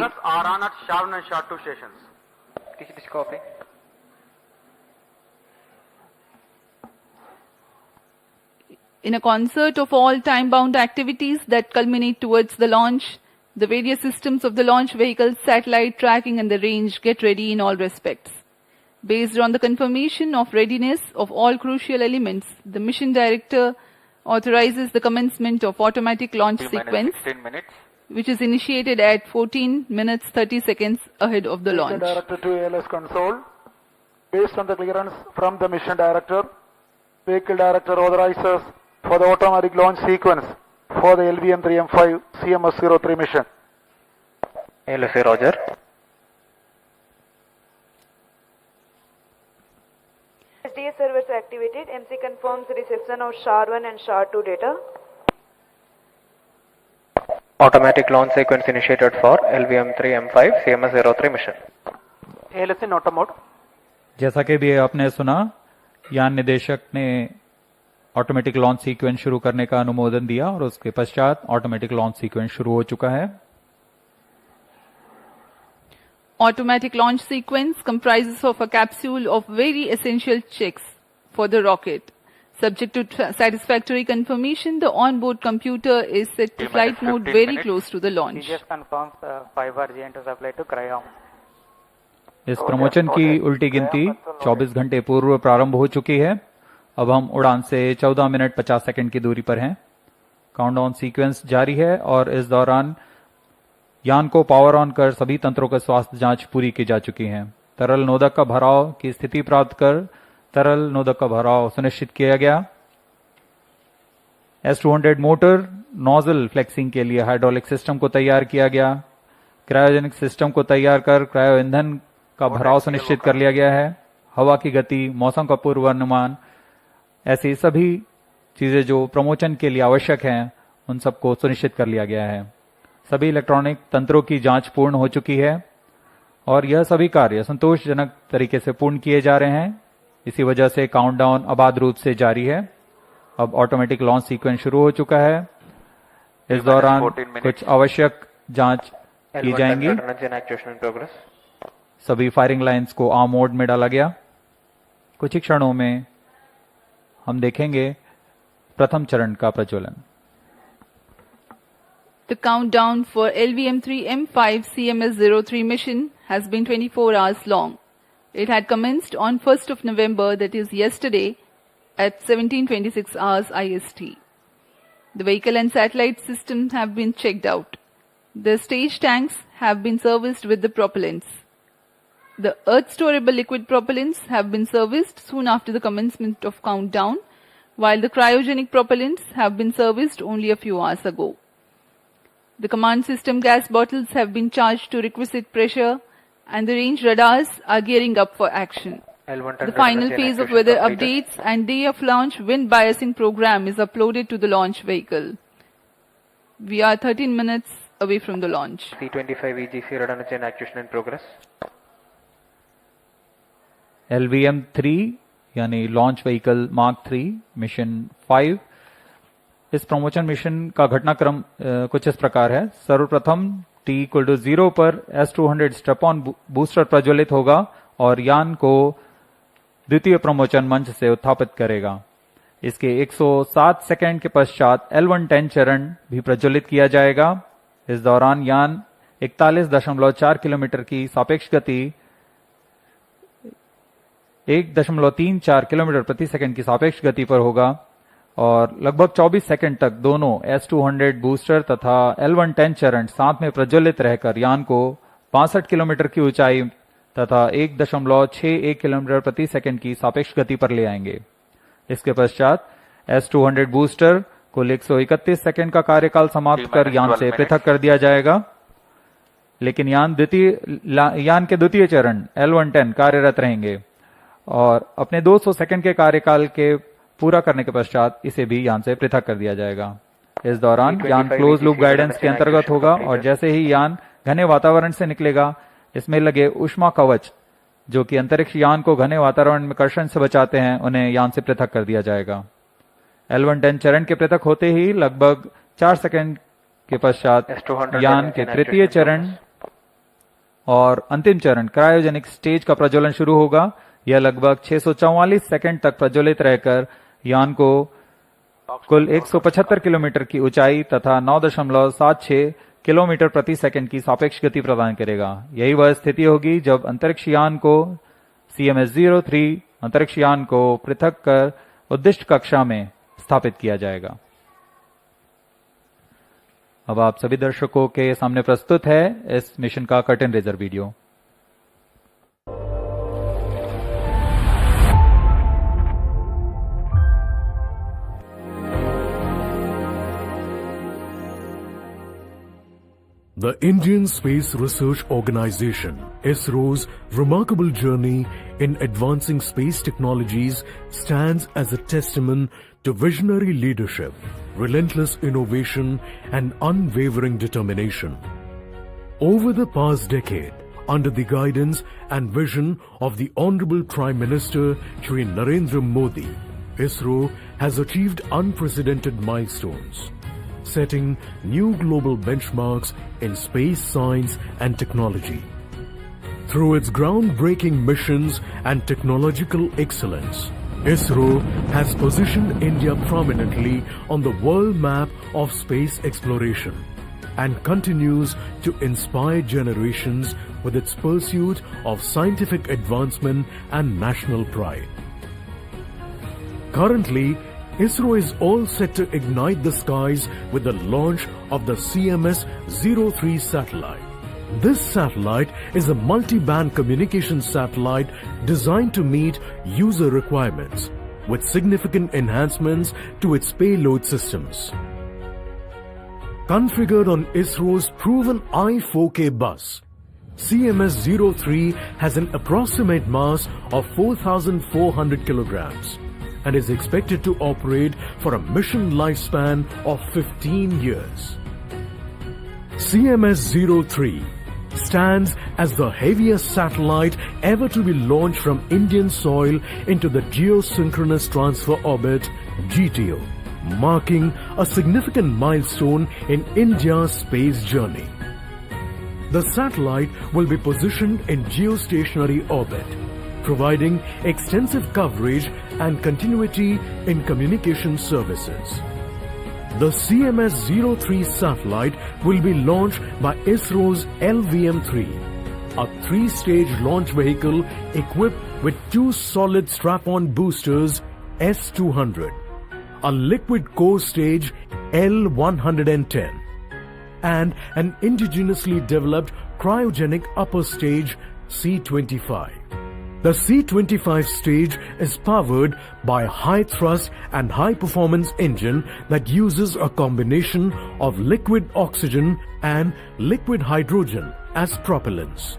are on at Sharn and Shar 2 stations. Please copy. In a concert of all time-bound activities that culminate towards the launch, the various systems of the launch vehicle, satellite tracking and the range get ready in all respects. Based on the confirmation of readiness of all crucial elements, the mission director authorizes the commencement of automatic launch sequence, 16 minutes. which is initiated at 14 minutes 30 seconds ahead of the launch. Mission director to ALS console. Based on the clearance from the mission director, vehicle director authorizes for the automatic launch sequence for the LVM3-M5 CMS-03 mission. LSA Roger. SDS servers activated. MC confirms reception of SHAR-1 and SHAR-2 data. Automatic launch sequence initiated for LVM3-M5 CMS-03 mission. ALS in auto mode. जैसा कि भी आपने सुना, यान निदेशक ने automatic launch sequence शुरू करने का अनुमोदन दिया और उसके पश्चात ऑटोमेटिक लॉन्च सीक्वेंस शुरू हो चुका है. Automatic launch sequence comprises of a capsule of very essential checks for the rocket. Subject to satisfactory confirmation, the onboard computer is set to flight mode very close to the launch. CGS confirms 5 RG to supply to Cryom. इस promotion की उल्टी गिनती 24 घंटे पूर्व प्रारंभ हो चुकी है. अब हम उड़ान से 14 मिनट 50 सेकंड की दूरी पर हैं. काउंटडाउन सीक्वेंस जारी है और इस दौरान यान को पावर ऑन कर सभी तंत्रों का स्वास्थ्य जांच पूरी की जा चुकी है. तरल नोदक का भराव की स्थिति प्राप्त कर तरल नोदक का भराव सुनिश्चित किया गया. S200 मोटर नोजल फ्लेक्सिंग के लिए हाइड्रोलिक सिस्टम को तैयार किया गया. क्रायोजेनिक सिस्टम को तैयार कर क्रायो ईंधन का भराव सुनिश्चित कर लिया गया है. हवा की गति, मौसम का पूर्वानुमान, ऐसी सभी चीजें जो प्रमोशन के लिए आवश्यक हैं, उन सबको सुनिश्चित कर लिया गया है. सभी इलेक्ट्रॉनिक तंत्रों की जांच पूर्ण हो चुकी है और यह सभी कार्य संतोषजनक तरीके से पूर्ण किए जा रहे हैं. इसी वजह से काउंटडाउन अबाध रूप से जारी है. अब ऑटोमेटिक लॉन्च सीक्वेंस शुरू हो चुका है. इस दौरान कुछ आवश्यक जांच की जाएंगी. सभी फायरिंग लाइंस को आर्म मोड में डाला गया. कुछ ही क्षणों में हम देखेंगे प्रथम चरण का प्रज्वलन. The countdown for LVM3-M5 CMS-03 mission has been 24 hours long. It had commenced on 1st of November, that is yesterday, at 17:26 hours IST. The vehicle and satellite systems have been checked out. The stage tanks have been serviced with the propellants. The earth-storable liquid propellants have been serviced soon after the commencement of countdown, while the cryogenic propellants have been serviced only a few hours ago. The command system gas bottles have been charged to requisite pressure and the range radars are gearing up for action. The final phase of weather updates and day of launch wind biasing program is uploaded to the launch vehicle. We are 13 minutes away from the launch. C-25 EGC radar chain actuation in progress. LVM3 यानी launch vehicle mark 3 mission 5. इस promotion mission का घटनाक्रम कुछ इस प्रकार है. सर्वप्रथम T=0 पर S200 स्ट्रैप-ऑन बूस्टर प्रज्वलित होगा और यान को द्वितीय प्रमोशन मंच से उत्थापित करेगा. इसके 107 सेकंड के पश्चात L110 चरण भी प्रज्वलित किया जाएगा. इस दौरान यान 41.4 किलोमीटर की सापेक्ष गति 1.34 किलोमीटर प्रति सेकंड की सापेक्ष गति पर होगा और लगभग 24 सेकंड तक दोनों S200 बूस्टर तथा L110 चरण साथ में प्रज्वलित रहकर यान को 65 किलोमीटर की ऊंचाई तथा 1.61 किलोमीटर प्रति सेकंड की सापेक्ष गति पर ले आएंगे. इसके पश्चात S200 बूस्टर कुल 131 सेकंड का कार्यकाल समाप्त कर यान से पृथक कर दिया जाएगा. लेकिन यान के द्वितीय चरण L110 कार्यरत रहेंगे और अपने 200 सेकंड के कार्यकाल के पूरा करने के पश्चात इसे भी यान से पृथक कर दिया जाएगा. इस दौरान यान क्लोज लूप गाइडेंस के अंतर्गत होगा और जैसे ही यान घने वातावरण से निकलेगा, इसमें लगे ऊष्मा कवच जो कि अंतरिक्ष यान को घने वातावरण में कर्षण से बचाते हैं, उन्हें यान से पृथक कर दिया जाएगा. L110 चरण के पृथक होते ही लगभग 4 सेकंड के पश्चात यान के तृतीय चरण और अंतिम चरण क्रायोजेनिक स्टेज का प्रज्वलन शुरू होगा। यह लगभग 644 सेकंड तक प्रज्वलित रहकर यान को कुल 175 किलोमीटर की ऊंचाई तथा 9.76 किलोमीटर प्रति सेकंड की सापेक्ष गति प्रदान करेगा। यही वह स्थिति होगी जब अंतरिक्ष यान को CMS-03 अंतरिक्ष यान को पृथक कर उद्दिष्ट कक्षा में स्थापित किया जाएगा। अब आप सभी दर्शकों के सामने प्रस्तुत है इस मिशन का curtain raiser video. The Indian Space Research Organization, ISRO's remarkable journey in advancing space technologies stands as a testament to visionary leadership, relentless innovation, and unwavering determination. Over the past decade, under the guidance and vision of the Honorable Prime Minister Shri Narendra Modi, ISRO has achieved unprecedented milestones, setting new global benchmarks in space science and technology. Through its groundbreaking missions and technological excellence, ISRO has positioned India prominently on the world map of space exploration and continues to inspire generations with its pursuit of scientific advancement and national pride. Currently, ISRO is all set to ignite the skies with the launch of the CMS-03 satellite. This satellite is a multi-band communication satellite designed to meet user requirements with significant enhancements to its payload systems. Configured on ISRO's proven I-4K bus, CMS-03 has an approximate mass of 4,400 kilograms and is expected to operate for a mission lifespan of 15 years. CMS-03 stands as the heaviest satellite ever to be launched from Indian soil into the Geosynchronous Transfer Orbit (GTO), marking a significant milestone in India's space journey. The satellite will be positioned in geostationary orbit, providing extensive coverage and continuity in communication services. The CMS-03 satellite will be launched by ISRO's LVM-3, a three-stage launch vehicle equipped with two solid strap-on boosters S-200, a liquid core stage L-110, and an indigenously developed cryogenic upper stage C-25. The C-25 stage is powered by a high-thrust and high-performance engine that uses a combination of liquid oxygen and liquid hydrogen as propellants.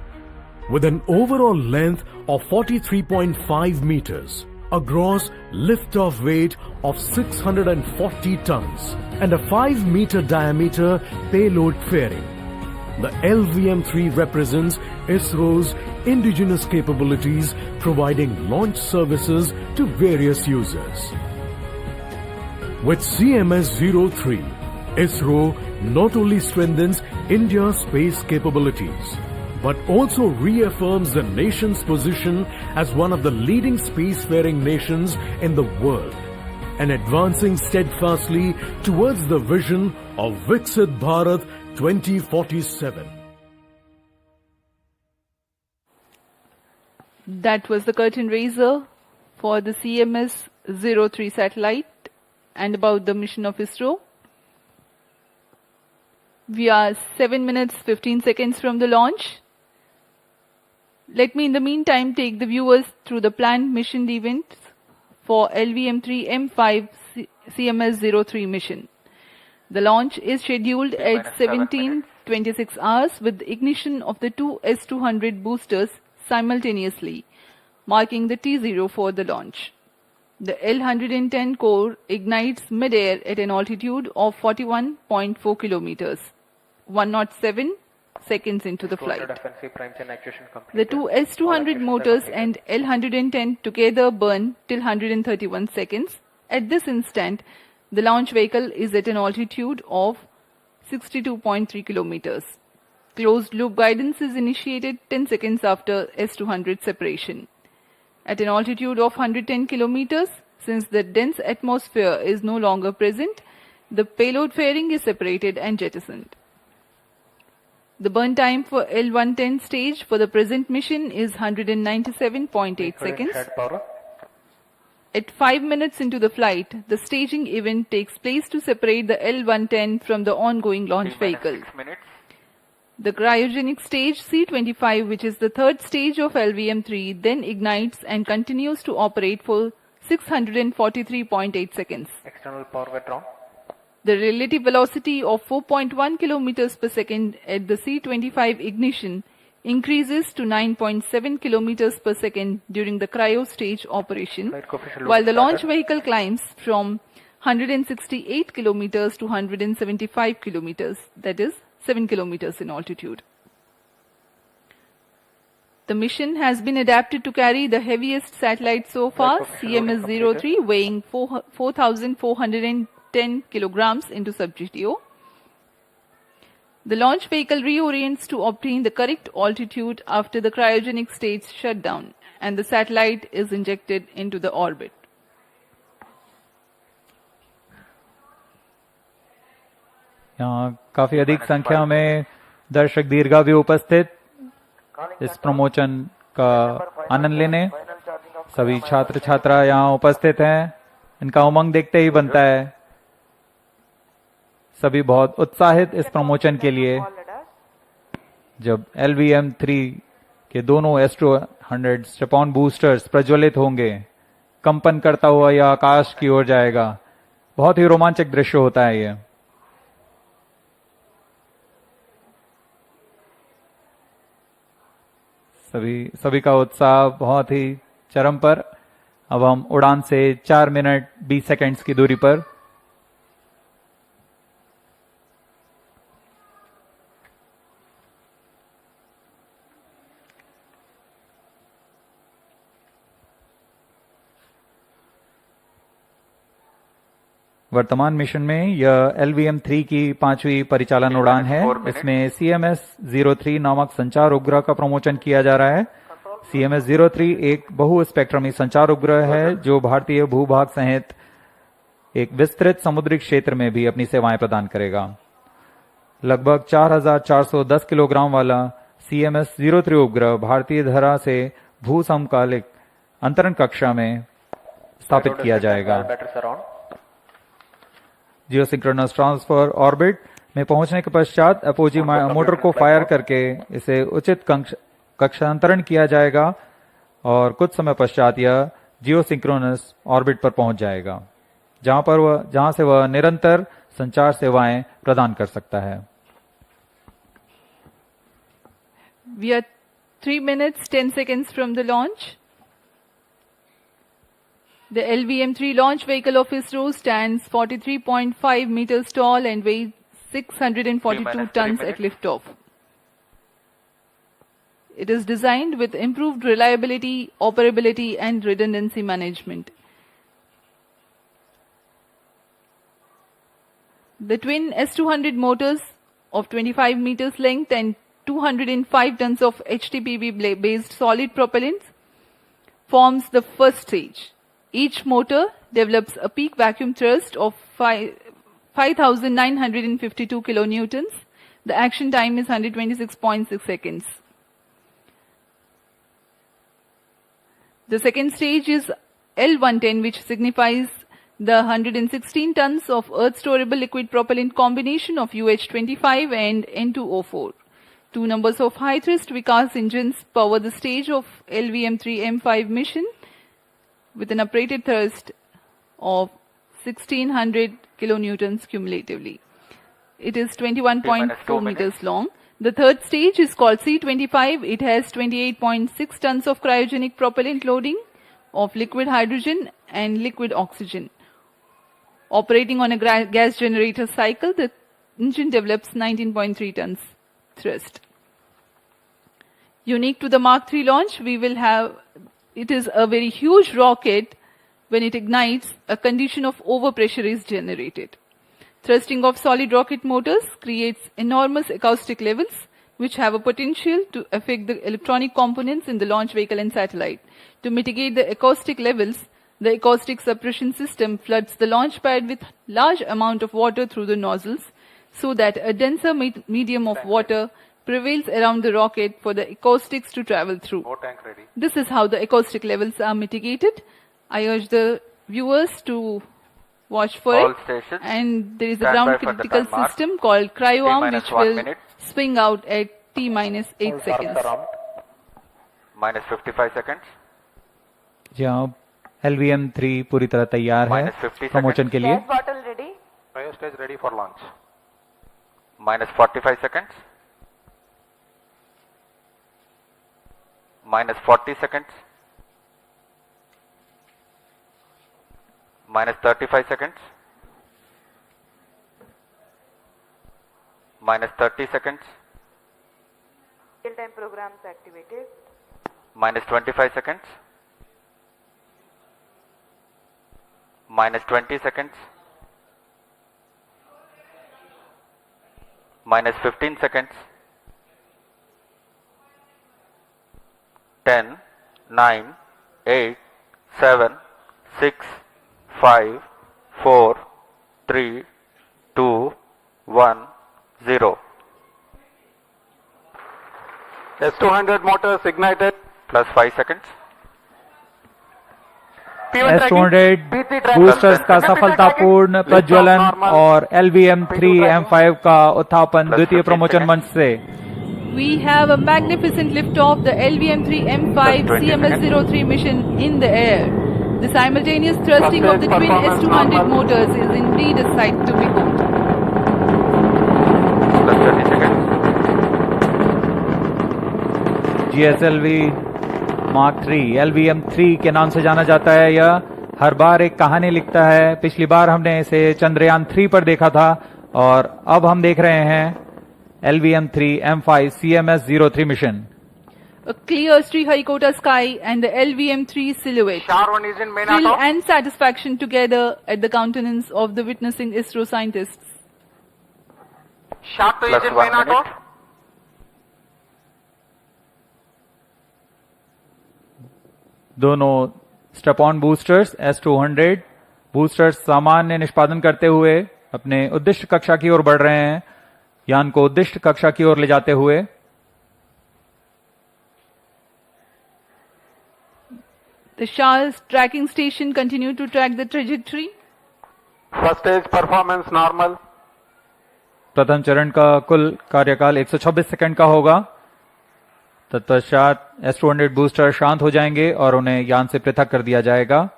With an overall length of 43.5 meters, a gross lift-off weight of 640 tons, and a 5-meter diameter payload fairing, the LVM-3 represents ISRO's indigenous capabilities, providing launch services to various users. With CMS-03, ISRO not only strengthens India's space capabilities, but also reaffirms the nation's position as one of the leading spacefaring nations in the world, and advancing steadfastly towards the vision of Viksit Bharat 2047. That was the curtain raiser for the CMS-03 satellite and about the mission of ISRO. We are 7 minutes 15 seconds from the launch. Let me in the meantime take the viewers through the planned mission events for LVM3-M5 CMS-03 mission. The launch is scheduled at 17:26 hours with the ignition of the two S-200 boosters simultaneously, marking the T0 for the launch. The L-110 core ignites mid-air at an altitude of 41.4 kilometers, 107 seconds into the flight. The two S-200 motors and L-110 together burn till 131 seconds. At this instant, the launch vehicle is at an altitude of 62.3 kilometers. Closed loop guidance is initiated 10 seconds after S200 separation. At an altitude of 110 kilometers, since the dense atmosphere is no longer present, the payload fairing is separated and jettisoned. The burn time for L110 stage for the present mission is 197.8 seconds. At 5 minutes into the flight, the staging event takes place to separate the L110 from the ongoing launch vehicle. The cryogenic stage C25, which is the third stage of LVM3, then ignites and continues to operate for 643.8 seconds. External power withdrawn. The relative velocity of 4.1 kilometers per second at the C25 ignition increases to 9.7 kilometers per second during the cryo stage operation, while the launch vehicle climbs from 168 kilometers to 175 kilometers, that is 7 kilometers in altitude. The mission has been adapted to carry the heaviest satellite so far, CMS-03, weighing 4,410 kilograms into sub-GTO. The launch vehicle reorients to obtain the correct altitude after the cryogenic stage shutdown, and the satellite is injected into the orbit. यहाँ काफी अधिक संख्या में दर्शक दीर्घा भी उपस्थित इस प्रमोशन का आनंद लेने। सभी छात्र छात्रा यहाँ उपस्थित हैं। इनका उमंग देखते ही बनता है। सभी बहुत उत्साहित इस प्रमोशन के लिए। जब LVM3 के दोनों S200 स्टेपॉन बूस्टर्स प्रज्वलित होंगे, कंपन करता हुआ यह आकाश की ओर जाएगा। बहुत ही रोमांचक दृश्य होता है यह। सभी का उत्साह बहुत ही चरम पर। अब हम उड़ान से 4 मिनट 20 सेकंड्स की दूरी पर। वर्तमान मिशन में यह LVM3 की 5वीं परिचालन उड़ान है। इसमें CMS-03 नामक संचार उपग्रह का प्रमोशन किया जा रहा है। CMS-03 एक बहु स्पेक्ट्रमी संचार उपग्रह है जो भारतीय भूभाग सहित एक विस्तृत समुद्री क्षेत्र में भी अपनी सेवाएं प्रदान करेगा। लगभग 4,410 किलोग्राम वाला CMS-03 उपग्रह भारतीय धरा से भू समकालिक अंतरण कक्षा में स्थापित किया जाएगा। जियोसिंक्रोनस ट्रांसफर ऑर्बिट में पहुंचने के पश्चात अपोजी मोटर को फायर करके इसे उचित कक्षांतरण किया जाएगा और कुछ समय पश्चात यह जियोसिंक्रोनस ऑर्बिट पर पहुंच जाएगा, जहां से वह निरंतर संचार सेवाएं प्रदान कर सकता है। We are 3 minutes 10 seconds from the launch. The LVM3 launch vehicle of ISRO stands 43.5 meters tall and weighs 642 tons at liftoff. It is designed with improved reliability, operability, and redundancy management. The twin S200 motors of 25 meters length and 205 tons of HTPB-based solid propellant forms the first stage. Each motor develops a peak vacuum thrust of 5,952 kilonewtons. The action time is 126.6 seconds. The second stage is L110, which signifies the 116 tons of earth-storable liquid propellant combination of UH-25 and N2O4. Two numbers of high-thrust Vikas engines power the stage of LVM3-M5 mission with an operated thrust of 1600 kilonewtons cumulatively. It is 21.4 meters long. The third stage is called C25. It has 28.6 tons of cryogenic propellant loading of liquid hydrogen and liquid oxygen. Operating on a gas generator cycle, the engine develops 19.3 tons thrust. Unique to the Mark III launch, it is a very huge rocket. When it ignites, a condition of overpressure is generated. Thrusting of solid rocket motors creates enormous acoustic levels. which have a potential to affect the electronic components in the launch vehicle and satellite. To mitigate the acoustic levels, the acoustic suppression system floods the launch pad with large amount of water through the nozzles so that a denser medium of water prevails around the rocket for the acoustics to travel through. This is how the acoustic levels are mitigated. I urge the viewers to watch for All it. stations And there is a stand ground by for the critical time mark. system called cryo-arm T-minus which 1 will minute. swing out at T-8 seconds. minus 55 seconds, जी हाँ LVM3 पूरी तरह तैयार है minus 50 promotion seconds, के लिए. Gas bottle ready. Cryo stage ready for launch. minus 45 seconds, minus 40 seconds, minus 35 seconds, minus 30 seconds, Real-time programs activated. minus 25 seconds, minus 20 seconds, minus 15 seconds, 10, 9, 8, 7, 6, 5, 4, 3, 2, 1, 0. S200 motors ignited. Plus 5 seconds. S200 boosters का सफलतापूर्ण प्रज्वलन और LVM3-M5 का उत्थापन द्वितीय promotion मंच से. We have a magnificent liftoff, the LVM3-M5 CMS-03 mission in the air. The simultaneous thrusting of the twin S200 motors is indeed a sight to behold. Plus 30 seconds. GSLV Mark 3 LVM3 के नाम से जाना जाता है. यह हर बार एक कहानी लिखता है. पिछली बार हमने इसे चंद्रयान 3 पर देखा था और अब हम देख रहे हैं LVM3-M5 CMS-03 mission. A clear Sriharikota sky and the LVM3 silhouette. Char 1 is in main Thrill auto. and satisfaction together at the countenance of the witnessing ISRO scientists. Char 2 is in main auto. दोनों step on boosters S200 boosters सामान्य निष्पादन करते हुए अपने उद्दिष्ट कक्षा की ओर बढ़ रहे हैं. यान को उद्दिष्ट कक्षा की ओर ले जाते हुए. The Shah's tracking station continue to track the trajectory. First stage performance normal. प्रथम चरण का कुल कार्यकाल 126 सेकंड का होगा. तत्पश्चात S200 बूस्टर शांत हो जाएंगे और उन्हें यान से पृथक कर दिया जाएगा.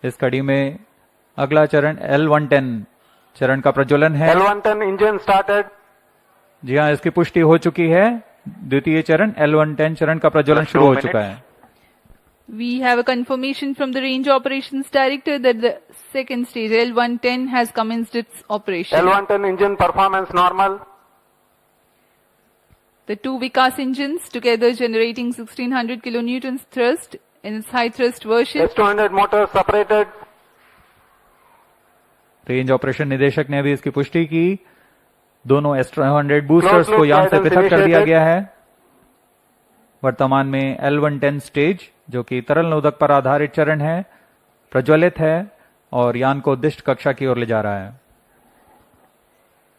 इस कड़ी में अगला चरण L110 चरण का प्रज्वलन है. L110 engine started. जी हाँ, इसकी पुष्टि हो चुकी है. द्वितीय चरण L110 चरण का प्रज्वलन शुरू हो चुका है. We have a confirmation from the Range Operations Director that the second stage L110 has commenced its operation. L110 engine performance normal. The two Vikas engines together generating 1600 kilonewtons thrust in its high thrust version. S200 motors separated. Range operation निदेशक ने भी इसकी पुष्टि की. दोनों S200 boosters को यान से पृथक कर दिया गया है. वर्तमान में L110 स्टेज जो कि तरल नोदक पर आधारित चरण है प्रज्वलित है और यान को उद्दिष्ट कक्षा की ओर ले जा रहा है.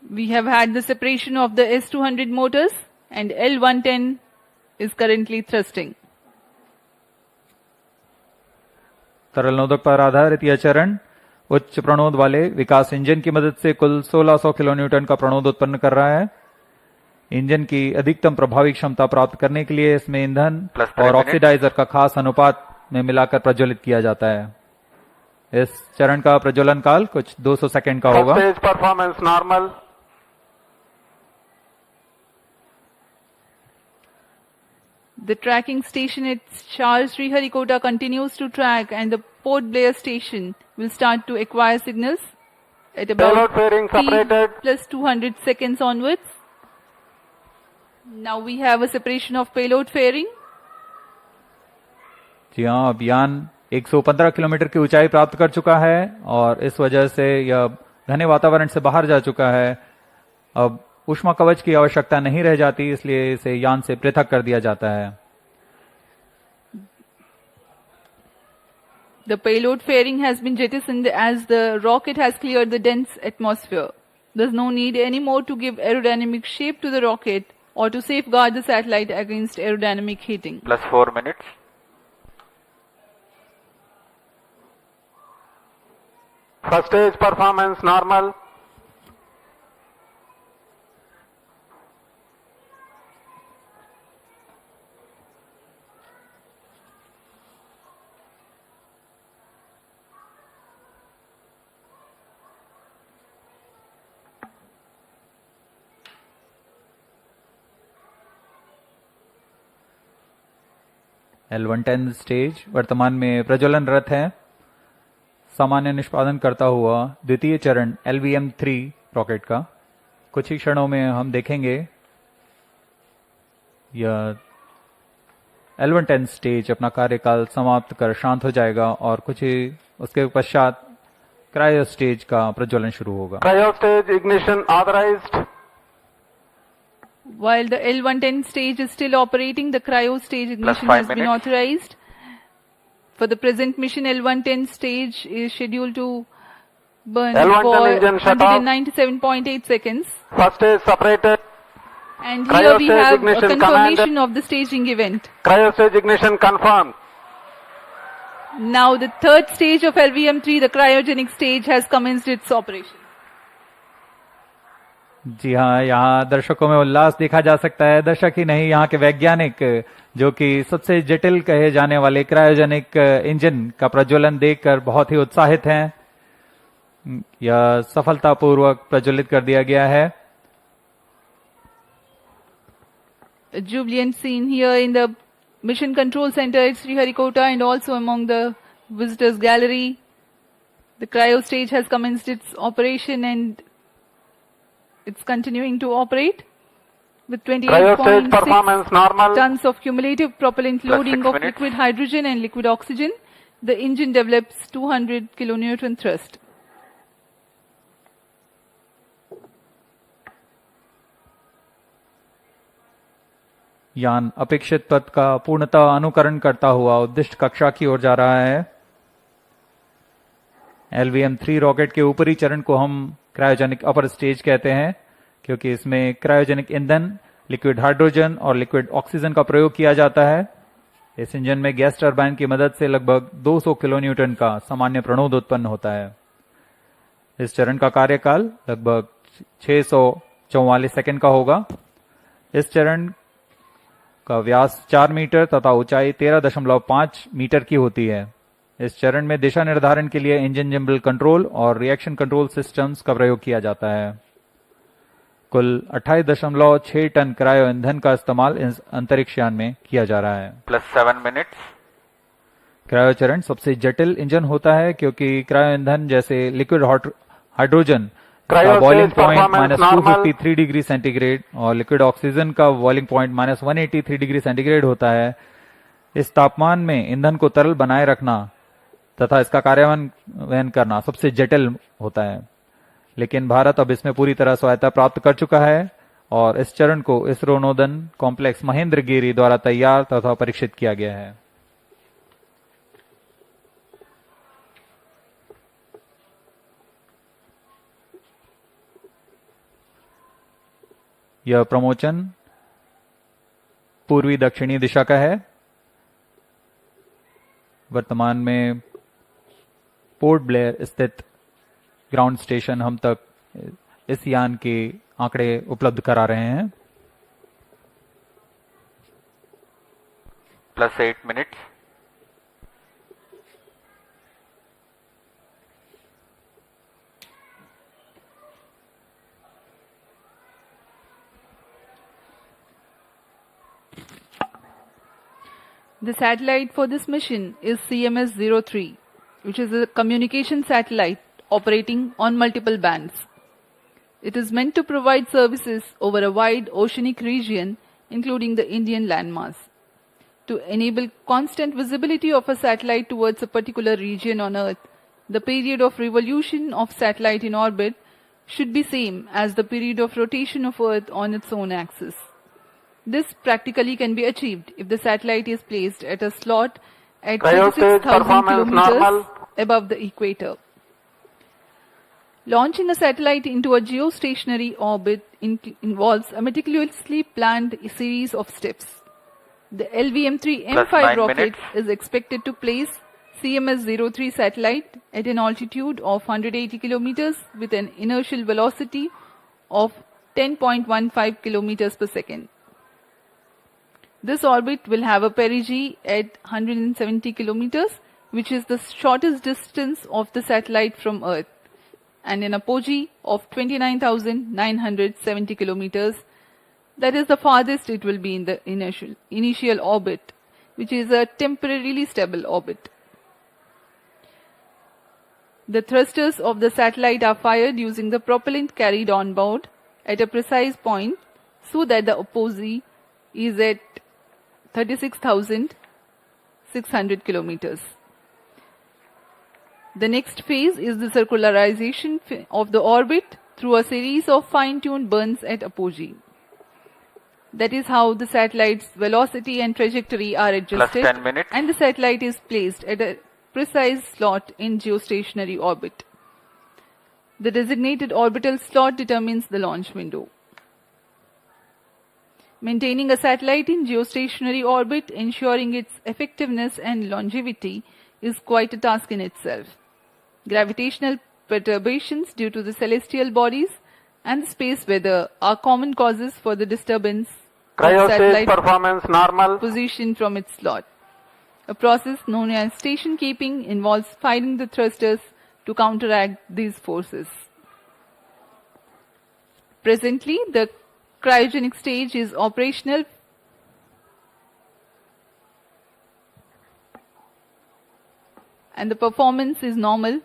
We have had the separation of the S200 motors and L110 is currently thrusting. तरल नोदक पर आधारित यह चरण उच्च प्रणोद वाले विकास इंजन की मदद से कुल 1600 किलोन्यूटन का प्रणोद उत्पन्न कर रहा है. इंजन की अधिकतम प्रभावी क्षमता प्राप्त करने के लिए इसमें ईंधन और ऑक्सीडाइजर का खास अनुपात में मिलाकर प्रज्वलित किया जाता है. इस चरण का प्रज्वलन काल कुछ 200 सेकंड का होगा. First stage performance normal. The tracking station at Charles Sriharikota continues to track and the Port Blair station will start to acquire signals at about Payload fairing T separated. plus 200 seconds onwards. Now we have a separation of payload fairing. जी हाँ, अब यान 115 kilometre की ऊंचाई प्राप्त कर चुका है और इस वजह से यह घने वातावरण से बाहर जा चुका है। अब ऊष्मा कवच की आवश्यकता नहीं रह जाती, इसलिए इसे यान से पृथक कर दिया जाता है। The payload fairing has been jettisoned as the rocket has cleared the dense atmosphere. There's no need anymore to give aerodynamic shape to the rocket or to safeguard the satellite against aerodynamic heating. Plus 4 minutes. First stage performance normal. L110 stage वर्तमान में प्रज्वलनरत है। सामान्य निष्पादन करता हुआ द्वितीय चरण LVM3 rocket का कुछ ही क्षणों में हम देखेंगे। यह L110 स्टेज अपना कार्यकाल समाप्त कर शांत हो जाएगा और कुछ ही उसके पश्चात क्रायो स्टेज का प्रज्वलन शुरू होगा। Cryo stage ignition authorized. While the L110 stage is still operating, the cryo stage ignition 5 has been minutes. authorized. For the present mission, L110 stage is scheduled to burn L110 for engine shut off. 197.8 seconds. First stage separated. And Cryo here we stage have a ignition confirmation commanded. of the staging event. Cryo stage ignition confirmed. Now the third stage of LVM3, the cryogenic stage, has commenced its operation. जी हाँ, यहाँ दर्शकों में उल्लास देखा जा सकता है। दर्शक ही नहीं, यहाँ के वैज्ञानिक जो कि सबसे जटिल कहे जाने वाले क्रायोजेनिक इंजन का प्रज्वलन देखकर बहुत ही उत्साहित हैं। यह सफलतापूर्वक प्रज्वलित कर दिया गया है। A jubilant scene here in the Mission Control Center at Sriharikota and also among the visitors gallery. The cryo stage has commenced its operation and it's continuing to operate with Cryo stage 28.6 performance normal. tons of cumulative propellant Plus loading 6 of minutes. liquid hydrogen and liquid oxygen. The engine develops 200 kilonewton thrust. यान अपेक्षित पथ का पूर्णतः अनुकरण करता हुआ उद्दिष्ट कक्षा की ओर जा रहा है। LVM3 रॉकेट के ऊपरी चरण को हम क्रायोजेनिक अपर स्टेज कहते हैं, क्योंकि इसमें क्रायोजेनिक ईंधन, लिक्विड हाइड्रोजन और लिक्विड ऑक्सीजन का प्रयोग किया जाता है। इस इंजन में गैस टरबाइन की मदद से लगभग 200 किलोन्यूटन का सामान्य प्रणोद उत्पन्न होता है। इस चरण का कार्यकाल लगभग 644 सेकंड का होगा। इस चरण का व्यास 4 मीटर तथा ऊंचाई 13.5 मीटर की होती है। इस चरण में दिशा निर्धारण के लिए इंजन जिम्बल कंट्रोल और रिएक्शन कंट्रोल सिस्टम्स का प्रयोग किया जाता है। कुल 28.6 टन क्रायो ईंधन का इस्तेमाल इस अंतरिक्ष यान में किया जा रहा है। Plus 7 minutes. क्रायो चरण सबसे जटिल इंजन होता है, क्योंकि क्रायो ईंधन जैसे लिक्विड हाइड्रोजन का Cryo boiling stage point performance normal. -253 degree centigrade और लिक्विड ऑक्सीजन का बॉइलिंग पॉइंट -183 डिग्री सेंटीग्रेड होता है। इस तापमान में ईंधन को तरल बनाए रखना तथा इसका कार्यान्वयन करना सबसे जटिल होता है, लेकिन भारत अब इसमें पूरी तरह स्वायत्ता प्राप्त कर चुका है और इस चरण को इसरो नोदन कॉम्प्लेक्स महेंद्रगिरी द्वारा तैयार तथा परीक्षित किया गया है। यह प्रमोचन पूर्वी दक्षिणी दिशा का है। वर्तमान में पोर्ट ब्लेयर स्थित ग्राउंड स्टेशन हम तक इस यान के आंकड़े उपलब्ध करा रहे हैं। Plus 8 minutes. The satellite for this mission is CMS-03, which is a communication satellite operating on multiple bands. It is meant to provide services over a wide oceanic region, including the Indian landmass. To enable constant visibility of a satellite towards a particular region on Earth, the period of revolution of satellite in orbit should be same as the period of rotation of Earth on its own axis. This practically can be achieved if the satellite is placed at a slot at Cryostage 36,000 performance kilometers normal. above the equator. Launching a satellite into a geostationary orbit involves a meticulously planned series of steps. The LVM3-M5 Plus 9 rocket minutes. is expected to place CMS-03 satellite at an altitude of 180 kilometers with an inertial velocity of 10.15 kilometers per second. This orbit will have a perigee at 170 kilometers, which is the shortest distance of the satellite from Earth, and an apogee of 29,970 kilometers. That is the farthest it will be in the initial orbit, which is a temporarily stable orbit. The thrusters of the satellite are fired using the propellant carried on board at a precise point so that the apogee is at 36,600 kilometers. The next phase is the circularization of the orbit through a series of fine-tuned burns at apogee. That is how the satellite's velocity and trajectory are adjusted, 10 minutes. and the satellite is placed at a precise slot in geostationary orbit. The designated orbital slot determines the launch window. Maintaining a satellite in geostationary orbit, ensuring its effectiveness and longevity, is quite a task in itself. Gravitational perturbations due to the celestial bodies and the space weather are common causes for the disturbance of Cryostage satellite performance normal. position from its slot. A process known as station keeping involves firing the thrusters to counteract these forces. Presently, the cryogenic stage is operational and the performance is normal.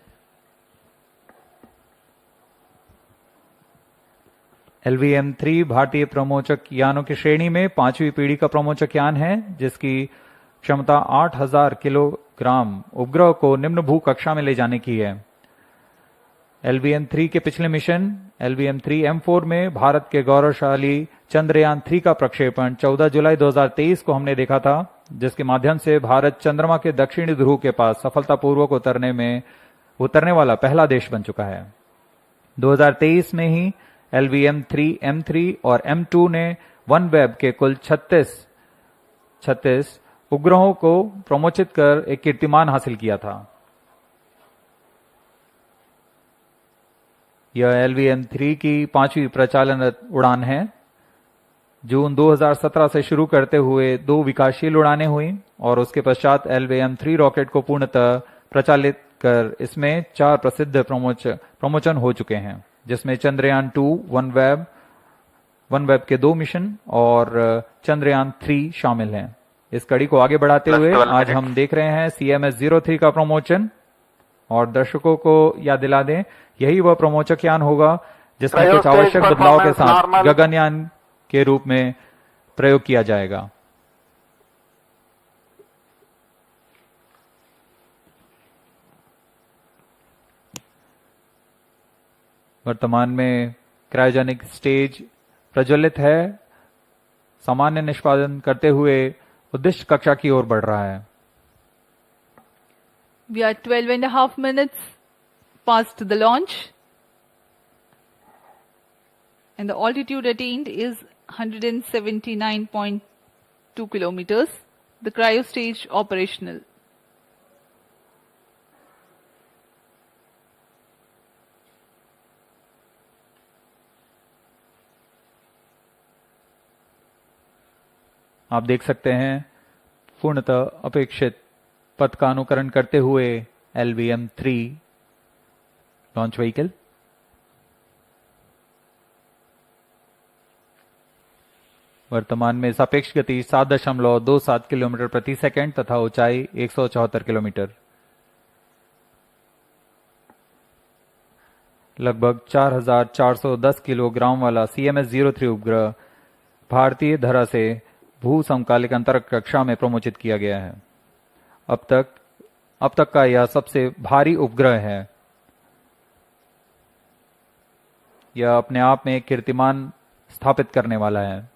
LVM3 भारतीय प्रमोचक यानों की श्रेणी में 5वीं पीढ़ी का प्रमोचक यान है, जिसकी क्षमता 8,000 किलोग्राम उपग्रह को निम्न भू कक्षा में ले जाने की है। LVM3 के पिछले मिशन LVM3-M4 में भारत के गौरवशाली चंद्रयान 3 का प्रक्षेपण 14 जुलाई 2023 को हमने देखा था, जिसके माध्यम से भारत चंद्रमा के दक्षिणी ध्रुव के पास सफलतापूर्वक उतरने वाला पहला देश बन चुका है। 2023 में ही LVM3-M3 और M2 ने OneWeb के कुल 36 उपग्रहों को प्रमोचित कर एक कीर्तिमान हासिल किया था। यह LVM3 की 5वीं प्रचालनरत उड़ान है। जून 2017 से शुरू करते हुए 2 विकासशील उड़ानें हुई और उसके पश्चात LVM3 रॉकेट को पूर्णतः प्रचालित कर इसमें 4 प्रसिद्ध प्रमोचन हो चुके हैं, जिसमें चंद्रयान 2, OneWeb के 2 मिशन और चंद्रयान 3 शामिल हैं। इस कड़ी को आगे बढ़ाते हुए आज हम देख रहे हैं CMS-03 का प्रमोचन, और दर्शकों को याद दिला दें, यही वह प्रमोचक यान होगा जिसमें कुछ आवश्यक बदलाव के साथ गगनयान के रूप में प्रयोग किया जाएगा। वर्तमान में क्रायोजेनिक स्टेज प्रज्वलित है, सामान्य निष्पादन करते हुए उद्दिष्ट कक्षा की ओर बढ़ रहा है। We are 12.5 minutes past the launch, and the altitude attained is 179.2 kilometers. The cryo stage operational. आप देख सकते हैं पूर्णतः अपेक्षित पथ का अनुकरण करते हुए LVM3 लॉन्च व्हीकल। वर्तमान में सापेक्ष गति 7.27 किलोमीटर प्रति सेकंड तथा ऊंचाई 174 किलोमीटर। लगभग 4,410 किलोग्राम वाला CMS-03 उपग्रह भारतीय धरा से भू समकालिक अंतरिक्ष कक्षा में प्रमोचित किया गया है। अब तक का यह सबसे भारी उपग्रह है। यह अपने आप में एक कीर्तिमान स्थापित करने वाला है।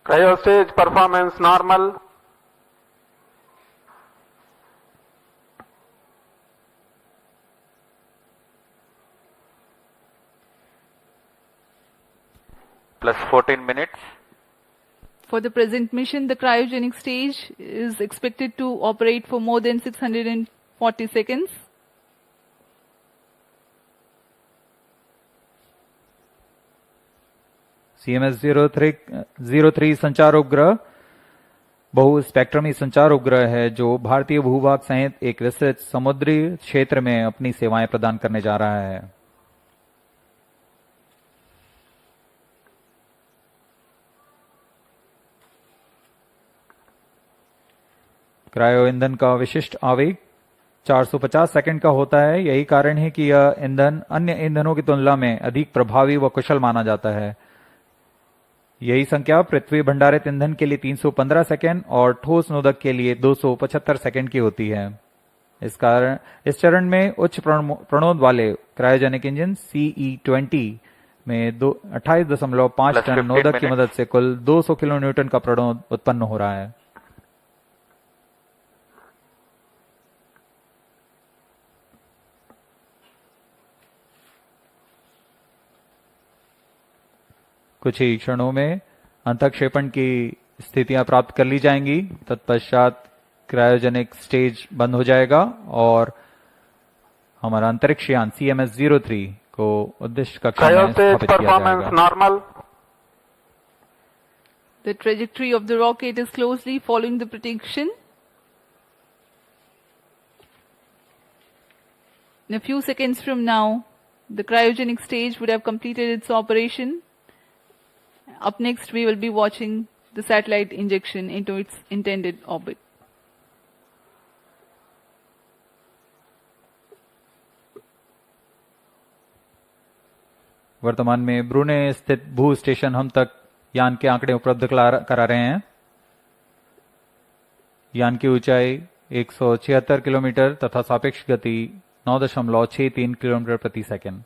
Cryo stage performance normal. Plus 14 minutes. For the present mission, the cryogenic stage is expected to operate for more than 640 seconds. CMS-03 संचार उपग्रह बहु स्पेक्ट्रमी संचार उपग्रह है जो भारतीय भूभाग सहित एक विस्तृत समुद्री क्षेत्र में अपनी सेवाएं प्रदान करने जा रहा है। क्रायो ईंधन का विशिष्ट आवेग 450 सेकंड का होता है। यही कारण है कि यह ईंधन अन्य ईंधनों की तुलना में अधिक प्रभावी व कुशल माना जाता है। यही संख्या पृथ्वी भंडारित ईंधन के लिए 315 सेकंड और ठोस नोदक के लिए 275 सेकंड की होती है। इस चरण में उच्च प्रणोद वाले क्रायोजेनिक इंजन CE-20 में 28.5 टन नोदक की मदद से कुल 200 किलो न्यूटन का प्रणोद उत्पन्न हो रहा है। कुछ ही क्षणों में अंतःक्षेपण की स्थितियां प्राप्त कर ली जाएंगी। तत्पश्चात क्रायोजेनिक स्टेज बंद हो जाएगा और हमारा अंतरिक्ष यान CMS-03 को उद्देश्य कक्षा में स्थापित किया जाएगा। The trajectory of the rocket is closely following the prediction. In a few seconds from now, the cryogenic stage would have completed its operation. Up next, we will be watching the satellite injection into its intended orbit. वर्तमान में ब्रूने स्थित भू station हम तक यान के आंकड़े उपलब्ध करा रहे हैं। यान की ऊंचाई 176 किलोमीटर तथा सापेक्ष गति 9.63 किलोमीटर प्रति सेकंड।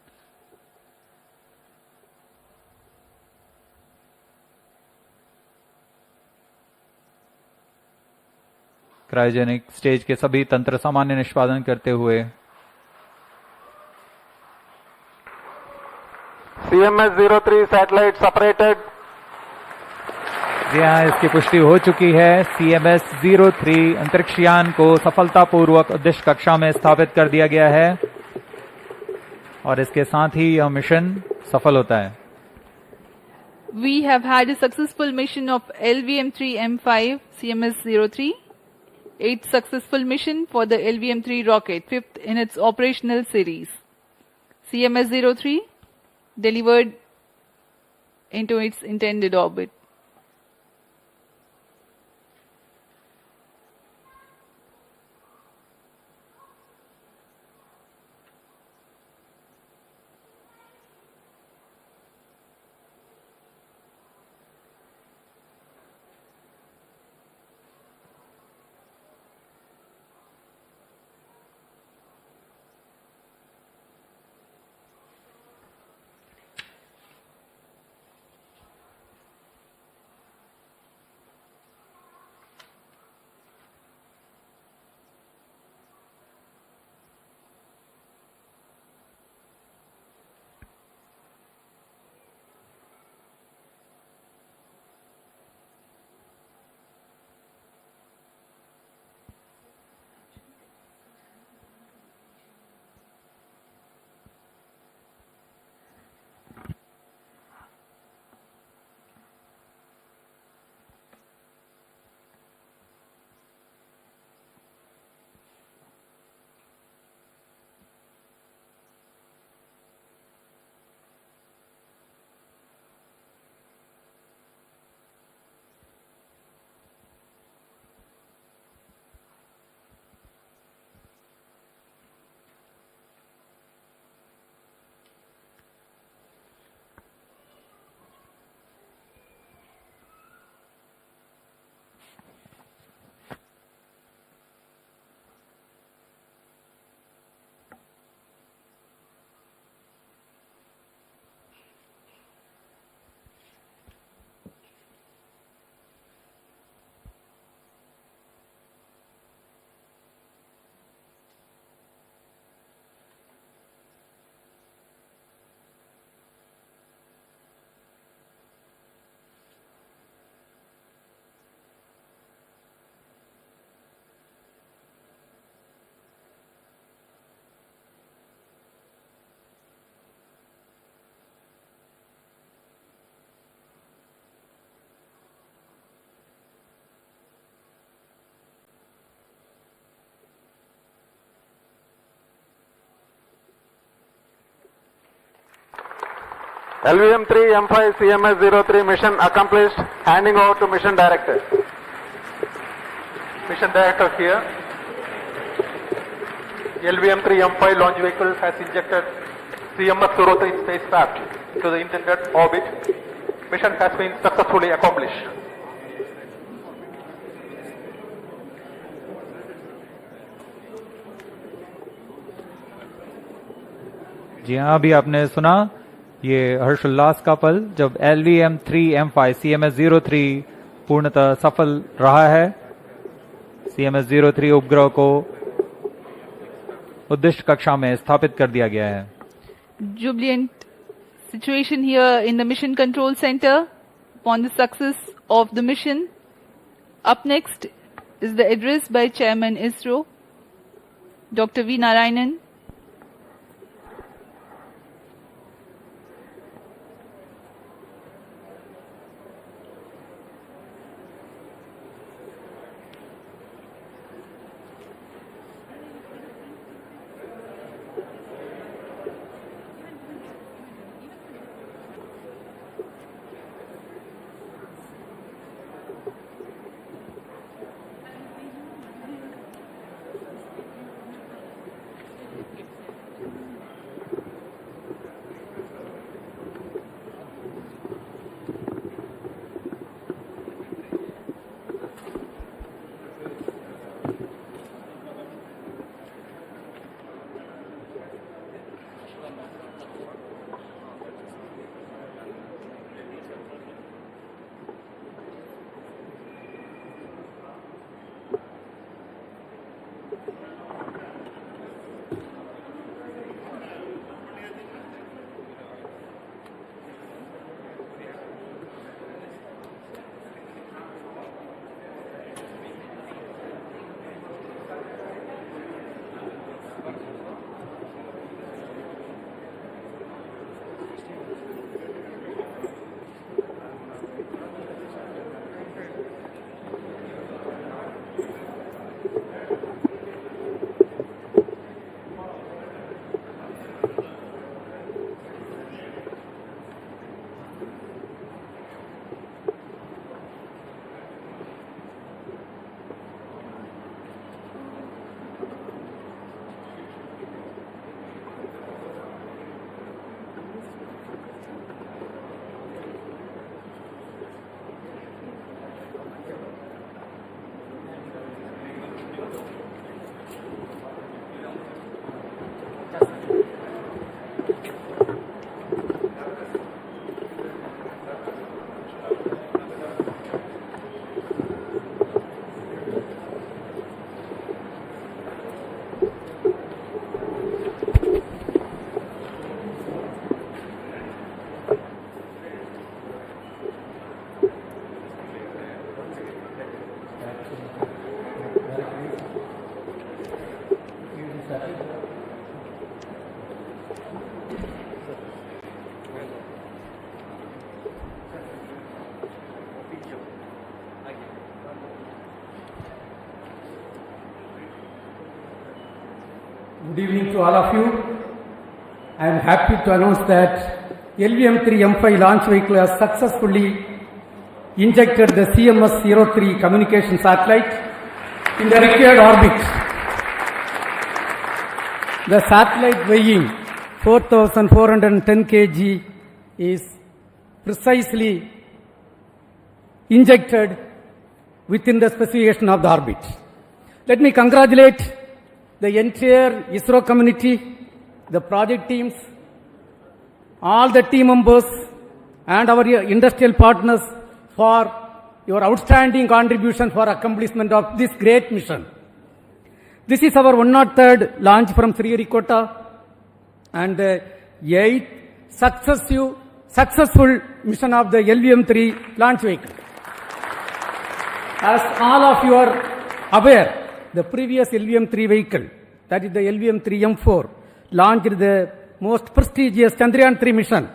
क्रायोजेनिक स्टेज के सभी तंत्र सामान्य निष्पादन करते हुए CMS-03 satellite separated. यहाँ इसकी पुष्टि हो चुकी है। CMS-03 अंतरिक्ष यान को सफलतापूर्वक उद्देश्य कक्षा में स्थापित कर दिया गया है और इसके साथ ही यह मिशन सफल होता है। We have had a successful mission of LVM3-M5 CMS-03. 8th successful mission for the LVM-3 rocket, 5th in its operational series. CMS-03 delivered into its intended orbit. LVM3-M5 CMS-03 mission accomplished. Handing over to mission director. Mission director here. LVM3-M5 launch vehicle has injected CMS-03 spacecraft into the intended orbit. Mission has been successfully accomplished. जी हाँ, अभी आपने सुना ये हर्षोल्लास का पल जब LVM3-M5 CMS-03 पूर्णतः सफल रहा है। CMS-03 उपग्रह को उद्दिष्ट कक्षा में स्थापित कर दिया गया है। Jubilant situation here in the Mission Control Center upon the success of the mission. Up next is the address by Chairman ISRO, Dr. V. Narayanan. Good evening to all of you. I am happy to announce that LVM3-M5 launch vehicle has successfully injected the CMS-03 communication satellite in the required orbit. The satellite weighing 4,410 kg is precisely injected within the specification of the orbit. Let me congratulate the entire ISRO community, the project teams, all the team members and our industrial partners for your outstanding contribution for accomplishment of this great mission. This is our 103rd launch from Sriharikota and the 8th successful mission of the LVM3 launch vehicle. As all of you are aware, the previous LVM3 vehicle, that is the LVM3-M4, launched the most prestigious Chandrayaan-3 mission.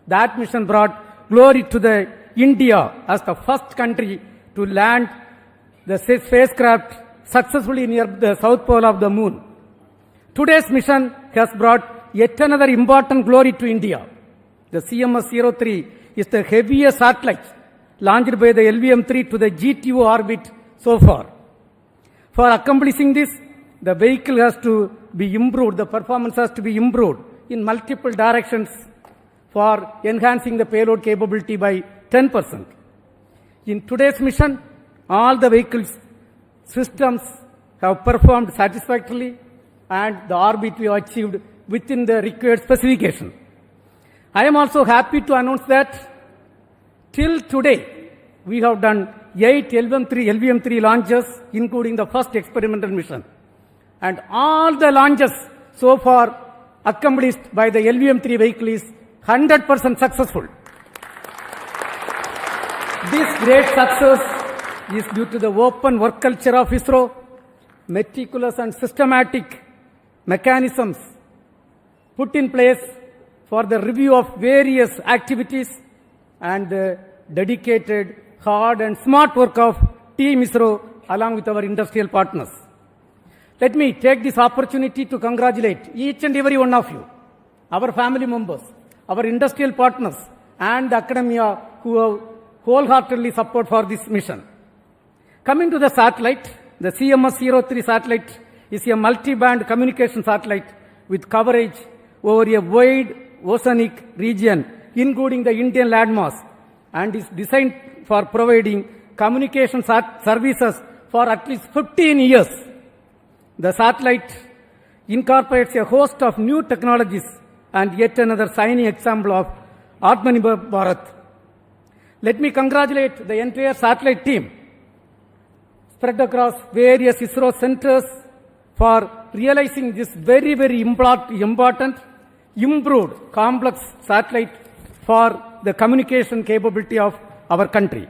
That mission brought glory to the India as the first country to land the spacecraft successfully near the south pole of the moon. Today's mission has brought yet another important glory to India. The CMS-03 is the heaviest satellite launched by the LVM-3 to the GTO orbit so far. For accomplishing this, the vehicle has to be improved, the performance has to be improved in multiple directions for enhancing the payload capability by 10%. In today's mission, all the vehicles systems have performed satisfactorily and the orbit we have achieved within the required specification. I am also happy to announce that till today we have done 8 LVM3 launches, including the first experimental mission. And all the launches so far accomplished by the LVM3 vehicle is 100% successful. This great success is due to the open work culture of ISRO, meticulous and systematic mechanisms put in place for the review of various activities, and the dedicated, hard and smart work of Team ISRO along with our industrial partners. Let me take this opportunity to congratulate each and every one of you, our family members, our industrial partners and the academia who have wholeheartedly support for this mission. Coming to the satellite, the CMS-03 satellite is a multi-band communication satellite with coverage over a wide oceanic region, including the Indian landmass, and is designed for providing communication services for at least 15 years. The satellite incorporates a host of new technologies and yet another shining example of Atmanirbhar Bharat. Let me congratulate the entire satellite team spread across various ISRO centers for realizing this very, very important, improved, complex satellite for the communication capability of our country.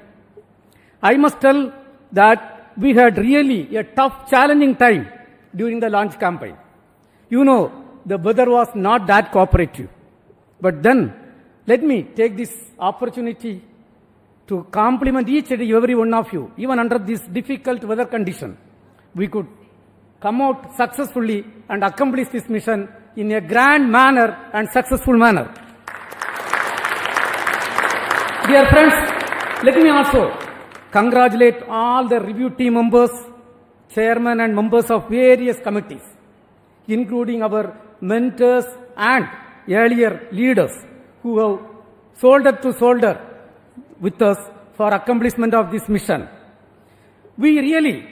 I must tell that we had really a tough, challenging time during the launch campaign. You know, the weather was not that cooperative. But then, let me take this opportunity to compliment each and every one of you. Even under this difficult weather condition, we could come out successfully and accomplish this mission in a grand manner and successful manner. Dear friends, let me also congratulate all the review team members, chairmen and members of various committees, including our mentors and earlier leaders who have shoulder to shoulder with us for accomplishment of this mission. We really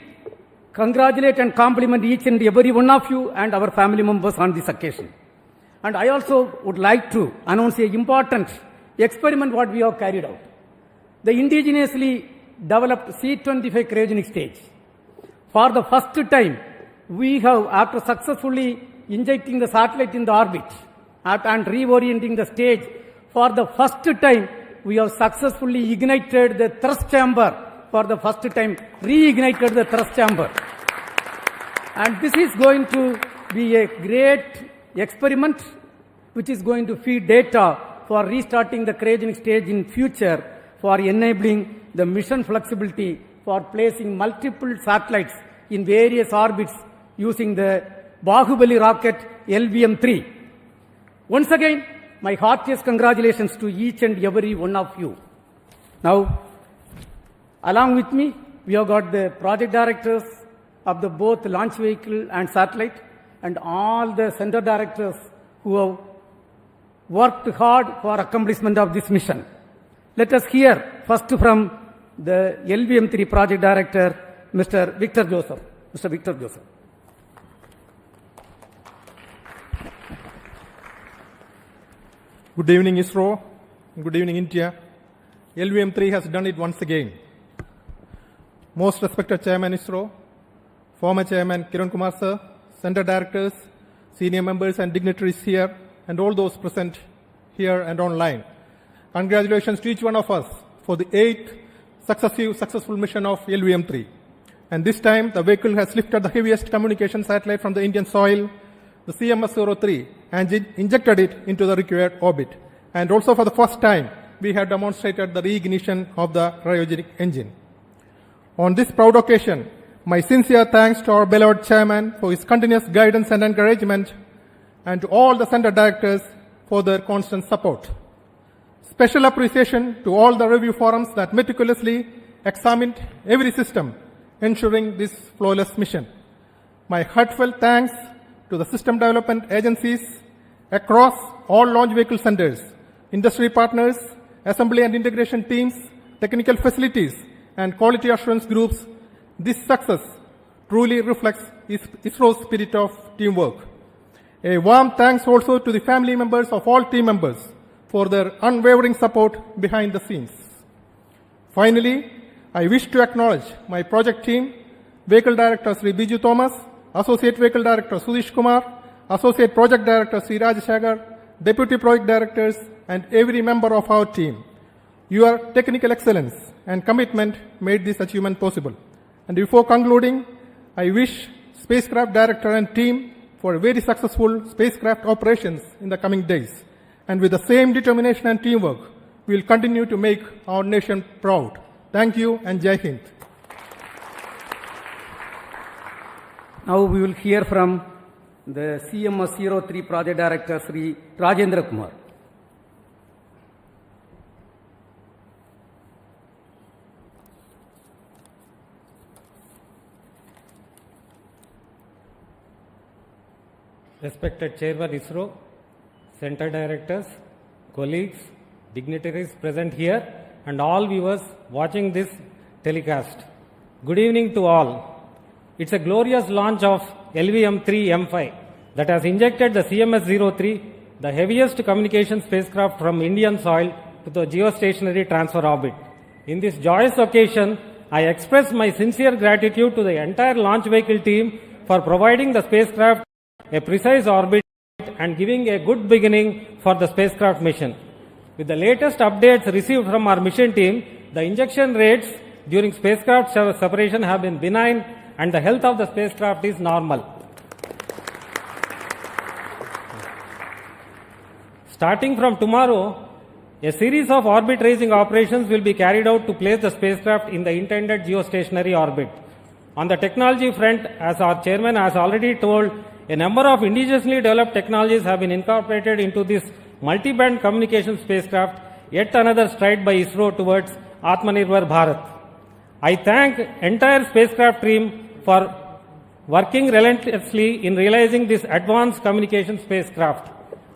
congratulate and compliment each and every one of you and our family members on this occasion. And I also would like to announce an important experiment what we have carried out. The indigenously developed C-25 cryogenic stage. For the first time, we have, after successfully injecting the satellite in the orbit and reorienting the stage, for the first time, we have successfully ignited the thrust chamber. For the first time, reignited the thrust chamber. And this is going to be a great experiment which is going to feed data for restarting the cryogenic stage in future, for enabling the mission flexibility for placing multiple satellites in various orbits using the Bahubali rocket LVM3. Once again, my heartiest congratulations to each and every one of you. Now, along with me, we have got the project directors of the both launch vehicle and satellite, and all the center directors who have worked hard for accomplishment of this mission. Let us hear first from the LVM3 project director, Mr. Victor Joseph. Mr. Victor Joseph. Good evening, ISRO. Good evening, India. LVM3 has done it once again. Most respected Chairman ISRO, former Chairman Kiran Kumar sir, center directors, senior members and dignitaries here, and all those present here and online. Congratulations to each one of us for the 8th successful mission of LVM3. And this time, the vehicle has lifted the heaviest communication satellite from the Indian soil, the CMS-03, and injected it into the required orbit. And also for the first time, we have demonstrated the reignition of the cryogenic engine. On this proud occasion, my sincere thanks to our beloved chairman for his continuous guidance and encouragement, and to all the center directors for their constant support. Special appreciation to all the review forums that meticulously examined every system, ensuring this flawless mission. My heartfelt thanks to the system development agencies across all launch vehicle centers, industry partners, assembly and integration teams, technical facilities, and quality assurance groups. This success truly reflects ISRO's spirit of teamwork. A warm thanks also to the family members of all team members for their unwavering support behind the scenes. Finally, I wish to acknowledge my project team, Vehicle Director Sri Biju Thomas, Associate Vehicle Director Sudish Kumar, Associate Project Director Sri Rajashagar, Deputy Project Directors, and every member of our team. Your technical excellence and commitment made this achievement possible. And before concluding, I wish Spacecraft Director and team for very successful spacecraft operations in the coming days. And with the same determination and teamwork, we will continue to make our nation proud. Thank you and Jai Hind. Now we will hear from the CMS-03 Project Director Sri Rajendra Kumar. Respected Chairman ISRO, Center Directors, colleagues, dignitaries present here, and all viewers watching this telecast. Good evening to all. It's a glorious launch of LVM3-M5 that has injected the CMS-03, the heaviest communication spacecraft from Indian soil, to the geostationary transfer orbit. In this joyous occasion, I express my sincere gratitude to the entire launch vehicle team for providing the spacecraft a precise orbit and giving a good beginning for the spacecraft mission. With the latest updates received from our mission team, the injection rates during spacecraft separation have been benign and the health of the spacecraft is normal. Starting from tomorrow, a series of orbit raising operations will be carried out to place the spacecraft in the intended geostationary orbit. On the technology front, as our chairman has already told, a number of indigenously developed technologies have been incorporated into this multi-band communication spacecraft, yet another stride by ISRO towards Atmanirbhar Bharat. I thank entire spacecraft team for working relentlessly in realizing this advanced communication spacecraft.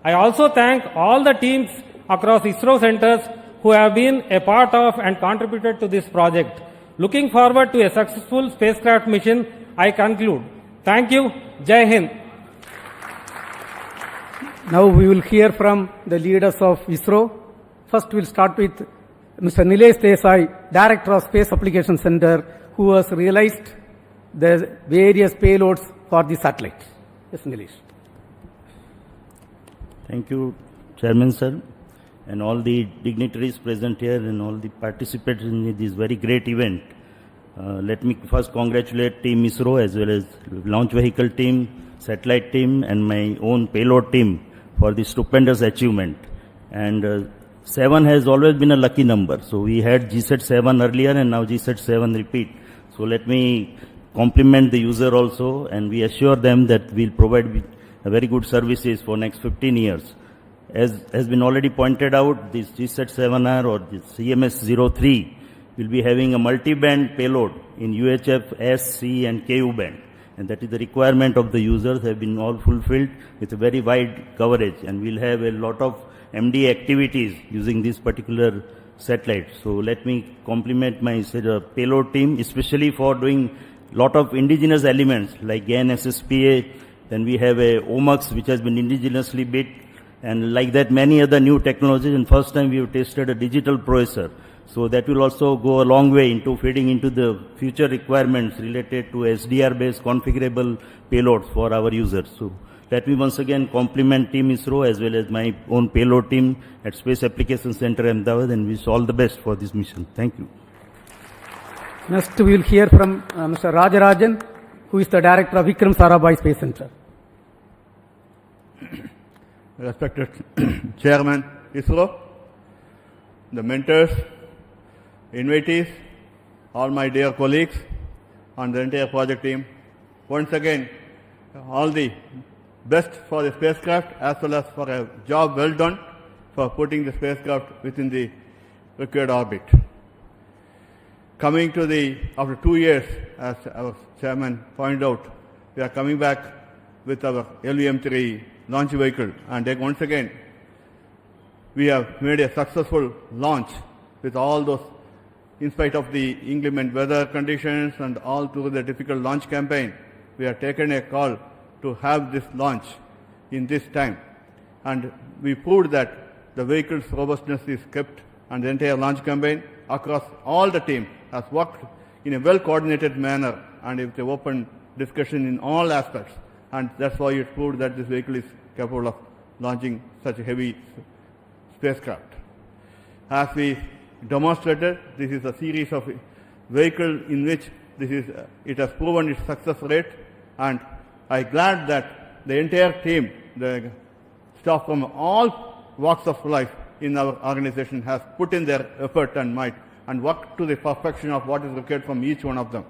I also thank all the teams across ISRO centers who have been a part of and contributed to this project. Looking forward to a successful spacecraft mission, I conclude. Thank you. Jai Hind. Now we will hear from the leaders of ISRO. First we'll start with Mr. Nilesh Desai, Director of Space Application Center, who has realized the various payloads for the satellite. Yes, Nilesh. Thank you, Chairman Sir, and all the dignitaries present here and all the participants in this very great event. Let me first congratulate Team ISRO as well as launch vehicle team, satellite team, and my own payload team for this stupendous achievement. And 7 has always been a lucky number. So we had GSAT 7 earlier and now GSAT 7 repeat. So let me compliment the user also, and we assure them that we'll provide a very good services for next 15 years. As has been already pointed out, this GSAT 7R or the CMS-03 will be having a multi-band payload in UHF, S, C and KU band. And that is the requirement of the users have been all fulfilled with a very wide coverage. And we'll have a lot of MD activities using this particular satellite. So let me compliment my payload team, especially for doing lot of indigenous elements like GAN SSPA. Then we have a OMUX which has been indigenously built, and like that many other new technologies. And first time we have tested a digital processor. So that will also go a long way into feeding into the future requirements related to SDR based configurable payloads for our users. So let me once again compliment Team ISRO as well as my own payload team at Space Application Center Ahmedabad, and wish all the best for this mission. Thank you. Next we will hear from Mr. Rajarajan, who is the Director of Vikram Sarabhai Space Center. Respected Chairman ISRO, the mentors, invitees, all my dear colleagues and the entire project team, once again all the best for the spacecraft as well as for a job well done for putting the spacecraft within the required orbit. Coming to after 2 years, as our chairman pointed out, we are coming back with our LVM3 launch vehicle, and then once again, we have made a successful launch with all those, in spite of the inclement weather conditions and all through the difficult launch campaign, we have taken a call to have this launch in this time. And we proved that the vehicle's robustness is kept, and the entire launch campaign across all the team has worked in a well-coordinated manner and with an open discussion in all aspects. And that's why it proved that this vehicle is capable of launching such a heavy spacecraft. As we demonstrated, this is a series of vehicles in which it has proven its success rate, and I'm glad that the entire team, the staff from all walks of life in our organization has put in their effort and might and worked to the perfection of what is required from each one of them.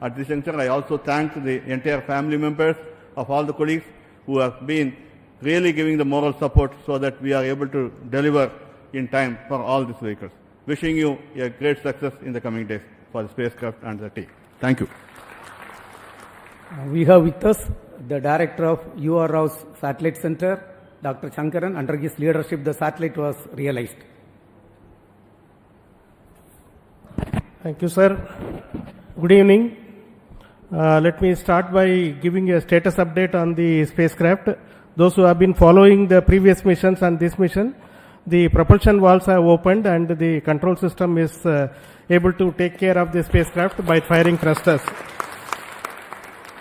At this juncture, I also thank the entire family members of all the colleagues who have been really giving the moral support so that we are able to deliver in time for all these vehicles. Wishing you a great success in the coming days for the spacecraft and the team. Thank you. We have with us the director of U.R. Rao's Satellite Center, Dr. Shankaran. Under his leadership, the satellite was realized. Thank you, sir. Good evening. Let me start by giving a status update on the spacecraft. Those who have been following the previous missions and this mission, the propulsion valves have opened and the control system is able to take care of the spacecraft by firing thrusters.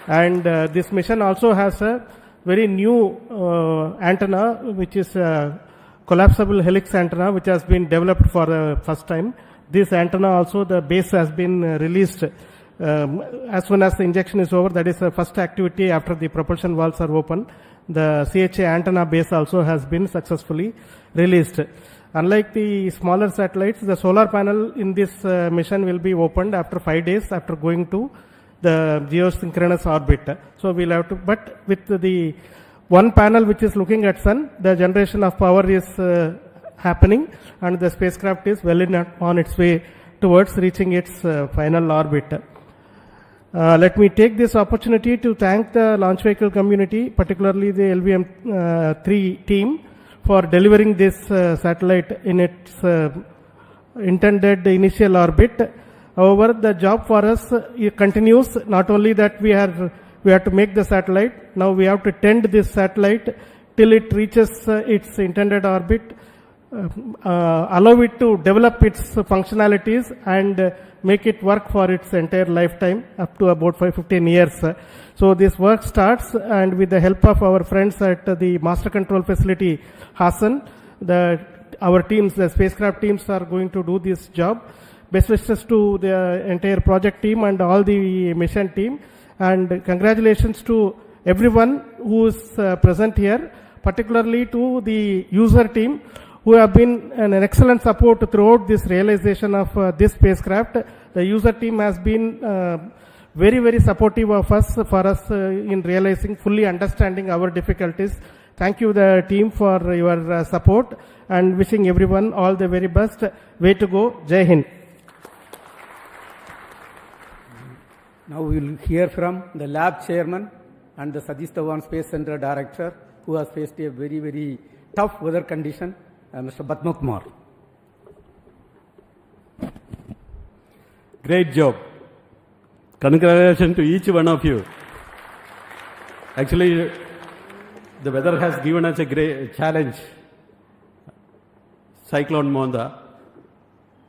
And this mission also has a very new antenna, which is a collapsible helix antenna, which has been developed for the first time. This antenna also, the base has been released as soon as the injection is over. That is the first activity after the propulsion valves are open. The CHA antenna base also has been successfully released. Unlike the smaller satellites, the solar panel in this mission will be opened after 5 days after going to the geosynchronous orbit. So we'll have to, but with the one panel which is looking at sun, the generation of power is happening and the spacecraft is well on its way towards reaching its final orbit. Let me take this opportunity to thank the launch vehicle community, particularly the LVM3 team, for delivering this satellite in its intended initial orbit. However, the job for us continues. Not only that we have to make the satellite, now we have to tend this satellite till it reaches its intended orbit, allow it to develop its functionalities and make it work for its entire lifetime up to about 15 years. So this work starts, and with the help of our friends at the master control facility Hassan, our teams, the spacecraft teams, are going to do this job. Best wishes to the entire project team and all the mission team, and congratulations to everyone who is present here, particularly to the user team who have been an excellent support throughout this realization of this spacecraft. The user team has been very, very supportive of us, for us in realizing, fully understanding our difficulties. Thank you, the team, for your support, and wishing everyone all the very best. Way to go. Jai Hind. Now we will hear from the lab chairman and the Satish Dhawan Space Center director, who has faced a very, very tough weather condition, Mr. Padma Kumar. Great job. Congratulations to each one of you. Actually, the weather has given us a great challenge. Cyclone Monda.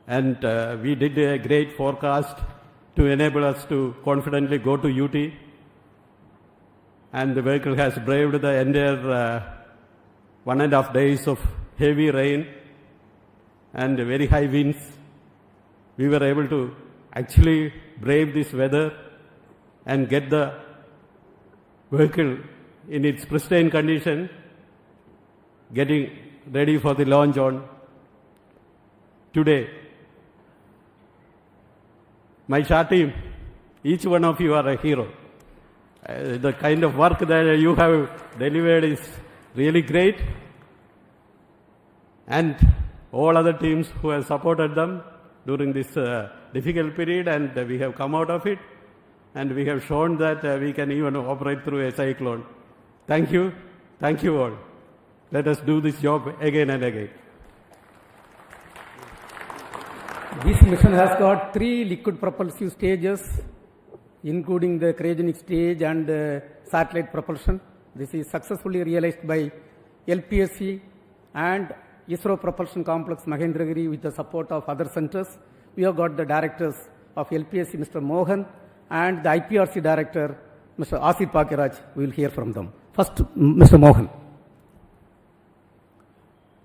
And we did a great forecast to enable us to confidently go to UT. And the vehicle has braved the entire 1.5 days of heavy rain and very high winds. We were able to actually brave this weather and get the vehicle in its pristine condition, getting ready for the launch on today. My SHA team, each one of you are a hero. The kind of work that you have delivered is really great. and all other teams who have supported them during this difficult period, and we have come out of it, and we have shown that we can even operate through a cyclone. Thank you all. Let us do this job again and again. This mission has got 3 liquid propulsive stages, including the cryogenic stage and satellite propulsion. This is successfully realized by LPSC and ISRO Propulsion Complex Mahendragiri with the support of other centers. We have got the directors of LPSC, Mr. Mohan, and the IPRC director, Mr. Asif Pakiraj. We will hear from them. First, Mr. Mohan.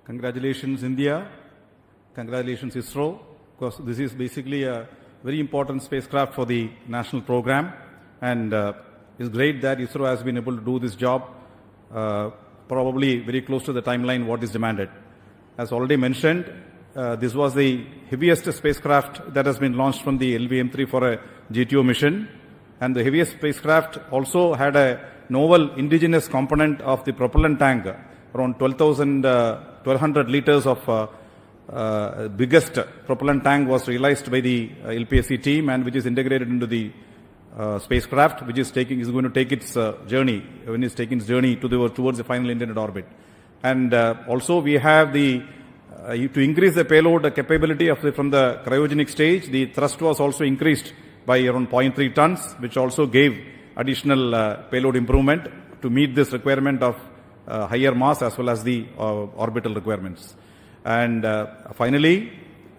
Congratulations, India. Congratulations, ISRO, because this is basically a very important spacecraft for the national program, and it's great that ISRO has been able to do this job probably very close to the timeline what is demanded. As already mentioned, this was the heaviest spacecraft that has been launched from the LVM-3 for a GTO mission, and the heaviest spacecraft also had a novel indigenous component of the propellant tank, around 1200 liters of biggest propellant tank was realized by the LPSC team, and which is integrated into the spacecraft, which is going to take its journey towards the final intended orbit. And also we have the to increase the payload capability from the cryogenic stage. The thrust was also increased by around 0.3 tons, which also gave additional payload improvement to meet this requirement of higher mass as well as the orbital requirements. And finally,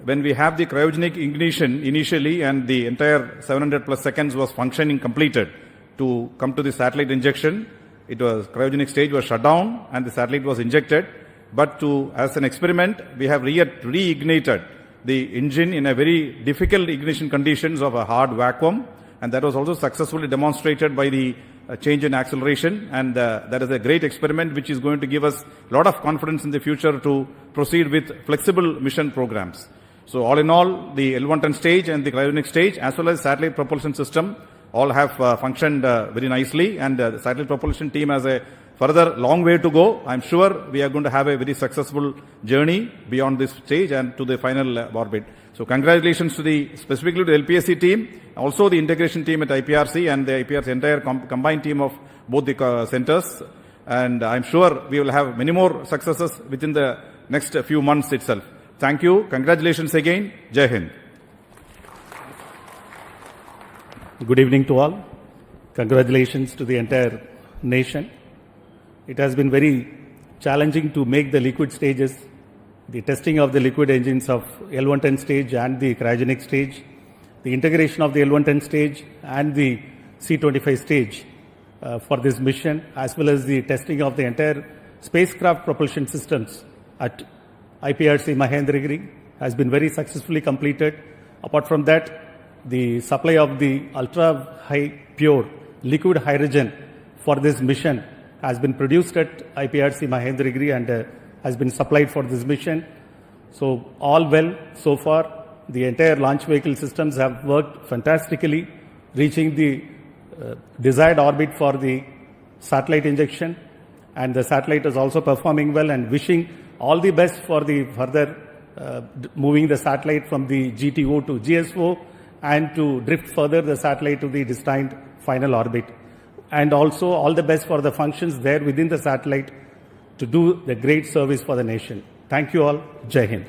when we have the cryogenic ignition initially, and the entire 700 plus seconds was functioning completed to come to the satellite injection, cryogenic stage was shut down and the satellite was injected. But as an experiment, we have reignited the engine in a very difficult ignition conditions of a hard vacuum, and that was also successfully demonstrated by the change in acceleration, and that is a great experiment which is going to give us a lot of confidence in the future to proceed with flexible mission programs. So all in all, the L110 stage and the cryogenic stage as well as satellite propulsion system all have functioned very nicely, and the satellite propulsion team has a further long way to go. I'm sure we are going to have a very successful journey beyond this stage and to the final orbit. So congratulations to specifically to the LPSC team, also the integration team at IPRC and the IPRC entire combined team of both the centers. And I'm sure we will have many more successes within the next few months itself. Thank you. Congratulations again. Jai Hind. Good evening to all. Congratulations to the entire nation. It has been very challenging to make the liquid stages, the testing of the liquid engines of L110 stage and the cryogenic stage, the integration of the L110 stage and the C25 stage for this mission, as well as the testing of the entire spacecraft propulsion systems at IPRC Mahendragiri has been very successfully completed. Apart from that, the supply of the ultra-high pure liquid hydrogen for this mission has been produced at IPRC Mahendragiri and has been supplied for this mission. So all well so far. The entire launch vehicle systems have worked fantastically, reaching the desired orbit for the satellite injection, and the satellite is also performing well, and wishing all the best for the further moving the satellite from the GTO to GSO and to drift further the satellite to the destined final orbit. And also all the best for the functions there within the satellite to do the great service for the nation. Thank you all. Jai Hind.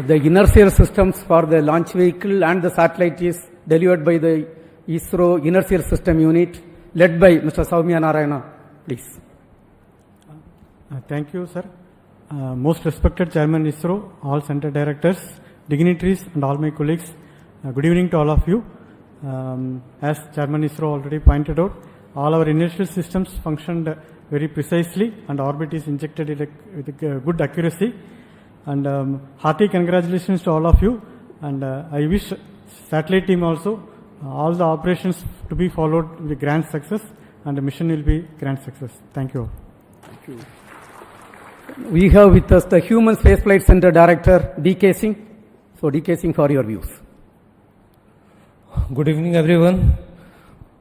The inertial systems for the launch vehicle and the satellite is delivered by the ISRO Inertial System Unit, led by Mr. Soumya Narayana. Please. Thank you, sir. Most respected Chairman ISRO, all center directors, dignitaries and all my colleagues, good evening to all of you. As Chairman ISRO already pointed out, all our inertial systems functioned very precisely and orbit is injected with good accuracy. And hearty congratulations to all of you. And I wish satellite team also all the operations to be followed with grand success, and the mission will be grand success. Thank you all. Thank you. We have with us the Human Spaceflight Center Director, D.K. Singh. So D.K. Singh, for your views. Good evening, everyone.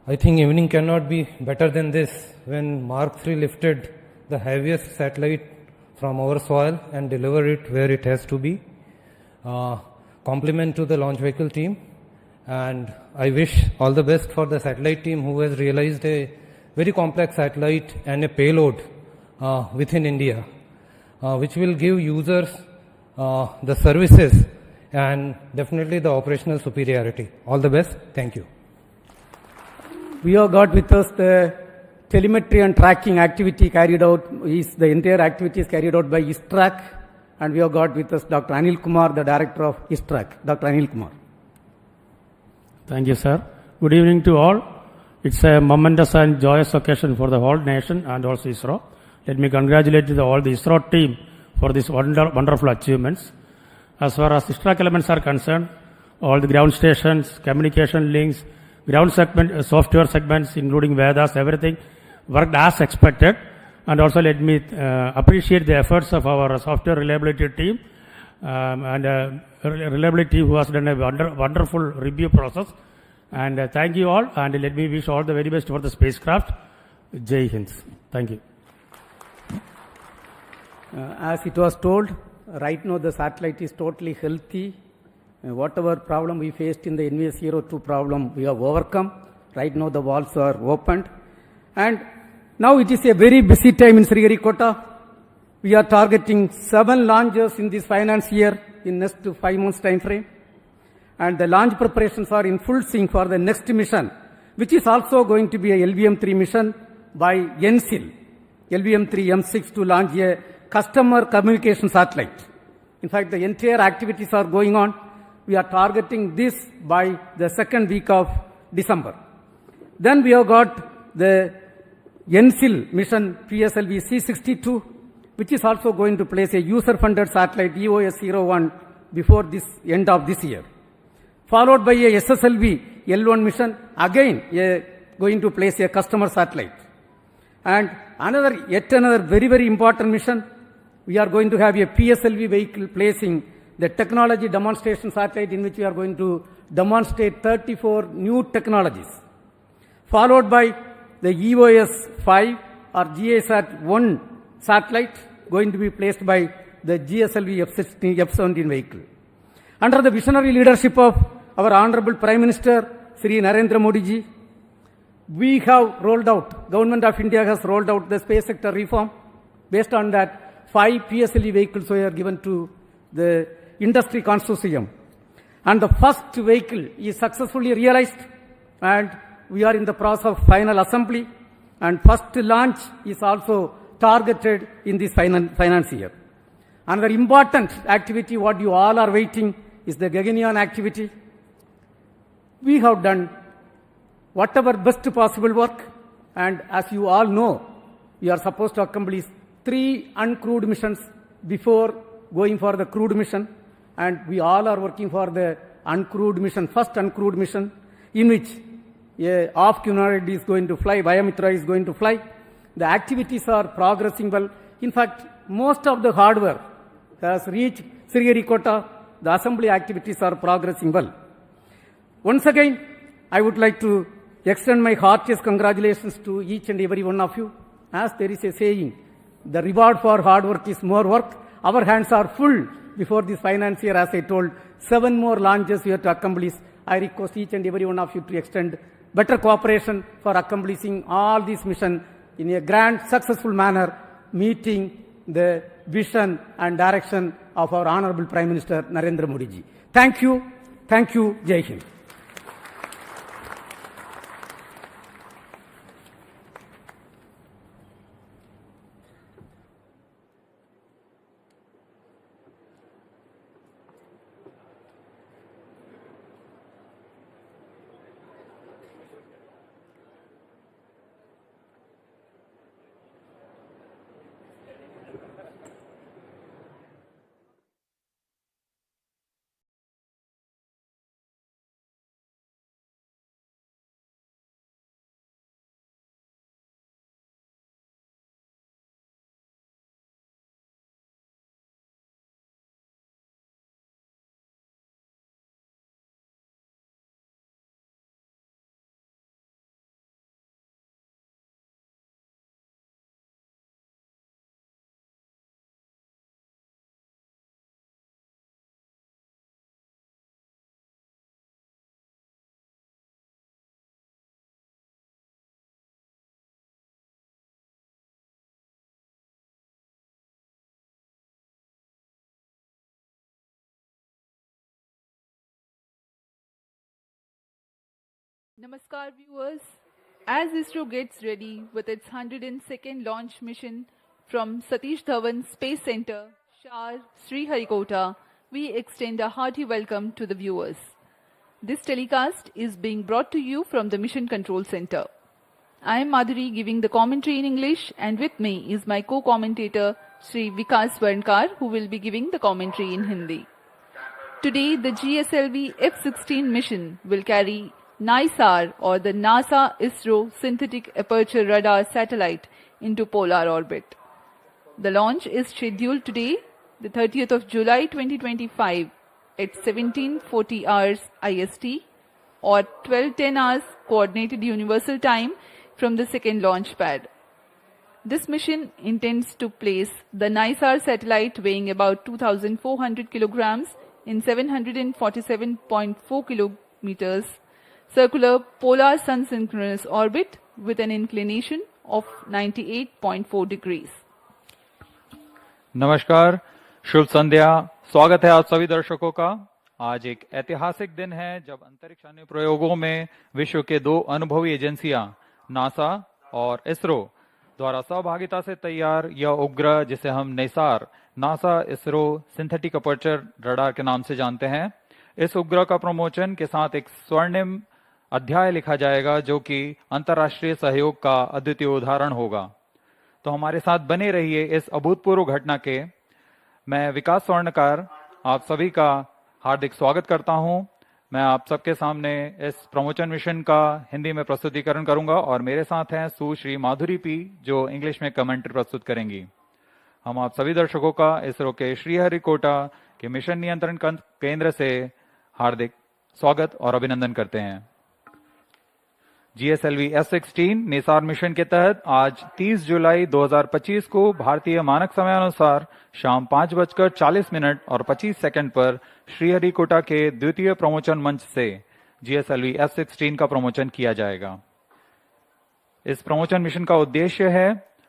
I think evening cannot be better than this when Mark III lifted the heaviest satellite from our soil and deliver it where it has to be. Compliment to the launch vehicle team, and I wish all the best for the satellite team who has realized a very complex satellite and a payload within India, which will give users the services and definitely the operational superiority. All the best. Thank you. We have got with us the telemetry and tracking activity carried out. The entire activity is carried out by ISTRAC, and we have got with us Dr. Anil Kumar, the director of ISTRAC. Dr. Anil Kumar. Thank you, sir. Good evening to all. It's a momentous and joyous occasion for the whole nation and also ISRO. Let me congratulate all the ISRO team for these wonderful achievements. As far as ISTRAC elements are concerned, all the ground stations, communication links, ground segment, software segments, including Vedas, everything worked as expected. And also let me appreciate the efforts of our software reliability team and reliability who has done a wonderful review process. And thank you all, and let me wish all the very best for the spacecraft. Jai Hind. Thank you. As it was told, right now the satellite is totally healthy. Whatever problem we faced in the NVS-02 problem, we have overcome. Right now the valves are opened. And now it is a very busy time in Sriharikota. We are targeting 7 launches in this finance year in next 5 months time frame. And the launch preparations are in full swing for the next mission, which is also going to be a LVM-3 mission by NCIL, LVM3-M6, to launch a customer communication satellite. In fact, the entire activities are going on. We are targeting this by the second week of December. Then we have got the NCIL mission PSLV C62, which is also going to place a user-funded satellite EOS-01 before this end of this year. Followed by a SSLV L1 mission, again going to place a customer satellite. And yet another very, very important mission, we are going to have a PSLV vehicle placing the technology demonstration satellite, in which we are going to demonstrate 34 new technologies. Followed by the EOS-5 or GASAT-1 satellite, going to be placed by the GSLV F-17 vehicle. Under the visionary leadership of our Honorable Prime Minister, Sri Narendra Modi ji, we have rolled out, Government of India has rolled out the space sector reform. Based on that, 5 PSLV vehicles were given to the industry consortium. And the first vehicle is successfully realized, and we are in the process of final assembly, and first launch is also targeted in this finance year. Another important activity, what you all are waiting, is the Gaganyaan activity. We have done whatever best possible work, and as you all know, we are supposed to accomplish 3 uncrewed missions before going for the crewed mission, and we all are working for the uncrewed mission, first uncrewed mission, in which a off-humanoid is going to fly, Vayamitra is going to fly. The activities are progressing well. In fact, most of the hardware has reached Sriharikota. The assembly activities are progressing well. Once again, I would like to extend my heartiest congratulations to each and every one of you. As there is a saying, the reward for hard work is more work. Our hands are full before this finance year. As I told, 7 more launches we have to accomplish. I request each and every one of you to extend better cooperation for accomplishing all these missions in a grand, successful manner, meeting the vision and direction of our Honorable Prime Minister Narendra Modi ji. Thank you. Thank you. Jai Hind. Namaskar viewers. As ISRO gets ready with its 102nd launch mission from Satish Dhawan Space Center, Shar, Sriharikota, we extend a hearty welcome to the viewers. This telecast is being brought to you from the Mission Control Center. I am Madhuri giving the commentary in English, and with me is my co-commentator Sri Vikas Varnkar, who will be giving the commentary in Hindi. Today the GSLV F-16 mission will carry NISR or the NASA ISRO Synthetic Aperture Radar satellite into polar orbit. The launch is scheduled today, the 30th of July 2025 at 17:40 hours IST or 12:10 hours Coordinated Universal Time from the second launch pad. This mission intends to place the NISR satellite weighing about 2,400 kilograms in 747.4 kilometers circular polar sun synchronous orbit with an inclination of 98.4 degrees. नमस्कार, शुभ संध्या। स्वागत है आप सभी दर्शकों का। आज एक ऐतिहासिक दिन है जब अंतरिक्ष अनुप्रयोगों में विश्व के दो अनुभवी एजेंसियां नासा और इसरो द्वारा सहभागिता से तैयार यह उपग्रह, जिसे हम Nisar NASA ISRO synthetic aperture radar के नाम से जानते हैं, इस उपग्रह का प्रमोशन के साथ एक स्वर्णिम अध्याय लिखा जाएगा जो कि अंतर्राष्ट्रीय सहयोग का अद्वितीय उदाहरण होगा। तो हमारे साथ बने रहिए इस अभूतपूर्व घटना के। मैं विकास स्वर्णकार आप सभी का हार्दिक स्वागत करता हूं। मैं आप सबके सामने इस प्रमोशन मिशन का हिंदी में प्रस्तुतिकरण करूंगा और मेरे साथ हैं सुश्री माधुरी पी जो इंग्लिश में कमेंट्री प्रस्तुत करेंगी। हम आप सभी दर्शकों का इसरो के श्रीहरिकोटा के मिशन नियंत्रण केंद्र से हार्दिक स्वागत और अभिनंदन करते हैं। GSLV F-16 निसार मिशन के तहत आज 30 जुलाई 2025 को भारतीय मानक समयानुसार शाम 5:40 और 25 सेकंड पर श्रीहरिकोटा के द्वितीय प्रमोशन मंच से GSLV F-16 का प्रमोशन किया जाएगा। इस प्रमोशन मिशन का उद्देश्य है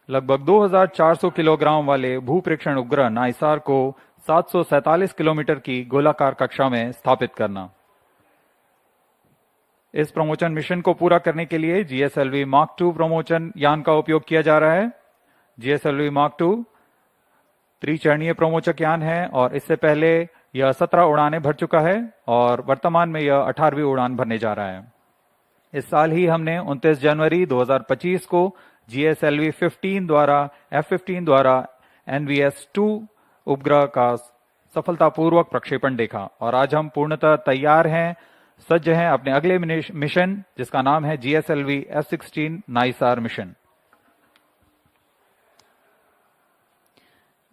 लगभग 2400 किलोग्राम वाले भूप्रेक्षण उपग्रह नाइसार को 747 किलोमीटर की गोलाकार कक्षा में स्थापित करना। इस प्रमोशन मिशन को पूरा करने के लिए GSLV Mark II प्रमोशन यान का उपयोग किया जा रहा है। GSLV Mark II त्रिचरणीय प्रमोचक यान है और इससे पहले यह 17 उड़ानें भर चुका है और वर्तमान में यह 18वीं उड़ान भरने जा रहा है। इस साल ही हमने 29 जनवरी 2025 को GSLV F-15 द्वारा NVS-2 उपग्रह का सफलतापूर्वक प्रक्षेपण देखा और आज हम पूर्णतः तैयार हैं, सज्ज हैं अपने अगले मिशन जिसका नाम है GSLV F-16 NISAR mission.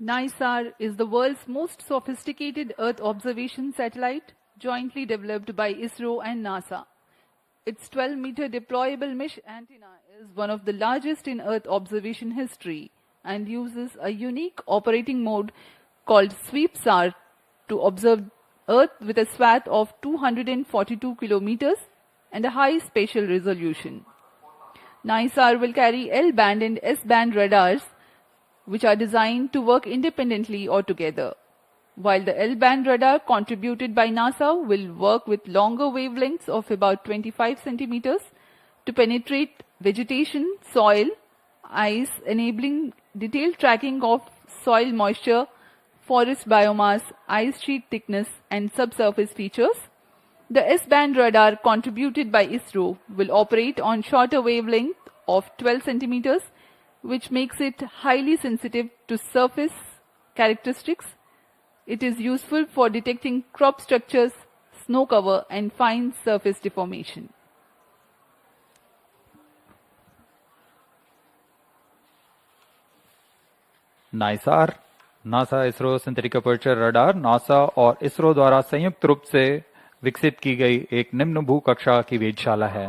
NISR is the world's most sophisticated Earth observation satellite jointly developed by ISRO and NASA. Its 12-meter deployable mesh antenna is one of the largest in Earth observation history and uses a unique operating mode called Sweep SAR to observe Earth with a swath of 242 kilometers and a high spatial resolution. NISR will carry L-band and S-band radars which are designed to work independently or together, while the L-band radar contributed by NASA will work with longer wavelengths of about 25 centimeters to penetrate vegetation, soil, ice, enabling detailed tracking of soil moisture, forest biomass, ice sheet thickness and subsurface features. The S-band radar contributed by ISRO will operate on shorter wavelength of 12 centimeters, which makes it highly sensitive to surface characteristics. It is useful for detecting crop structures, snow cover and fine surface deformation. NISAR NASA ISRO synthetic aperture radar NASA और इसरो द्वारा संयुक्त रूप से विकसित की गई एक निम्न भू कक्षा की वेधशाला है।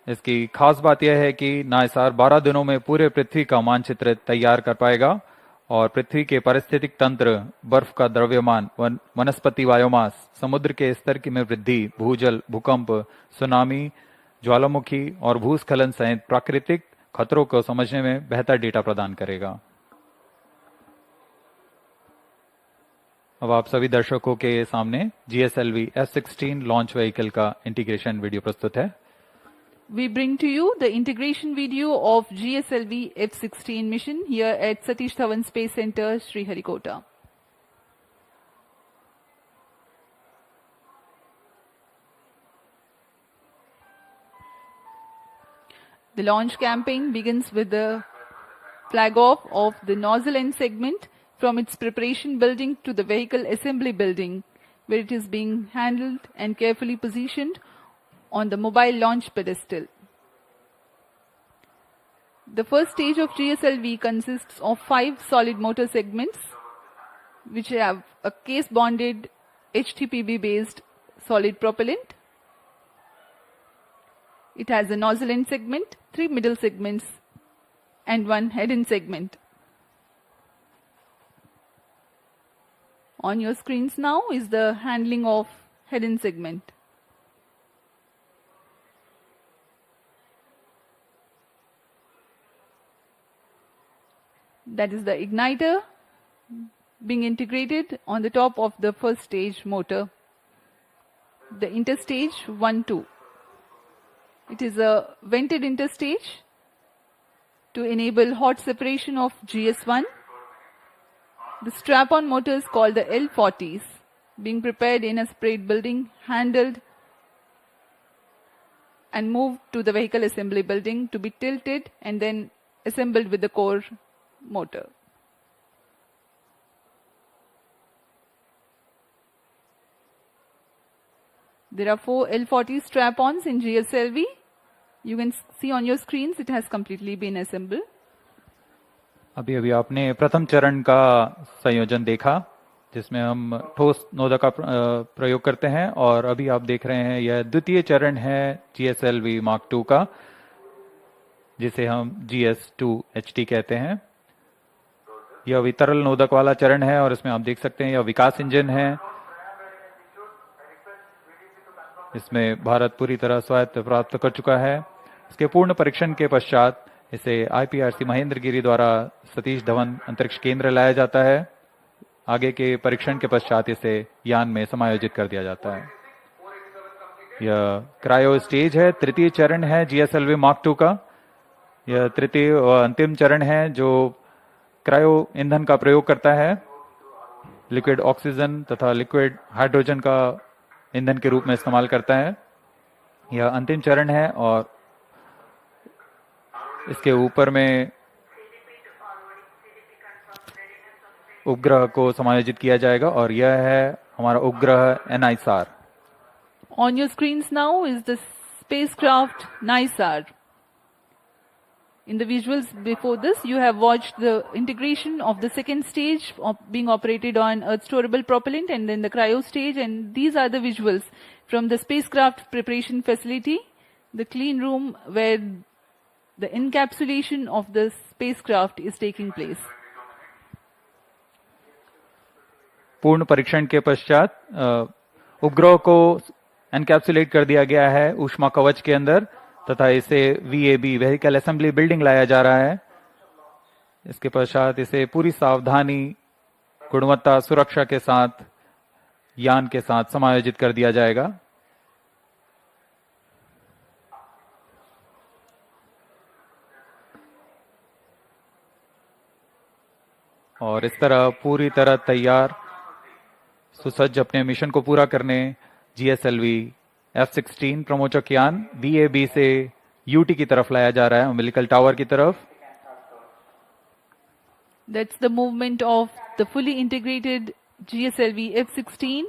इसकी खास बात यह है कि नाइसार 12 दिनों में पूरे पृथ्वी का मानचित्र तैयार कर पाएगा और पृथ्वी के पारिस्थितिक तंत्र, बर्फ का द्रव्यमान, वनस्पति बायोमास, समुद्र के स्तर में वृद्धि, भूजल, भूकंप, सुनामी, ज्वालामुखी और भूस्खलन सहित प्राकृतिक खतरों को समझने में बेहतर डेटा प्रदान करेगा। अब आप सभी दर्शकों के सामने GSLV F-16 लॉन्च व्हीकल का इंटीग्रेशन वीडियो प्रस्तुत है. We bring to you the integration video of GSLV F-16 mission here at Satish Dhawan Space Center, Sriharikota. The launch campaign begins with the flag off of the nozzle end segment from its preparation building to the vehicle assembly building, where it is being handled and carefully positioned on the mobile launch pedestal. The first stage of GSLV consists of 5 solid motor segments, which have a case-bonded HTPB-based solid propellant. It has a nozzle end segment, 3 middle segments, and 1 head end segment. On your screens now is the handling of head end segment. That is the igniter being integrated on the top of the first stage motor, the interstage 1-2. It is a vented interstage to enable hot separation of GS1. The strap-on motors called the L40s being prepared in a separate building, handled and moved to the vehicle assembly building to be tilted and then assembled with the core motor. There are 4 L40 strap-ons in GSLV. You can see on your screens it has completely been assembled. अभी अभी आपने प्रथम चरण का संयोजन देखा, जिसमें हम ठोस नोदक का प्रयोग करते हैं, और अभी आप देख रहे हैं यह द्वितीय चरण है GSLV Mark II का, जिसे हम GS2HT कहते हैं. यह अभी तरल नोदक वाला चरण है और इसमें आप देख सकते हैं यह विकास इंजन है. इसमें भारत पूरी तरह स्वायत्त प्राप्त कर चुका है. इसके पूर्ण परीक्षण के पश्चात इसे IPRC महेंद्रगिरी द्वारा सतीश धवन अंतरिक्ष केंद्र लाया जाता है. आगे के परीक्षण के पश्चात इसे यान में समायोजित कर दिया जाता है. यह क्रायो स्टेज है, तृतीय चरण है GSLV Mark II का. यह तृतीय और अंतिम चरण है जो क्रायो ईंधन का प्रयोग करता है. लिक्विड ऑक्सीजन तथा लिक्विड हाइड्रोजन का ईंधन के रूप में इस्तेमाल करता है. यह अंतिम चरण है और इसके ऊपर में उपग्रह को समायोजित किया जाएगा और यह है हमारा उपग्रह NISR. On your screens now is the spacecraft NISR. In the visuals before this, you have watched the integration of the second stage being operated on Earth storable propellant and then the cryo stage, and these are the visuals from the spacecraft preparation facility, the clean room where the encapsulation of the spacecraft is taking place. पूर्ण परीक्षण के पश्चात उपग्रह को encapsulate कर दिया गया है ऊष्मा कवच के अंदर तथा इसे VAB व्हीकल असेंबली बिल्डिंग लाया जा रहा है. इसके पश्चात इसे पूरी सावधानी, गुणवत्ता, सुरक्षा के साथ यान के साथ समायोजित कर दिया जाएगा. और इस तरह पूरी तरह तैयार सुसज्ज अपने मिशन को पूरा करने GSLV F-16 प्रमोचक यान VAB से UT की तरफ लाया जा रहा है, umbilical टावर की तरफ. That's the movement of the fully integrated GSLV F-16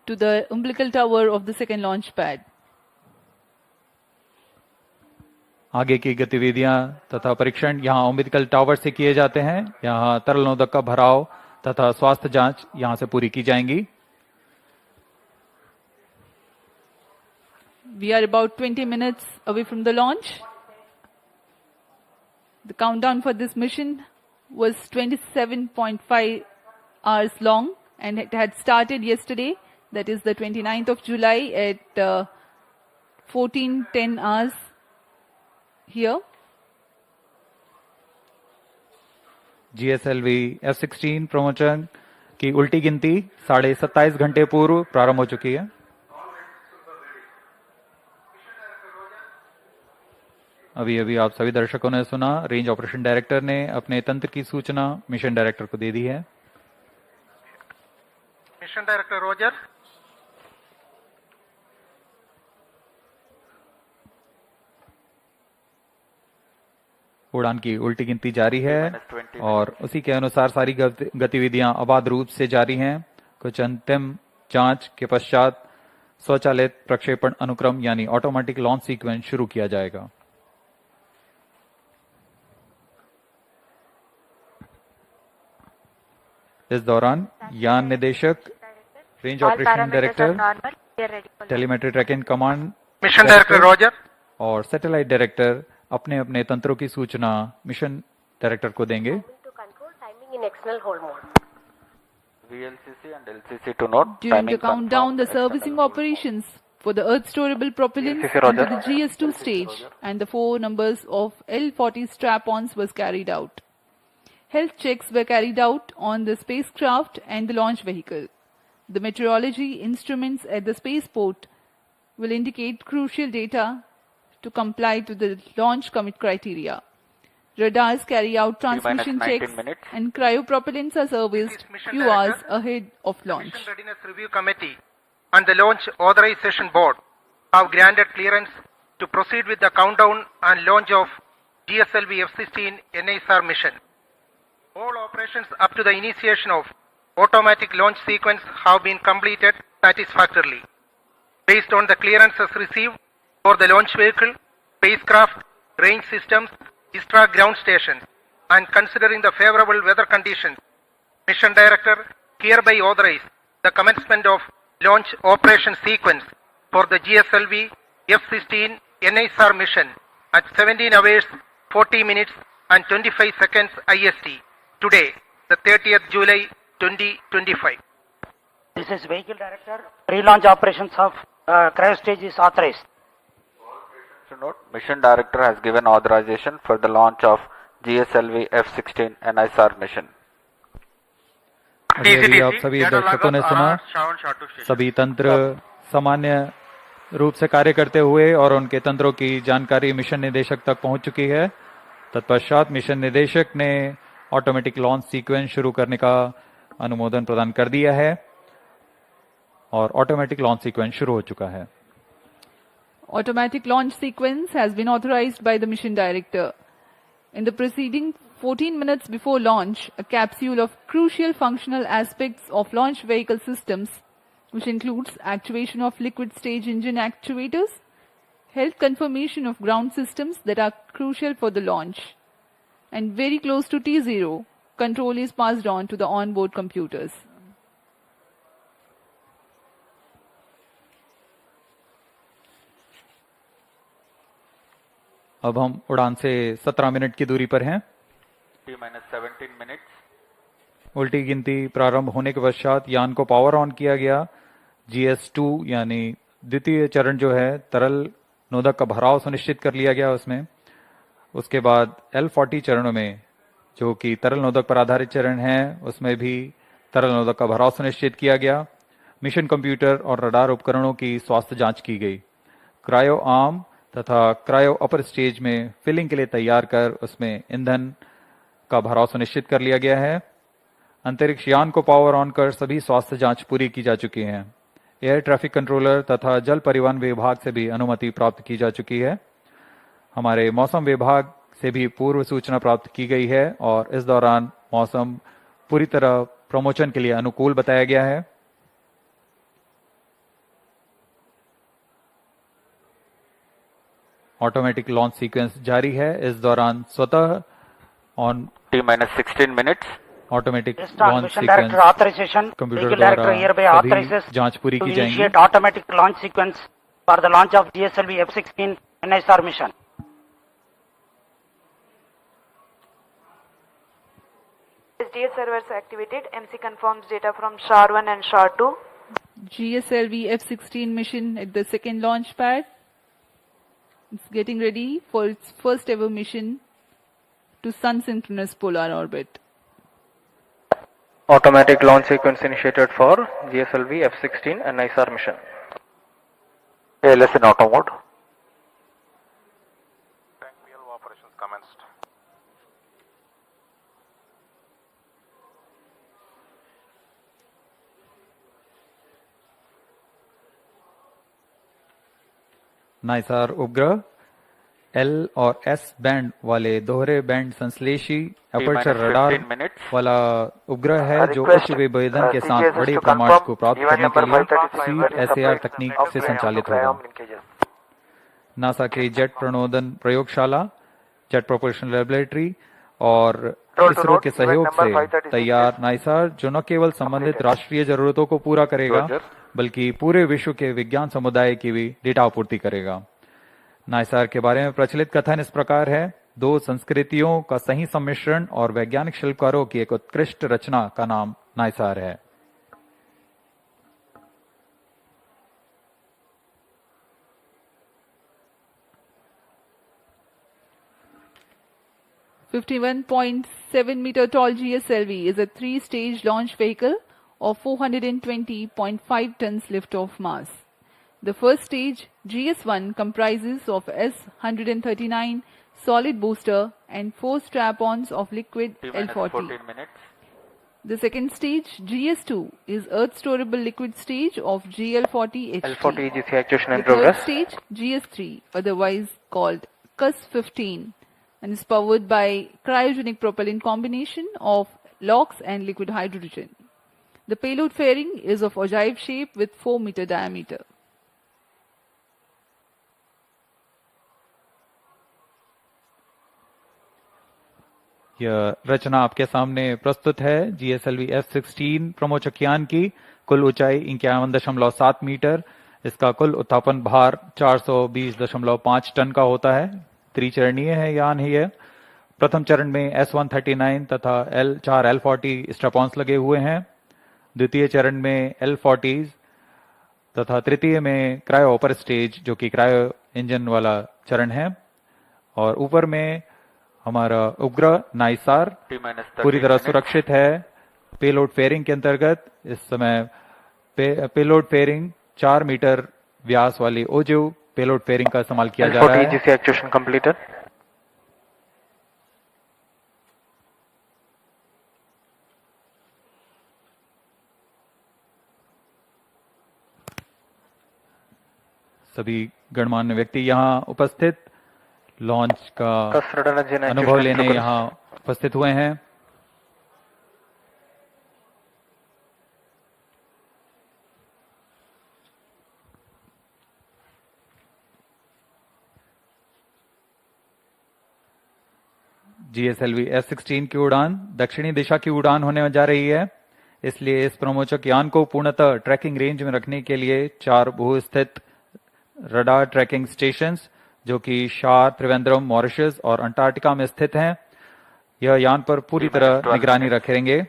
to the umbilical tower of the second launch pad. आगे की गतिविधियां तथा परीक्षण यहां umbilical टावर से किए जाते हैं. यहां तरल नोदक का भराव तथा स्वास्थ्य जांच यहां से पूरी की जाएंगी. We are about 20 minutes away from the launch. The countdown for this mission was 27.5 hours long and it had started yesterday, that is the 29th of July at 14:10 hours here. GSLV F-16 प्रमोचक की उल्टी गिनती 27.5 घंटे पूर्व प्रारंभ हो चुकी है। अभी अभी आप सभी दर्शकों ने सुना, रेंज ऑपरेशन डायरेक्टर ने अपने तंत्र की सूचना मिशन डायरेक्टर को दे दी है। Mission director Roger. उड़ान की उल्टी गिनती जारी है और उसी के अनुसार सारी गतिविधियां अबाध रूप से जारी हैं। कुछ अंतिम जांच के पश्चात स्वचालित प्रक्षेपण अनुक्रम यानी ऑटोमेटिक लॉन्च सीक्वेंस शुरू किया जाएगा। इस दौरान यान निदेशक, range operation director, telemetry tracking command mission director Roger और सैटेलाइट डायरेक्टर अपने अपने तंत्रों की सूचना मिशन डायरेक्टर को देंगे। During the countdown, the servicing operations for the Earth storable propellants into the GS2 stage and the 4 numbers of L40 strap-ons was carried out. Health checks were carried out on the spacecraft and the launch vehicle. The meteorology instruments at the spaceport will indicate crucial data to comply to the launch commit criteria. Radars carry out transmission checks and cryopropellants are serviced few hours ahead of launch. Mission Readiness Review Committee and the Launch Authorization Board have granted clearance to proceed with the countdown and launch of GSLV F-16 NISR mission. All operations up to the initiation of automatic launch sequence have been completed satisfactorily. Based on the clearances received for the launch vehicle, spacecraft, range systems, ISRO ground stations, and considering the favorable weather conditions, Mission Director hereby authorized the commencement of launch operation sequence for the GSLV F-16 NISR mission at 17 hours, 40 minutes and 25 seconds IST today, the 30th July 2025. This is Vehicle Director. Pre-launch operations of cryo stage is authorized. To note, Mission Director has given authorization for the launch of GSLV F-16 NISR mission. अभी आप सभी दर्शकों ने सुना, सभी तंत्र सामान्य रूप से कार्य करते हुए और उनके तंत्रों की जानकारी मिशन निदेशक तक पहुंच चुकी है। तत्पश्चात मिशन निदेशक ने ऑटोमेटिक लॉन्च सीक्वेंस शुरू करने का अनुमोदन प्रदान कर दिया है और ऑटोमेटिक लॉन्च सीक्वेंस शुरू हो चुका है। Automatic launch sequence has been authorized by the mission director. In the preceding 14 minutes before launch, a capsule of crucial functional aspects of launch vehicle systems, which includes actuation of liquid stage engine actuators, health confirmation of ground systems that are crucial for the launch, and very close to T0, control is passed on to the onboard computers. अब हम उड़ान से 17 minute की दूरी पर हैं। T-17 minutes. उल्टी गिनती प्रारंभ होने के पश्चात यान को पावर ऑन किया गया। GS2 यानी द्वितीय चरण जो है, तरल नोदक का भराव सुनिश्चित कर लिया गया उसमें। उसके बाद L40 चरणों में, जो कि तरल नोदक पर आधारित चरण है, उसमें भी तरल नोदक का भराव सुनिश्चित किया गया। मिशन कंप्यूटर और रडार उपकरणों की स्वास्थ्य जांच की गई। क्रायो आर्म तथा क्रायो अपर स्टेज में फिलिंग के लिए तैयार कर उसमें ईंधन का भराव सुनिश्चित कर लिया गया है। अंतरिक्ष यान को पावर ऑन कर सभी स्वास्थ्य जांच पूरी की जा चुकी है। एयर ट्रैफिक कंट्रोलर तथा जल परिवहन विभाग से भी अनुमति प्राप्त की जा चुकी है। हमारे मौसम विभाग से भी पूर्व सूचना प्राप्त की गई है और इस दौरान मौसम पूरी तरह प्रमोशन के लिए अनुकूल बताया गया है। ऑटोमेटिक लॉन्च सीक्वेंस जारी है। इस दौरान स्वतः on T-16 minutes. Automatic Based on launch Mission Director sequence authorization, computer Vehicle द्वारा Director hereby सभी authorizes जांच पूरी to की जाएंगी। initiate automatic launch sequence for the launch of GSLV F-16 NISR mission. SDS servers activated. MC confirms data from SHAR-1 and SHAR-2. GSLV F-16 mission at the second launch pad. It's getting ready for its first ever mission to sun synchronous polar orbit. Automatic launch sequence initiated for GSLV F-16 and ISR mission. ALS in auto mode. Operations commenced. नाइसार उपग्रह L और S band वाले दोहरे band संश्लेषी aperture radar वाला उपग्रह है जो उच्च विभेदन के साथ बड़े प्रमाण को प्राप्त करने के लिए स्वीट एसएआर तकनीक से संचालित होगा। नासा के जेट प्रणोदन प्रयोगशाला, जेट प्रोपल्शन लैबोरेटरी और इसरो के सहयोग से तैयार नाइसार जो न केवल संबंधित राष्ट्रीय जरूरतों को पूरा करेगा बल्कि पूरे विश्व के विज्ञान समुदाय की भी डेटा आपूर्ति करेगा। नाइसार के बारे में प्रचलित कथन इस प्रकार है, दो संस्कृतियों का सही सम्मिश्रण और वैज्ञानिक शिल्पकारों की एक उत्कृष्ट रचना का नाम नाइसार है। .7 meter tall GSLV is a 3-stage launch vehicle of 420.5 tons lift-off mass. The first stage, GS1, comprises of S-139 solid booster and 4 strap-ons of liquid L-40. The second stage, GS2, is Earth-storable liquid stage of GL-40 HT. L-40 EGC actuation in the progress. third stage, GS3, otherwise called CUS-15, and is powered by cryogenic propellant combination of LOX and liquid hydrogen. The payload fairing is of ogive shape with 4 meter diameter. यह रचना आपके सामने प्रस्तुत है GSLV F-16 प्रमोचकयान की। कुल ऊंचाई 51.7 metre, इसका कुल उत्थापन भार 420.5 टन का होता है। त्रिचरणीय है यान ही है। प्रथम चरण में S-139 तथा चार L-40 स्ट्रैप-ऑन्स लगे हुए हैं। द्वितीय चरण में L-40 तथा तृतीय में क्रायो अपर स्टेज जो कि क्रायो इंजन वाला चरण है। और ऊपर में हमारा उपग्रह नाइसार पूरी तरह सुरक्षित है। पेलोड फेयरिंग के अंतर्गत इस समय पेलोड फेयरिंग 4 मीटर व्यास वाली ओजिव पेलोड फेयरिंग का इस्तेमाल किया जा रहा है। EGC actuation completed. सभी गणमान्य व्यक्ति यहाँ उपस्थित लॉन्च का अनुभव लेने यहाँ उपस्थित हुए हैं। GSLV F-16 की उड़ान दक्षिणी दिशा की उड़ान होने जा रही है, इसलिए इस प्रमोचक यान को पूर्णतः ट्रैकिंग रेंज में रखने के लिए 4 भू-स्थित रडार ट्रैकिंग स्टेशंस जो कि शार, त्रिवेंद्रम, मॉरिशस और अंटार्कटिका में स्थित हैं, यह यान पर पूरी तरह निगरानी रखेंगे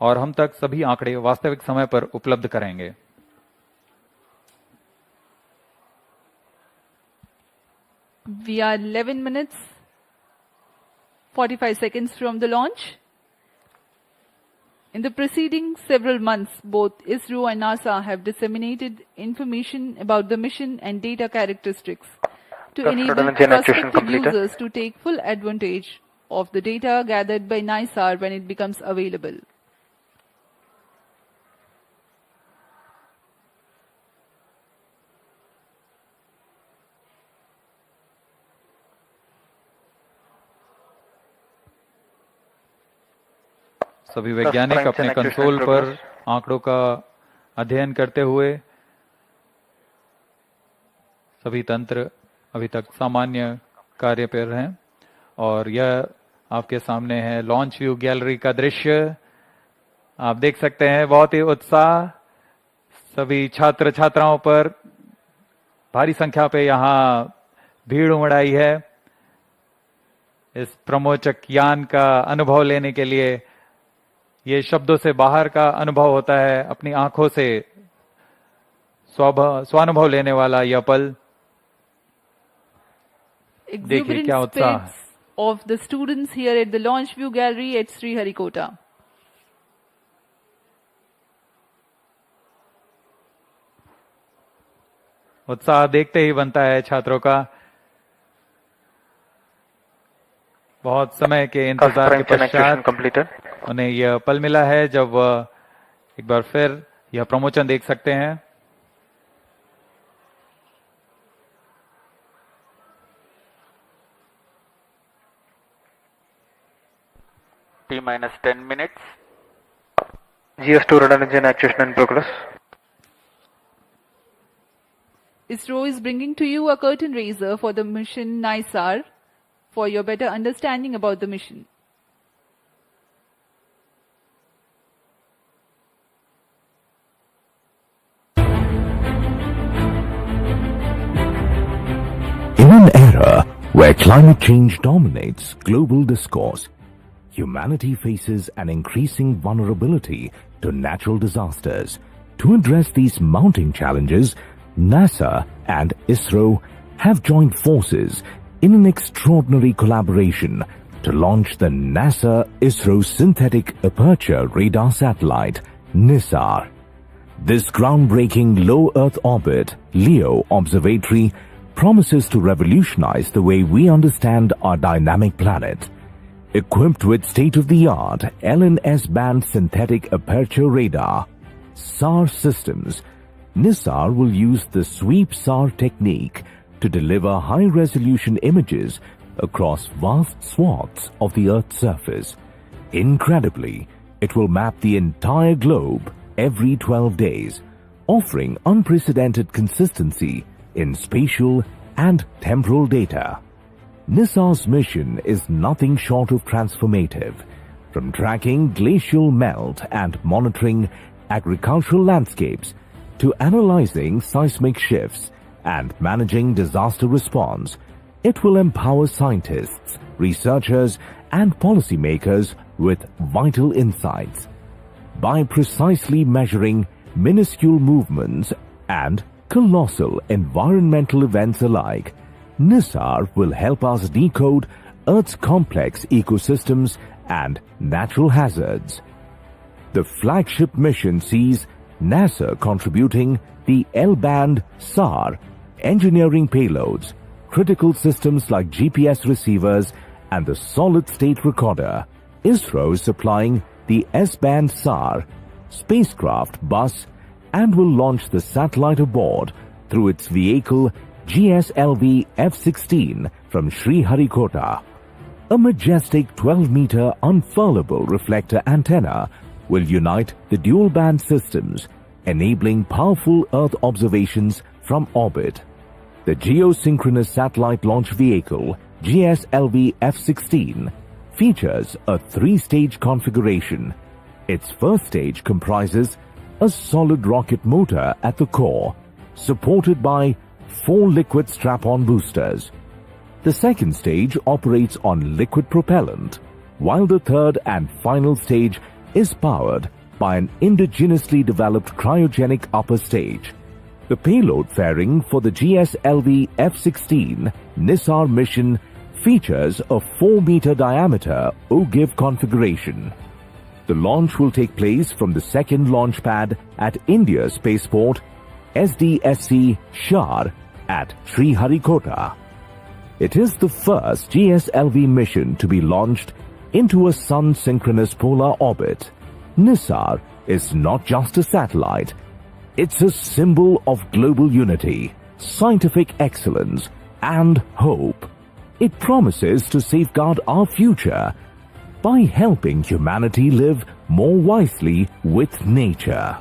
और हम तक सभी आंकड़े वास्तविक समय पर उपलब्ध करेंगे। We are 11 minutes 45 seconds from the launch. In the preceding several months, both ISRO and NASA have disseminated information about the mission and data characteristics to enable prospective users to take full advantage of the data gathered by NISAR when it becomes available. सभी वैज्ञानिक अपने console पर आंकड़ों का अध्ययन करते हुए सभी तंत्र अभी तक सामान्य कार्य पर हैं और यह आपके सामने है लॉन्च व्यू गैलरी का दृश्य। आप देख सकते हैं बहुत ही उत्साह सभी छात्र छात्राओं पर भारी संख्या पे यहाँ भीड़ उमड़ आई है इस प्रमोचक यान का अनुभव लेने के लिए। ये शब्दों से बाहर का अनुभव होता है, अपनी आंखों से स्वानुभव लेने वाला यह पल देखिए क्या उत्साह है। Of the students here at the Launch View Gallery at Sriharikota. उत्साह देखते ही बनता है छात्रों का। बहुत समय के इंतजार के पश्चात उन्हें यह पल मिला है जब वह एक बार फिर यह प्रमोशन देख सकते हैं। T-10 minutes. GS2 radar engine actuation in progress. ISRO is bringing to you a curtain raiser for the mission NISAR for your better understanding about the mission. In an era where climate change dominates global discourse, humanity faces an increasing vulnerability to natural disasters. To address these mounting challenges, NASA and ISRO have joined forces in an extraordinary collaboration to launch the NASA-ISRO Synthetic Aperture Radar Satellite, NISAR. This groundbreaking low Earth orbit LEO observatory promises to revolutionize the way we understand our dynamic planet. Equipped with state-of-the-art LNS-band synthetic aperture radar, SAR systems, NISAR will use the sweep SAR technique to deliver high-resolution images across vast swaths of the Earth's surface. Incredibly, it will map the entire globe every 12 days, offering unprecedented consistency in spatial and temporal data. NISAR's mission is nothing short of transformative. From tracking glacial melt and monitoring agricultural landscapes to analyzing seismic shifts and managing disaster response, it will empower scientists, researchers, and policymakers with vital insights. By precisely measuring minuscule movements and colossal environmental events alike, NISAR will help us decode Earth's complex ecosystems and natural hazards. The flagship mission sees NASA contributing the L-band SAR, engineering payloads, critical systems like GPS receivers, and the solid-state recorder. ISRO is supplying the S-band SAR, spacecraft bus, and will launch the satellite aboard through its vehicle GSLV F-16 from Sriharikota. A majestic 12-meter unfurlable reflector antenna will unite the dual-band systems, enabling powerful Earth observations from orbit. The geosynchronous satellite launch vehicle GSLV F-16 features a three-stage configuration. Its first stage comprises a solid rocket motor at the core, supported by 4 liquid strap-on boosters. The second stage operates on liquid propellant, while the third and final stage is powered by an indigenously developed cryogenic upper stage. The payload fairing for the GSLV F-16 NISAR mission features a 4-meter diameter OGIV configuration. The launch will take place from the second launch pad at India's spaceport SDSC Shar at Sriharikota. It is the first GSLV mission to be launched into a sun-synchronous polar orbit. NISAR is not just a satellite, it's a symbol of global unity, scientific excellence, and hope. It promises to safeguard our future by helping humanity live more wisely with nature.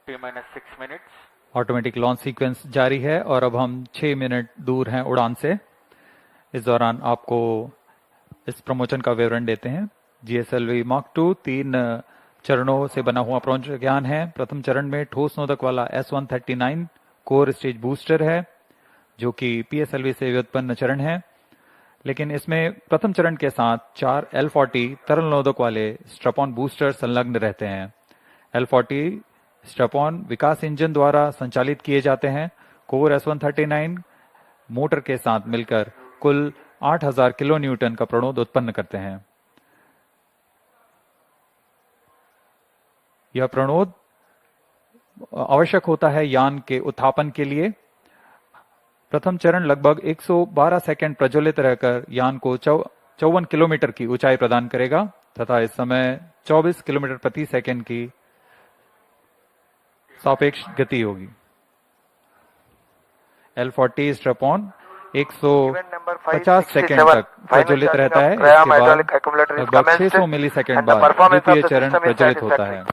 T-6 minutes. Automatic launch sequence जारी है और अब हम 6 minute दूर हैं उड़ान से। इस दौरान आपको इस प्रमोशन का विवरण देते हैं। GSLV Mark 2 3 चरणों से बना हुआ प्रज्ञान है। प्रथम चरण में ठोस नोदक वाला S139 कोर स्टेज बूस्टर है, जो कि PSLV से व्युत्पन्न चरण है, लेकिन इसमें प्रथम चरण के साथ 4 L40 तरल नोदक वाले स्ट्रपॉन बूस्टर संलग्न रहते हैं। L40 स्ट्रपॉन विकास इंजन द्वारा संचालित किए जाते हैं। कोर S139 मोटर के साथ मिलकर कुल 8000 किलो न्यूटन का प्रणोद उत्पन्न करते हैं। यह प्रणोद आवश्यक होता है यान के उत्थापन के लिए। प्रथम चरण लगभग 112 सेकंड प्रज्वलित रहकर यान को 54 किलोमीटर की ऊंचाई प्रदान करेगा तथा इस समय 24 किलोमीटर प्रति सेकंड की सापेक्ष गति होगी। L40 स्ट्रैप-ऑन 150 सेकंड तक प्रज्वलित रहता है। इसके बाद लगभग 600 मिलीसेकंड बाद द्वितीय चरण प्रज्वलित होता है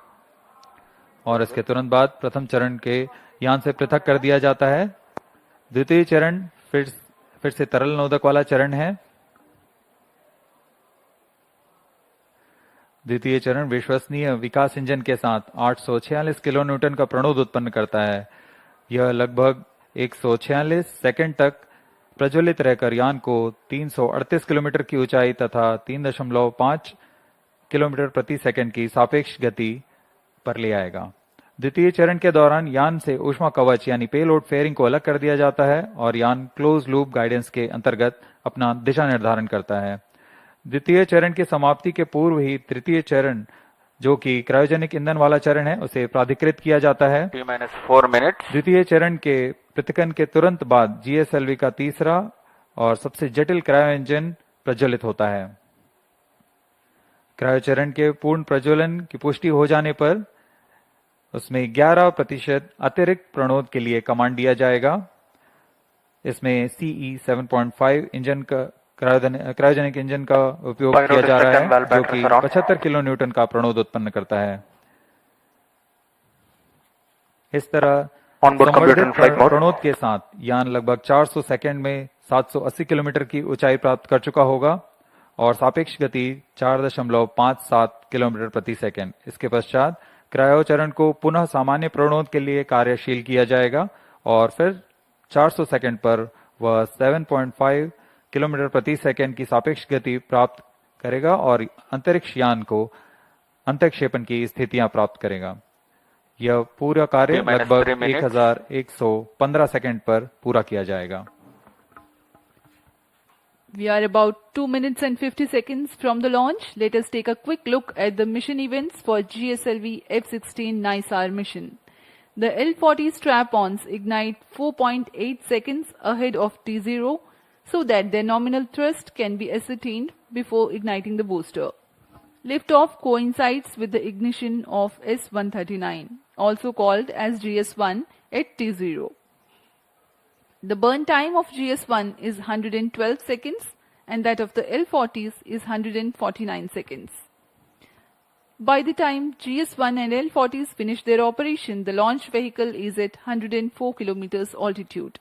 और इसके तुरंत बाद प्रथम चरण के यान से पृथक कर दिया जाता है। द्वितीय चरण फिर से तरल नोदक वाला चरण है। द्वितीय चरण विश्वसनीय विकास इंजन के साथ 846 किलो न्यूटन का प्रणोद उत्पन्न करता है। यह लगभग 146 सेकंड तक प्रज्वलित रहकर यान को 338 किलोमीटर की ऊंचाई तथा 3.5 किलोमीटर प्रति सेकंड की सापेक्ष गति पर ले आएगा। द्वितीय चरण के दौरान यान से ऊष्मा कवच यानी पेलोड फेयरिंग को अलग कर दिया जाता है और यान क्लोज लूप गाइडेंस के अंतर्गत अपना दिशा निर्धारण करता है। द्वितीय चरण की समाप्ति के पूर्व ही तृतीय चरण, जो कि क्रायोजेनिक ईंधन वाला चरण है, उसे प्राधिकृत किया जाता है। T-4 minute. द्वितीय चरण के पृथक्करण के तुरंत बाद GSLV का तीसरा और सबसे जटिल क्रायो इंजन प्रज्वलित होता है। क्रायो चरण के पूर्ण प्रज्वलन की पुष्टि हो जाने पर उसमें 11% अतिरिक्त प्रणोद के लिए कमांड दिया जाएगा। इसमें CE 7.5 इंजन का क्रायोजेनिक इंजन का उपयोग किया जा रहा है, जो कि 75 किलो न्यूटन का प्रणोद उत्पन्न करता है। इस तरह संवर्धित प्रणोद के साथ यान लगभग 400 सेकंड में 780 किलोमीटर की ऊंचाई प्राप्त कर चुका होगा और सापेक्ष गति 4.57 किलोमीटर प्रति सेकंड। इसके पश्चात क्रायो चरण को पुनः सामान्य प्रणोद के लिए कार्यशील किया जाएगा और फिर 400 सेकंड पर वह 7.5 किलोमीटर प्रति सेकंड की सापेक्ष गति प्राप्त करेगा और अंतरिक्ष यान को अंतक्षेपण की स्थितियां प्राप्त करेगा। यह पूरा कार्य लगभग 1115 सेकंड पर पूरा किया जाएगा। We are about 2 minutes and 50 seconds from the launch. Let us take a quick look at the mission events for GSLV F-16 NISR mission. The L-40 strap-ons ignite 4.8 seconds ahead of T0 so that their nominal thrust can be ascertained before igniting the booster. Liftoff coincides with the ignition of S-139, also called as GS-1 at T0. The burn time of GS-1 is 112 seconds and that of the L-40s is 149 seconds. By the time GS-1 and L-40s finish their operation, the launch vehicle is at 104 kilometers altitude.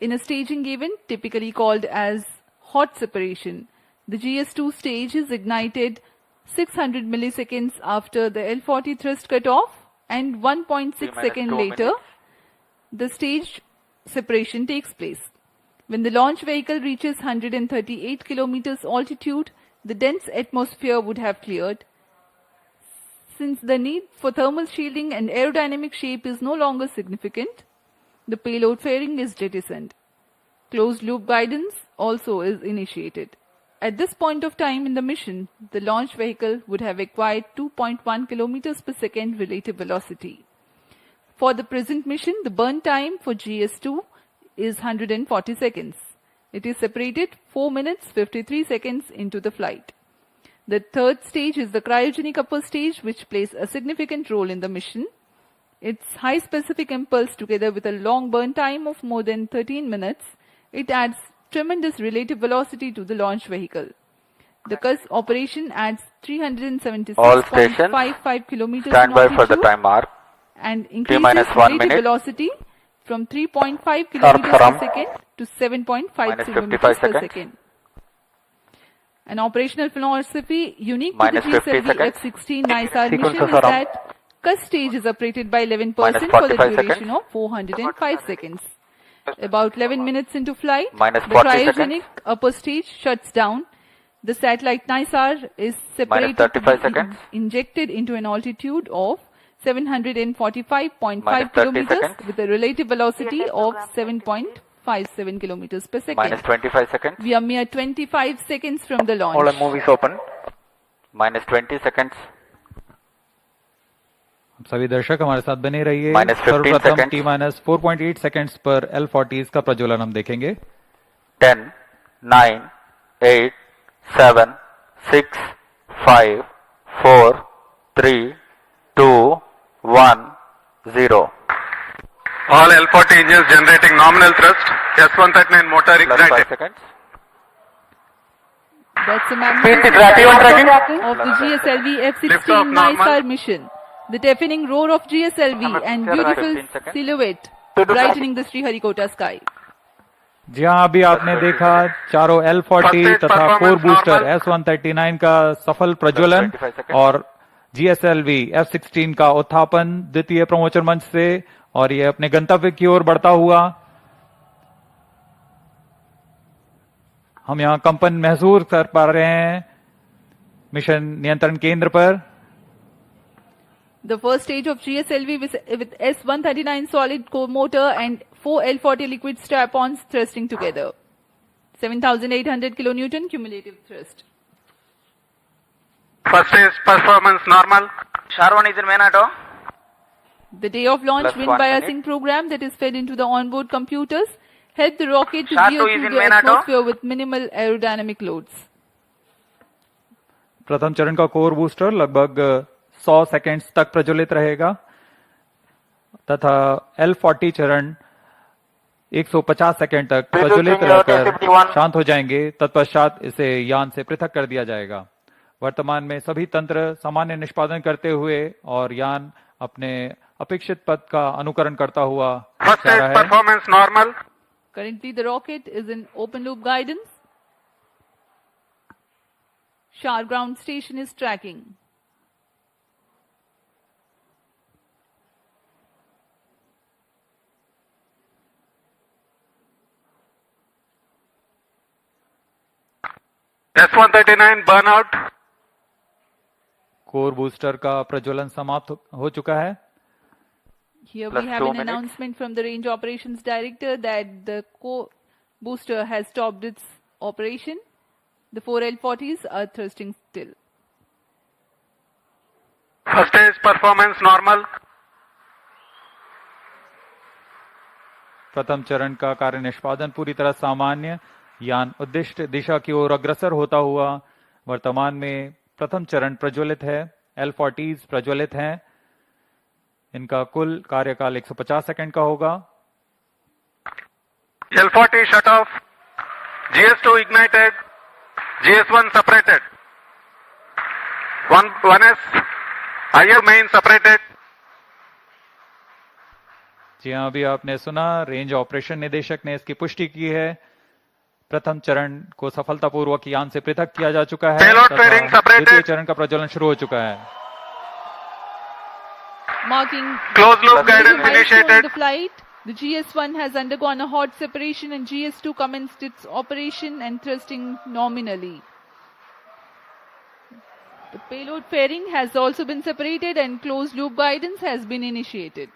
In a staging event typically called as hot separation, the GS-2 stage is ignited 600 milliseconds after the L-40 thrust cutoff and 1.6 seconds later, the stage separation takes place. When the launch vehicle reaches 138 kilometers altitude, the dense atmosphere would have cleared. Since the need for thermal shielding and aerodynamic shape is no longer significant, the payload fairing is jettisoned. Closed loop guidance also is initiated. At this point of time in the mission, the launch vehicle would have acquired 2.1 kilometers per second relative velocity. For the present mission, the burn time for GS2 is 140 seconds. It is separated 4 minutes 53 seconds into the flight. The third stage is the cryogenic upper stage, which plays a significant role in the mission. Its high specific impulse together with a long burn time of more than 13 minutes, it adds tremendous relative velocity to the launch vehicle. The CUS operation adds 376.55 kilometers stand by for the time mark. And increases relative velocity from 3.5 kilometers per second to 7.5 kilometers per second. An operational philosophy unique to the GSLV F-16 NISR mission is that CUS stage is operated by 11% for the duration of 405 seconds. About 11 minutes into flight, the cryogenic upper stage shuts down. The satellite NISR is separated to be injected into an altitude of 745.5 kilometers with a relative velocity of 7.5 0.57 kilometers per second. Minus 25 seconds. We are mere 25 seconds from the launch. All the movies open. Minus 20 seconds. सभी दर्शक हमारे साथ बने रहिए। Minus 15 सर्वप्रथम seconds. T minus 4.8 seconds पर L40s का प्रज्वलन हम देखेंगे। 10, 9, 8, 7, 6, 5, 4, 3, 2, 1, 0. All L40 engines generating nominal thrust. S139 motor Plus 5 ignited. seconds. That's a Speed tracking. magnificent of the GSLV Lift off F-16 normal. ISR mission. The deafening roar of GSLV and beautiful 15 seconds. silhouette brightening the Sriharikota sky. जी हाँ, अभी आपने देखा चारों L40 तथा 4 booster S139 का सफल प्रज्वलन 25 seconds. और GSLV F-16 का उत्थापन द्वितीय प्रमोचन मंच से, और ये अपने गंतव्य की ओर बढ़ता हुआ। हम यहाँ कंपन महसूस कर पा रहे हैं मिशन नियंत्रण केंद्र पर। The first stage of GSLV with S139 solid core motor and 4 L40 liquid strap-ons thrusting together. 7,800 kilonewton cumulative thrust. First stage performance normal. SHAR-1 is in main auto. The day of launch Plus wind 1 biasing minute. program that is fed into the onboard computers helped the rocket to SHAR-2 veer is through in the main auto. atmosphere with minimal aerodynamic loads. प्रथम चरण का core booster लगभग 100 seconds तक प्रज्वलित रहेगा तथा L40 चरण 150 second तक प्रज्वलित रहकर शांत हो जाएंगे। तत्पश्चात इसे यान से पृथक कर दिया जाएगा। वर्तमान में सभी तंत्र सामान्य निष्पादन करते हुए और यान अपने अपेक्षित पथ का अनुकरण करता हुआ First जा stage रहा है। performance normal. Currently the rocket is in open loop guidance. SHAR ground station is tracking. S139 burnout. Core booster का प्रज्वलन समाप्त हो चुका है। Here Plus we have 2 an minutes. announcement from the Range Operations Director that the core booster has stopped its operation. The 4 L40s are thrusting still. First stage performance normal. प्रथम चरण का कार्य निष्पादन पूरी तरह सामान्य। यान उद्दिष्ट दिशा की ओर अग्रसर होता हुआ वर्तमान में प्रथम चरण प्रज्वलित है। L40s प्रज्वलित हैं। इनका कुल कार्यकाल 150 सेकंड का होगा। L40 shut off. GS2 ignited. GS1 separated. 1S. IL main separated. जी हाँ, अभी आपने सुना रेंज ऑपरेशन निदेशक ने इसकी पुष्टि की है। प्रथम चरण को सफलतापूर्वक यान से पृथक किया जा चुका है Payload तथा fairing separated. द्वितीय चरण का प्रज्वलन शुरू हो चुका है। Marking Closed loop the guidance milestone initiated. in the flight, the GS1 has undergone a hot separation and GS2 commenced its operation and thrusting nominally. The payload fairing has also been separated and closed loop guidance has been initiated.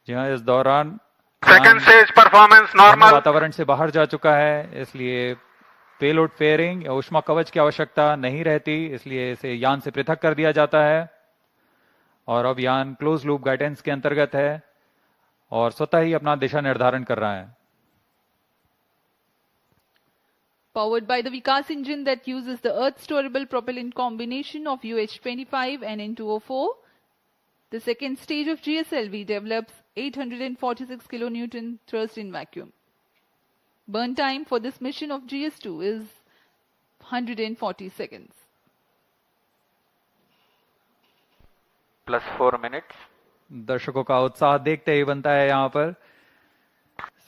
जी हाँ, इस दौरान Second stage performance यान normal. वातावरण से बाहर जा चुका है, इसलिए पेलोड फेयरिंग या ऊष्मा कवच की आवश्यकता नहीं रहती, इसलिए इसे यान से पृथक कर दिया जाता है और अब यान क्लोज लूप गाइडेंस के अंतर्गत है और स्वतः ही अपना दिशा निर्धारण कर रहा है। Powered by the Vikas engine that uses the Earth storable propellant combination of UH-25 and N2O4, the second stage of GSLV develops 846 kilonewton thrust in vacuum. Burn time for this mission of GS2 is 140 seconds. Plus 4 minutes. दर्शकों का उत्साह देखते ही बनता है यहाँ पर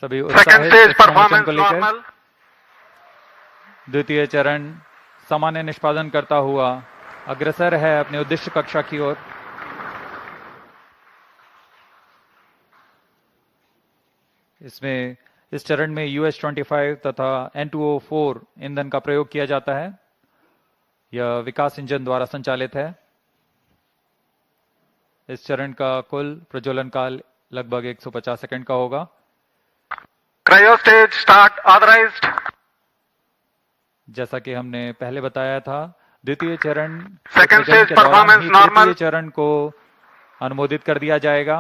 सभी Second उत्साहित stage इस प्रमोशन performance को लेकर। normal. द्वितीय चरण सामान्य निष्पादन करता हुआ अग्रसर है अपने उद्देश्य कक्षा की ओर। इसमें इस चरण में UH-25 तथा N2O4 ईंधन का प्रयोग किया जाता है। यह विकास इंजन द्वारा संचालित है। इस चरण का कुल प्रज्वलन काल लगभग 150 सेकंड का होगा। Cryo stage start authorized. जैसा कि हमने पहले बताया था, द्वितीय चरण Second के stage दौरान performance ही normal. तृतीय चरण को अनुमोदित कर दिया जाएगा।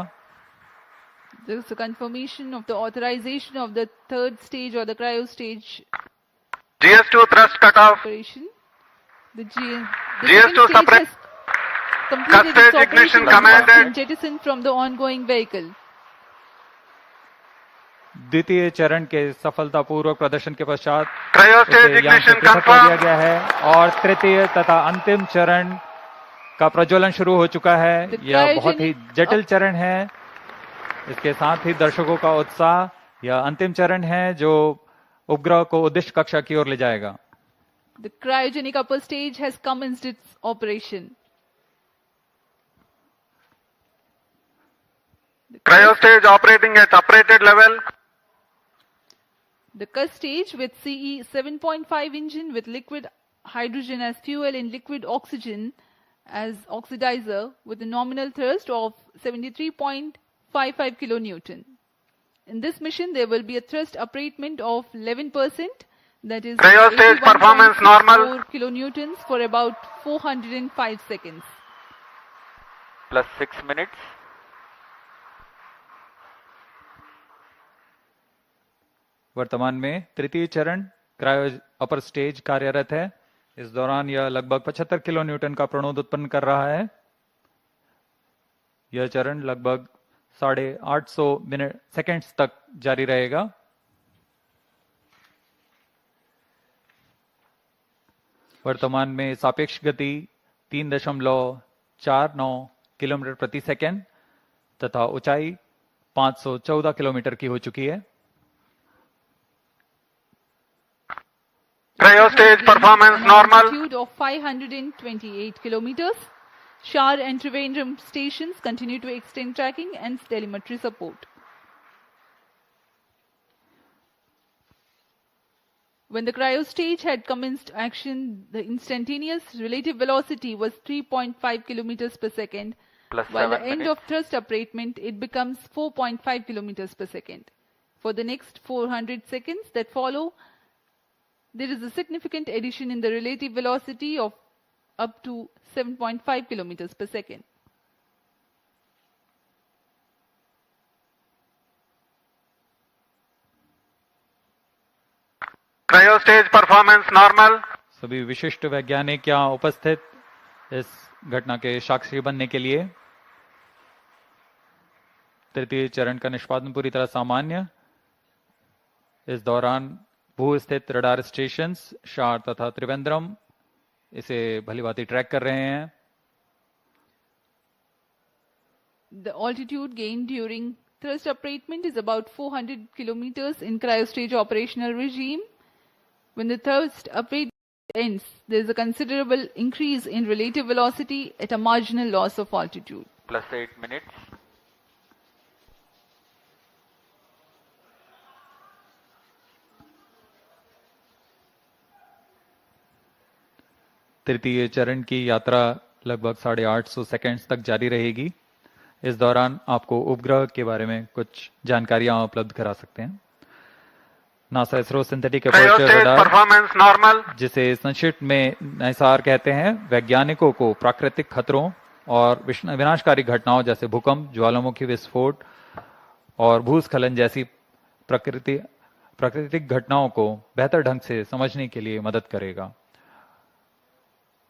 There is a confirmation of the authorization of the third stage or the cryo stage GS2 thrust cutoff. operation. The second GS2 stage separate. has completed Stage its ignition operation and commanded. been jettisoned from the ongoing vehicle. द्वितीय चरण के सफलतापूर्वक प्रदर्शन के पश्चात Cryo उसे stage यान से ignition पृथक कर दिया confirmed. गया है और तृतीय तथा अंतिम चरण का प्रज्वलन शुरू हो चुका है। यह बहुत ही जटिल चरण है। इसके साथ ही दर्शकों का उत्साह, यह अंतिम चरण है जो उपग्रह को उद्दिष्ट कक्षा की ओर ले जाएगा। The cryogenic upper stage has commenced its operation. Cryo stage operating at uprated level. The Cus stage with CE 7.5 engine with liquid hydrogen as fuel and liquid oxygen as oxidizer with a nominal thrust of 73.55 kilonewton. In this mission, there will be a thrust upratement of 11%, that is Cryo stage performance normal. 4 kilonewtons for about 405 seconds. Plus 6 minutes. वर्तमान में तृतीय चरण cryo upper stage कार्यरत है। इस दौरान यह लगभग 75 किलो न्यूटन का प्रणोद उत्पन्न कर रहा है। यह चरण लगभग 850 सेकंड्स तक जारी रहेगा। वर्तमान में सापेक्ष गति 3.49 किलोमीटर प्रति सेकंड तथा ऊंचाई 514 किलोमीटर की हो चुकी है। Cryo stage performance normal. Altitude of 528 kilometers. Shower and Trivandrum stations continue to extend tracking and telemetry support. When the cryo stage had commenced action, the instantaneous relative velocity was 3.5 kilometers per second. Plus While the 7 end minutes. of thrust upratement, it becomes 4.5 kilometers per second. For the next 400 seconds that follow, there is a significant addition in the relative velocity of up to 7.5 kilometers per second. Cryo stage performance normal. सभी विशिष्ट वैज्ञानिक यहाँ उपस्थित इस घटना के साक्षी बनने के लिए। तृतीय चरण का निष्पादन पूरी तरह सामान्य। इस दौरान भू स्थित रडार स्टेशंस शार तथा त्रिवेंद्रम इसे भलीभांति ट्रैक कर रहे हैं। The altitude gained during thrust upratement is about 400 kilometers in cryostage operational regime. When the thrust upratement ends, there is a considerable increase in relative velocity at a marginal loss of altitude. Plus 8 minutes. तृतीय चरण की यात्रा लगभग 850 seconds तक जारी रहेगी। इस दौरान आपको उपग्रह के बारे में कुछ जानकारियां उपलब्ध करा सकते हैं। NASA ISRO synthetic aperture radar, Performance normal. जिसे संक्षिप्त में नाइसार कहते हैं, वैज्ञानिकों को प्राकृतिक खतरों और विनाशकारी घटनाओं जैसे भूकंप, ज्वालामुखी विस्फोट और भूस्खलन जैसी प्राकृतिक घटनाओं को बेहतर ढंग से समझने के लिए मदद करेगा।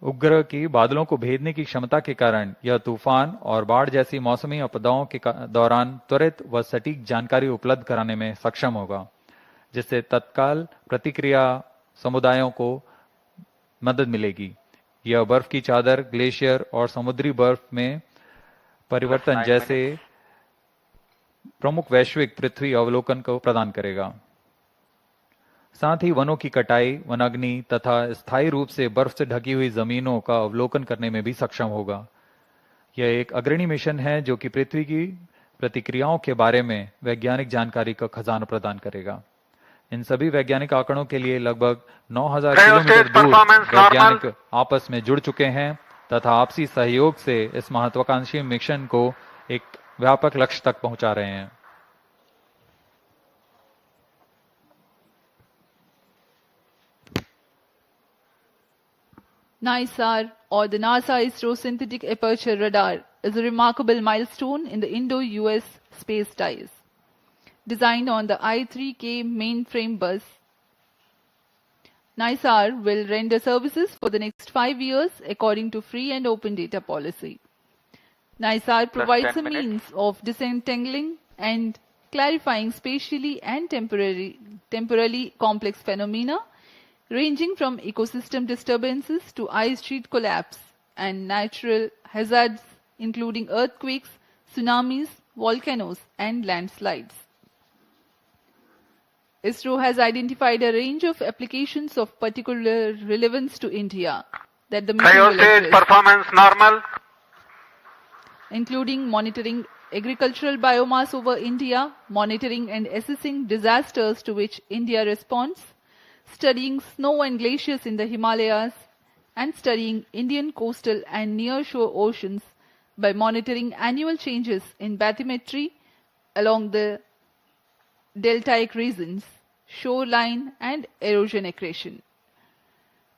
उपग्रह की बादलों को भेदने की क्षमता के कारण यह तूफान और बाढ़ जैसी मौसमी आपदाओं के दौरान त्वरित व सटीक जानकारी उपलब्ध कराने में सक्षम होगा, जिससे तत्काल प्रतिक्रिया समुदायों को मदद मिलेगी। यह बर्फ की चादर, ग्लेशियर और समुद्री बर्फ में परिवर्तन जैसे प्रमुख वैश्विक पृथ्वी अवलोकन को प्रदान करेगा। साथ ही वनों की कटाई, वनाग्नि तथा स्थायी रूप से बर्फ से ढकी हुई जमीनों का अवलोकन करने में भी सक्षम होगा। यह एक अग्रणी मिशन है जो कि पृथ्वी की प्रतिक्रियाओं के बारे में वैज्ञानिक जानकारी का खजाना प्रदान करेगा। इन सभी वैज्ञानिक आंकड़ों के लिए लगभग 9000 किलोमीटर दूर वैज्ञानिक आपस में जुड़ चुके हैं तथा आपसी सहयोग से इस महत्वाकांक्षी मिशन को एक व्यापक लक्ष्य तक पहुंचा रहे हैं। NISR, or the NASA-ISRO Synthetic Aperture Radar, is a remarkable milestone in the Indo-US space ties. Designed on the I-3K mainframe bus, NISR will render services for the next 5 years according to free and open data policy. NISR provides a means of disentangling and clarifying spatially and temporally complex phenomena ranging from ecosystem disturbances to ice sheet collapse and natural hazards including earthquakes, tsunamis, volcanoes and landslides. ISRO has identified a range of applications of particular relevance to India that the mission will address, performance normal, including monitoring agricultural biomass over India, monitoring and assessing disasters to which India responds, studying snow and glaciers in the Himalayas, and studying Indian coastal and near-shore oceans by monitoring annual changes in bathymetry along the deltaic regions, shoreline and erosion accretion.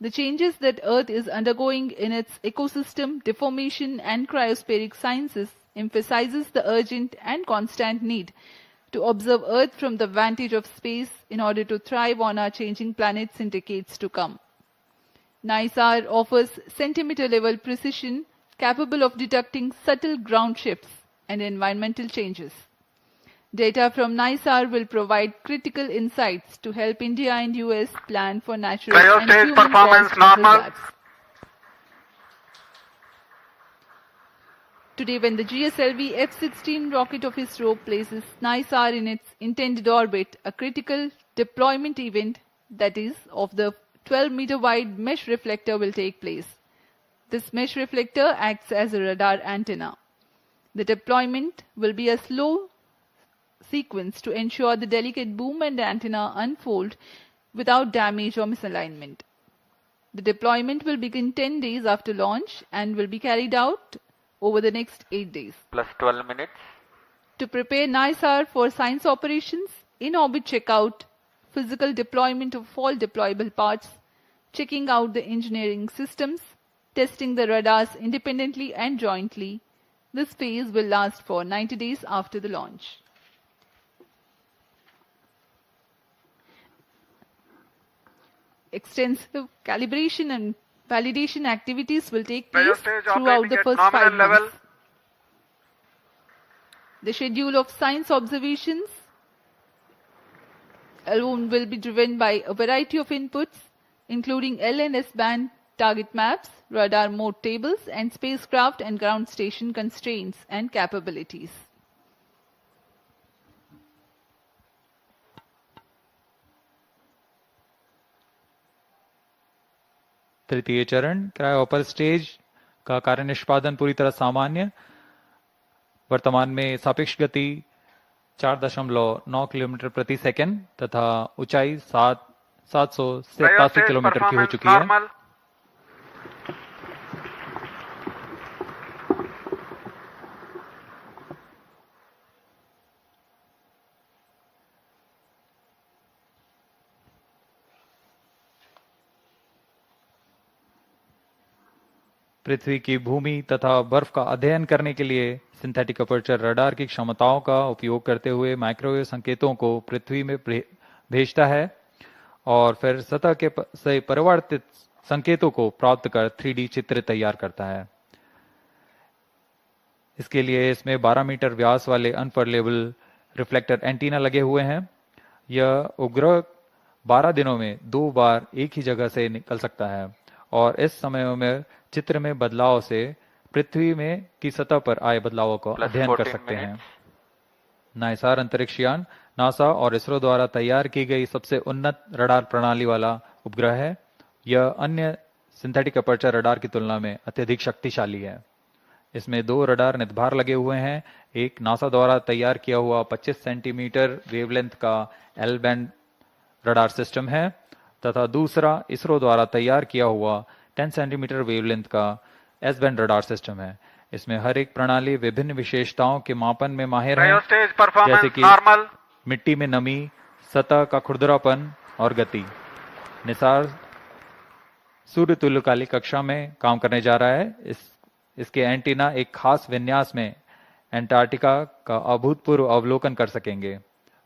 The changes that Earth is undergoing in its ecosystem, deformation and cryospheric sciences emphasizes the urgent and constant need to observe Earth from the vantage of space in order to thrive on our changing planets in decades to come. NISR offers centimeter-level precision capable of detecting subtle ground shifts and environmental changes. Data from NISR will provide critical insights to help India and US plan for natural and human performance caused normal. hazards. Today, when the GSLV F-16 rocket of ISRO places NISR in its intended orbit, a critical deployment event, that is, of the 12-meter wide mesh reflector will take place. This mesh reflector acts as a radar antenna. The deployment will be a slow sequence to ensure the delicate boom and antenna unfold without damage or misalignment. The deployment will begin 10 days after launch and will be carried out over the next 8 days. Plus 12 minutes. To prepare NISR for science operations, in-orbit checkout, physical deployment of all deployable parts, checking out the engineering systems, testing the radars independently and jointly, this phase will last for 90 days after the launch. Extensive calibration and validation activities will take place throughout the first 5 months. The schedule of science observations alone will be driven by a variety of inputs, including L and S band target maps, radar mode tables, and spacecraft and ground station constraints and capabilities. तृतीय चरण cryo upper stage का कार्य निष्पादन पूरी तरह सामान्य। वर्तमान में सापेक्ष गति 4.9 किलोमीटर प्रति सेकंड तथा ऊंचाई 787 किलोमीटर की हो चुकी है। पृथ्वी की भूमि तथा बर्फ का अध्ययन करने के लिए सिंथेटिक अपर्चर रडार की क्षमताओं का उपयोग करते हुए माइक्रोवेव संकेतों को पृथ्वी में भेजता है और फिर सतह के से परिवर्तित संकेतों को प्राप्त कर 3D चित्र तैयार करता है। इसके लिए इसमें 12 मीटर व्यास वाले अनफरलेबल रिफ्लेक्टर एंटीना लगे हुए हैं। यह उपग्रह 12 दिनों में 2 बार एक ही जगह से निकल सकता है और इस समय में चित्र में बदलाव से पृथ्वी में की सतह पर आए बदलावों को अध्ययन कर सकते हैं। नाइसार अंतरिक्ष यान नासा और इसरो द्वारा तैयार की गई सबसे उन्नत रडार प्रणाली वाला उपग्रह है। यह अन्य सिंथेटिक अपर्चर रडार की तुलना में अत्यधिक शक्तिशाली है। इसमें 2 रडार नितभार लगे हुए हैं। एक नासा द्वारा तैयार किया हुआ 25 सेंटीमीटर वेवलेंथ का एल बैंड रडार सिस्टम है तथा दूसरा इसरो द्वारा तैयार किया हुआ 10 सेंटीमीटर वेवलेंथ का एस बैंड रडार सिस्टम है। इसमें हर एक प्रणाली विभिन्न विशेषताओं के मापन में माहिर है, Cryostage performance जैसे कि normal. मिट्टी में नमी, सतह का खुरदरापन और गति। निसार सूर्य तुल्यकाली कक्षा में काम करने जा रहा है। इसके एंटीना एक खास विन्यास में अंटार्कटिका का अभूतपूर्व अवलोकन कर सकेंगे।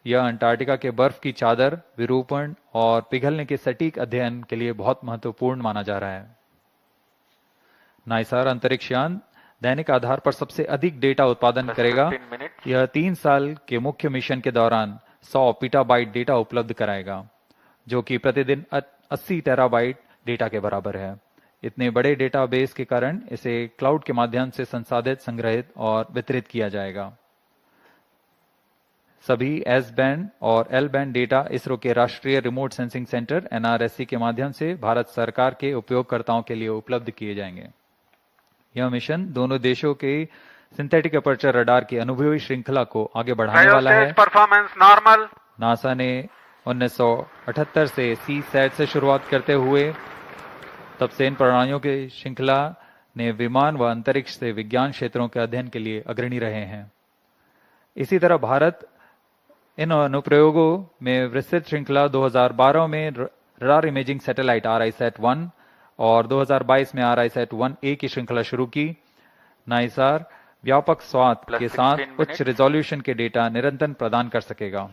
यह अंटार्कटिका के बर्फ की चादर, विरूपण और पिघलने के सटीक अध्ययन के लिए बहुत महत्वपूर्ण माना जा रहा है। नाइसार अंतरिक्ष यान दैनिक आधार पर सबसे अधिक डेटा उत्पादन करेगा। यह 3 साल के मुख्य मिशन के दौरान 100 पीटाबाइट डेटा उपलब्ध कराएगा, जो कि प्रतिदिन 80 टेराबाइट डेटा के बराबर है। इतने बड़े डेटाबेस के कारण इसे क्लाउड के माध्यम से संसाधित, संग्रहित और वितरित किया जाएगा। सभी एस बैंड और एल बैंड डेटा इसरो के राष्ट्रीय रिमोट सेंसिंग सेंटर NRSC के माध्यम से भारत सरकार के उपयोगकर्ताओं के लिए उपलब्ध किए जाएंगे। यह मिशन दोनों देशों के सिंथेटिक अपर्चर रडार की अनुभवी श्रृंखला को आगे बढ़ाने वाला है। Performance normal. नासा ने 1978 से CSAT से शुरुआत करते हुए तब से इन प्रणालियों की श्रृंखला ने विमान व अंतरिक्ष से विज्ञान क्षेत्रों के अध्ययन के लिए अग्रणी रहे हैं। इसी तरह भारत इन अनुप्रयोगों में विस्तृत श्रृंखला 2012 में रडार इमेजिंग सैटेलाइट RISAT-1 और 2022 में RISAT-1A की श्रृंखला शुरू की। नाइसार व्यापक स्वाद के साथ उच्च रिजोल्यूशन के डेटा निरंतर प्रदान कर सकेगा।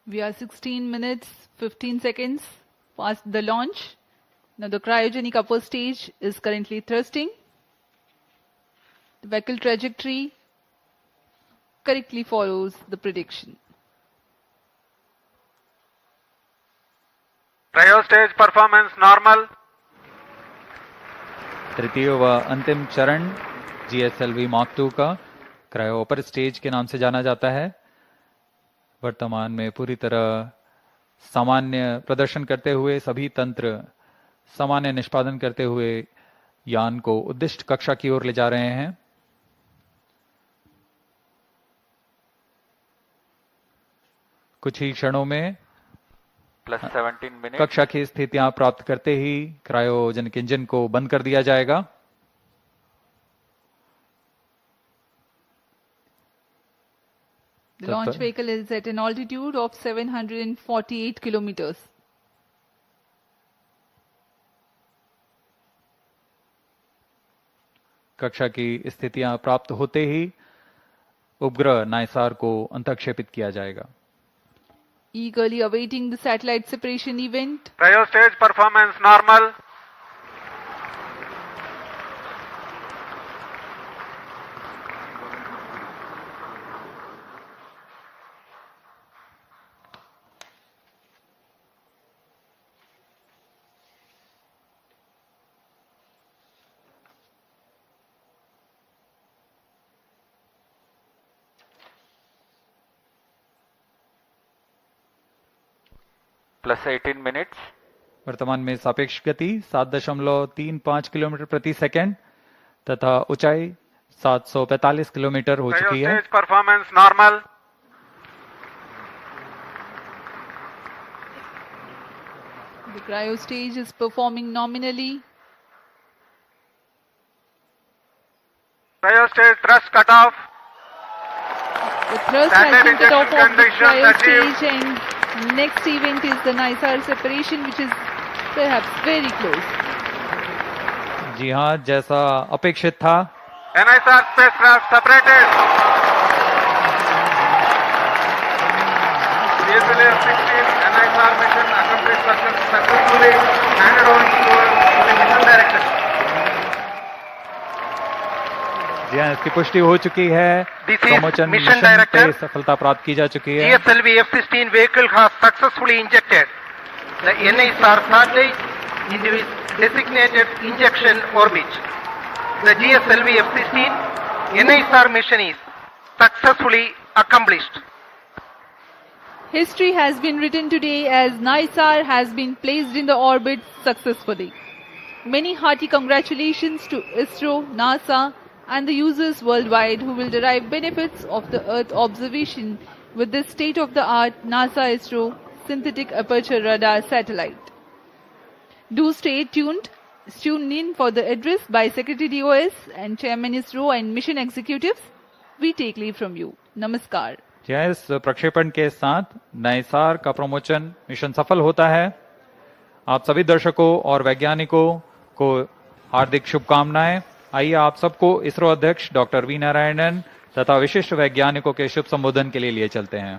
We are 16 minutes 15 seconds past the launch. Now the cryogenic upper stage is currently thrusting. The vehicle trajectory correctly follows the prediction. Cryostage performance normal. तृतीय व अंतिम चरण GSLV Mark II का क्रायो अपर स्टेज के नाम से जाना जाता है। वर्तमान में पूरी तरह सामान्य प्रदर्शन करते हुए, सभी तंत्र सामान्य निष्पादन करते हुए यान को उद्दिष्ट कक्षा की ओर ले जा रहे हैं। कुछ ही क्षणों में +17 मिनट कक्षा की स्थितियां प्राप्त करते ही क्रायोजेनिक इंजन को बंद कर दिया जाएगा। The launch vehicle is at an altitude of 748 kilometers. कक्षा की स्थितियां प्राप्त होते ही उपग्रह नाइसार को अंतःक्षेपित किया जाएगा। Eagerly awaiting the satellite separation event. Cryostage performance normal. +18 minutes. वर्तमान में सापेक्ष गति 7.35 किलोमीटर प्रति सेकंड तथा ऊंचाई 745 किलोमीटर हो चुकी है। Performance normal. The cryo stage is performing nominally. Cryostage thrust cutoff. The thrust has been cut off of the cryo stage, and next event is the NISAR separation, which is perhaps very close. जी हाँ, जैसा अपेक्षित था। NISR spacecraft separated. GSLV-M3 NISR mission accomplished successfully, handed over to the mission director. जी हाँ, इसकी पुष्टि हो चुकी है। प्रमोशन मिशन पे सफलता प्राप्त की जा चुकी है। GSLV-F16 vehicle has successfully injected the NISR satellite into its designated injection orbit. The GSLV-F16 NISR mission is successfully accomplished. History has been written today as NISR has been placed in the orbit successfully. Many hearty congratulations to ISRO, NASA, and the users worldwide who will derive benefits of the Earth observation with this state-of-the-art NASA ISRO synthetic aperture radar satellite. Do stay tuned. Tune in for the address by Secretary DOS and Chairman ISRO and mission executives. We take leave from you. Namaskar. इस प्रक्षेपण के साथ नाइसार का promotion mission सफल होता है। आप सभी दर्शकों और वैज्ञानिकों को हार्दिक शुभकामनाएं। आइए आप सबको इसरो अध्यक्ष डॉक्टर वी नारायणन तथा विशिष्ट वैज्ञानिकों के शुभ संबोधन के लिए चलते हैं।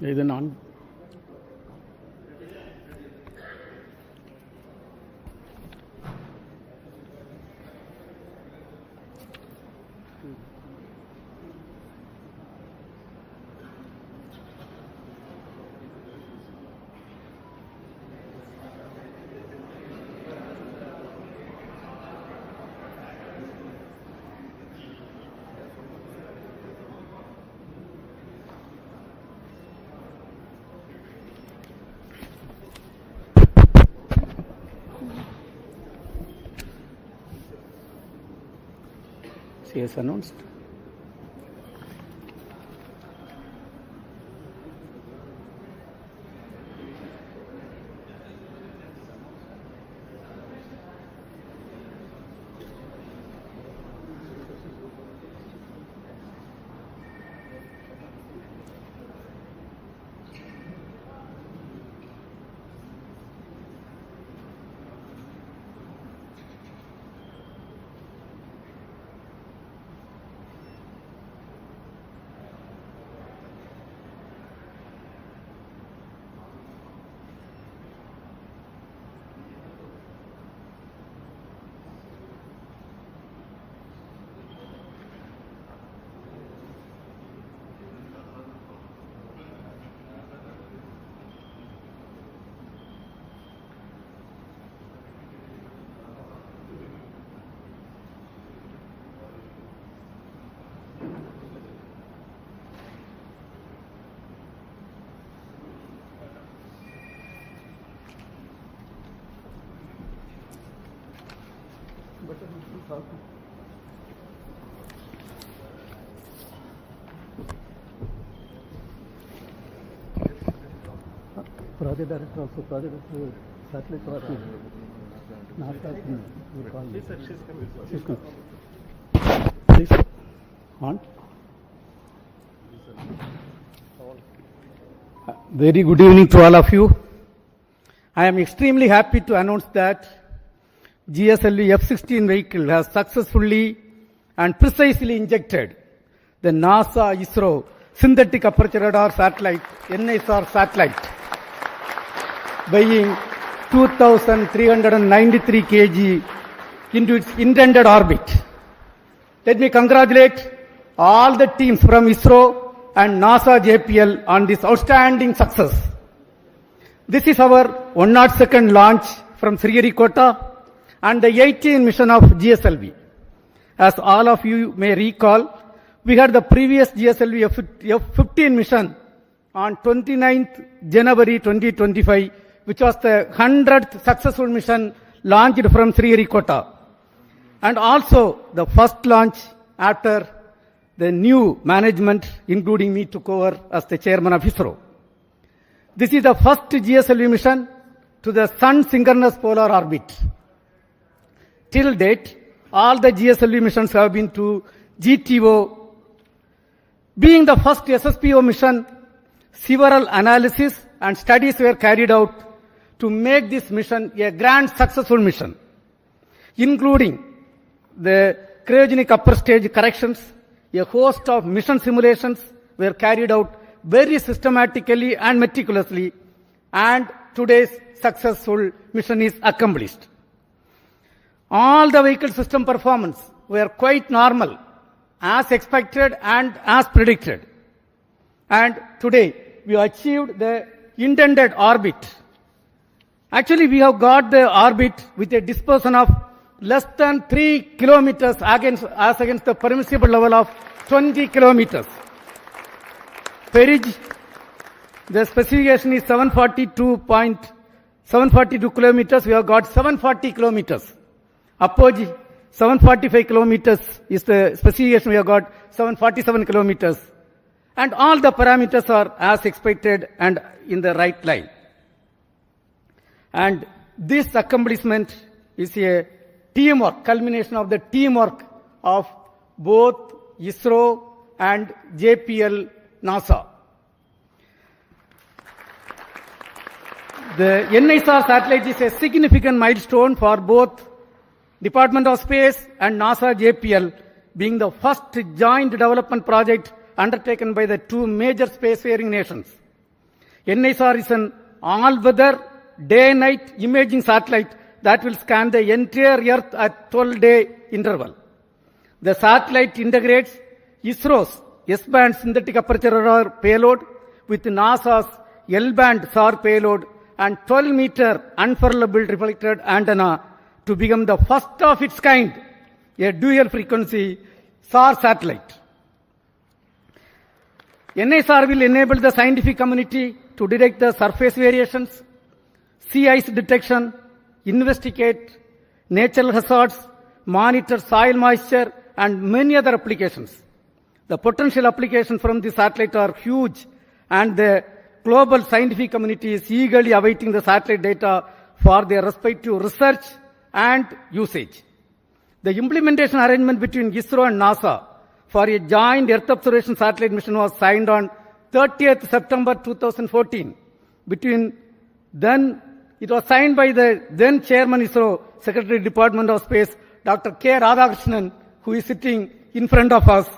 Either non. Yes, announced. Project director also, project satellite director. She's coming. Please, on. Very good evening to all of you. I am extremely happy to announce that GSLV F-16 vehicle has successfully and precisely injected the NASA ISRO synthetic aperture radar satellite, NISR satellite, weighing 2,393 kg into its intended orbit. Let me congratulate all the teams from ISRO and NASA JPL on this outstanding success. This is our 102nd launch from Sriharikota and the 18th mission of GSLV. As all of you may recall, we had the previous GSLV F-15 mission on 29th January 2025, which was the 100th successful mission launched from Sriharikota, and also the first launch after the new management, including me, took over as the chairman of ISRO. This is the first GSLV mission to the Sun synchronous polar orbit. Till date, all the GSLV missions have been to GTO. Being the first SSPO mission, several analysis and studies were carried out to make this mission a grand successful mission, including the cryogenic upper stage corrections. A host of mission simulations were carried out very systematically and meticulously, and today's successful mission is accomplished. All the vehicle system performance were quite normal, as expected and as predicted. And today, we achieved the intended orbit. Actually, we have got the orbit with a dispersion of less than 3 kilometers as against the permissible level of 20 kilometers. Perigee, the specification is 742 kilometers. We have got 740 kilometers. Apogee, 745 kilometers is the specification. We have got 747 kilometers. And all the parameters are as expected and in the right line. And this accomplishment is a teamwork, culmination of the teamwork of both ISRO and JPL NASA. The NISR satellite is a significant milestone for both Department of Space and NASA JPL, being the first joint development project undertaken by the two major spacefaring nations. NISR is an all-weather, day-night imaging satellite that will scan the entire Earth at 12-day interval. The satellite integrates ISRO's S-band synthetic aperture radar payload with NASA's L-band SAR payload and 12-meter unfurlable reflected antenna to become the first of its kind, a dual-frequency SAR satellite. NISR will enable the scientific community to detect the surface variations, sea ice detection, investigate natural hazards, monitor soil moisture, and many other applications. The potential applications from the satellite are huge, and the global scientific community is eagerly awaiting the satellite data for their respective research and usage. The implementation arrangement between ISRO and NASA for a joint Earth observation satellite mission was signed on 30th September 2014. It was signed by the then Chairman ISRO, Secretary Department of Space, Dr. K. Radhakrishnan, who is sitting in front of us,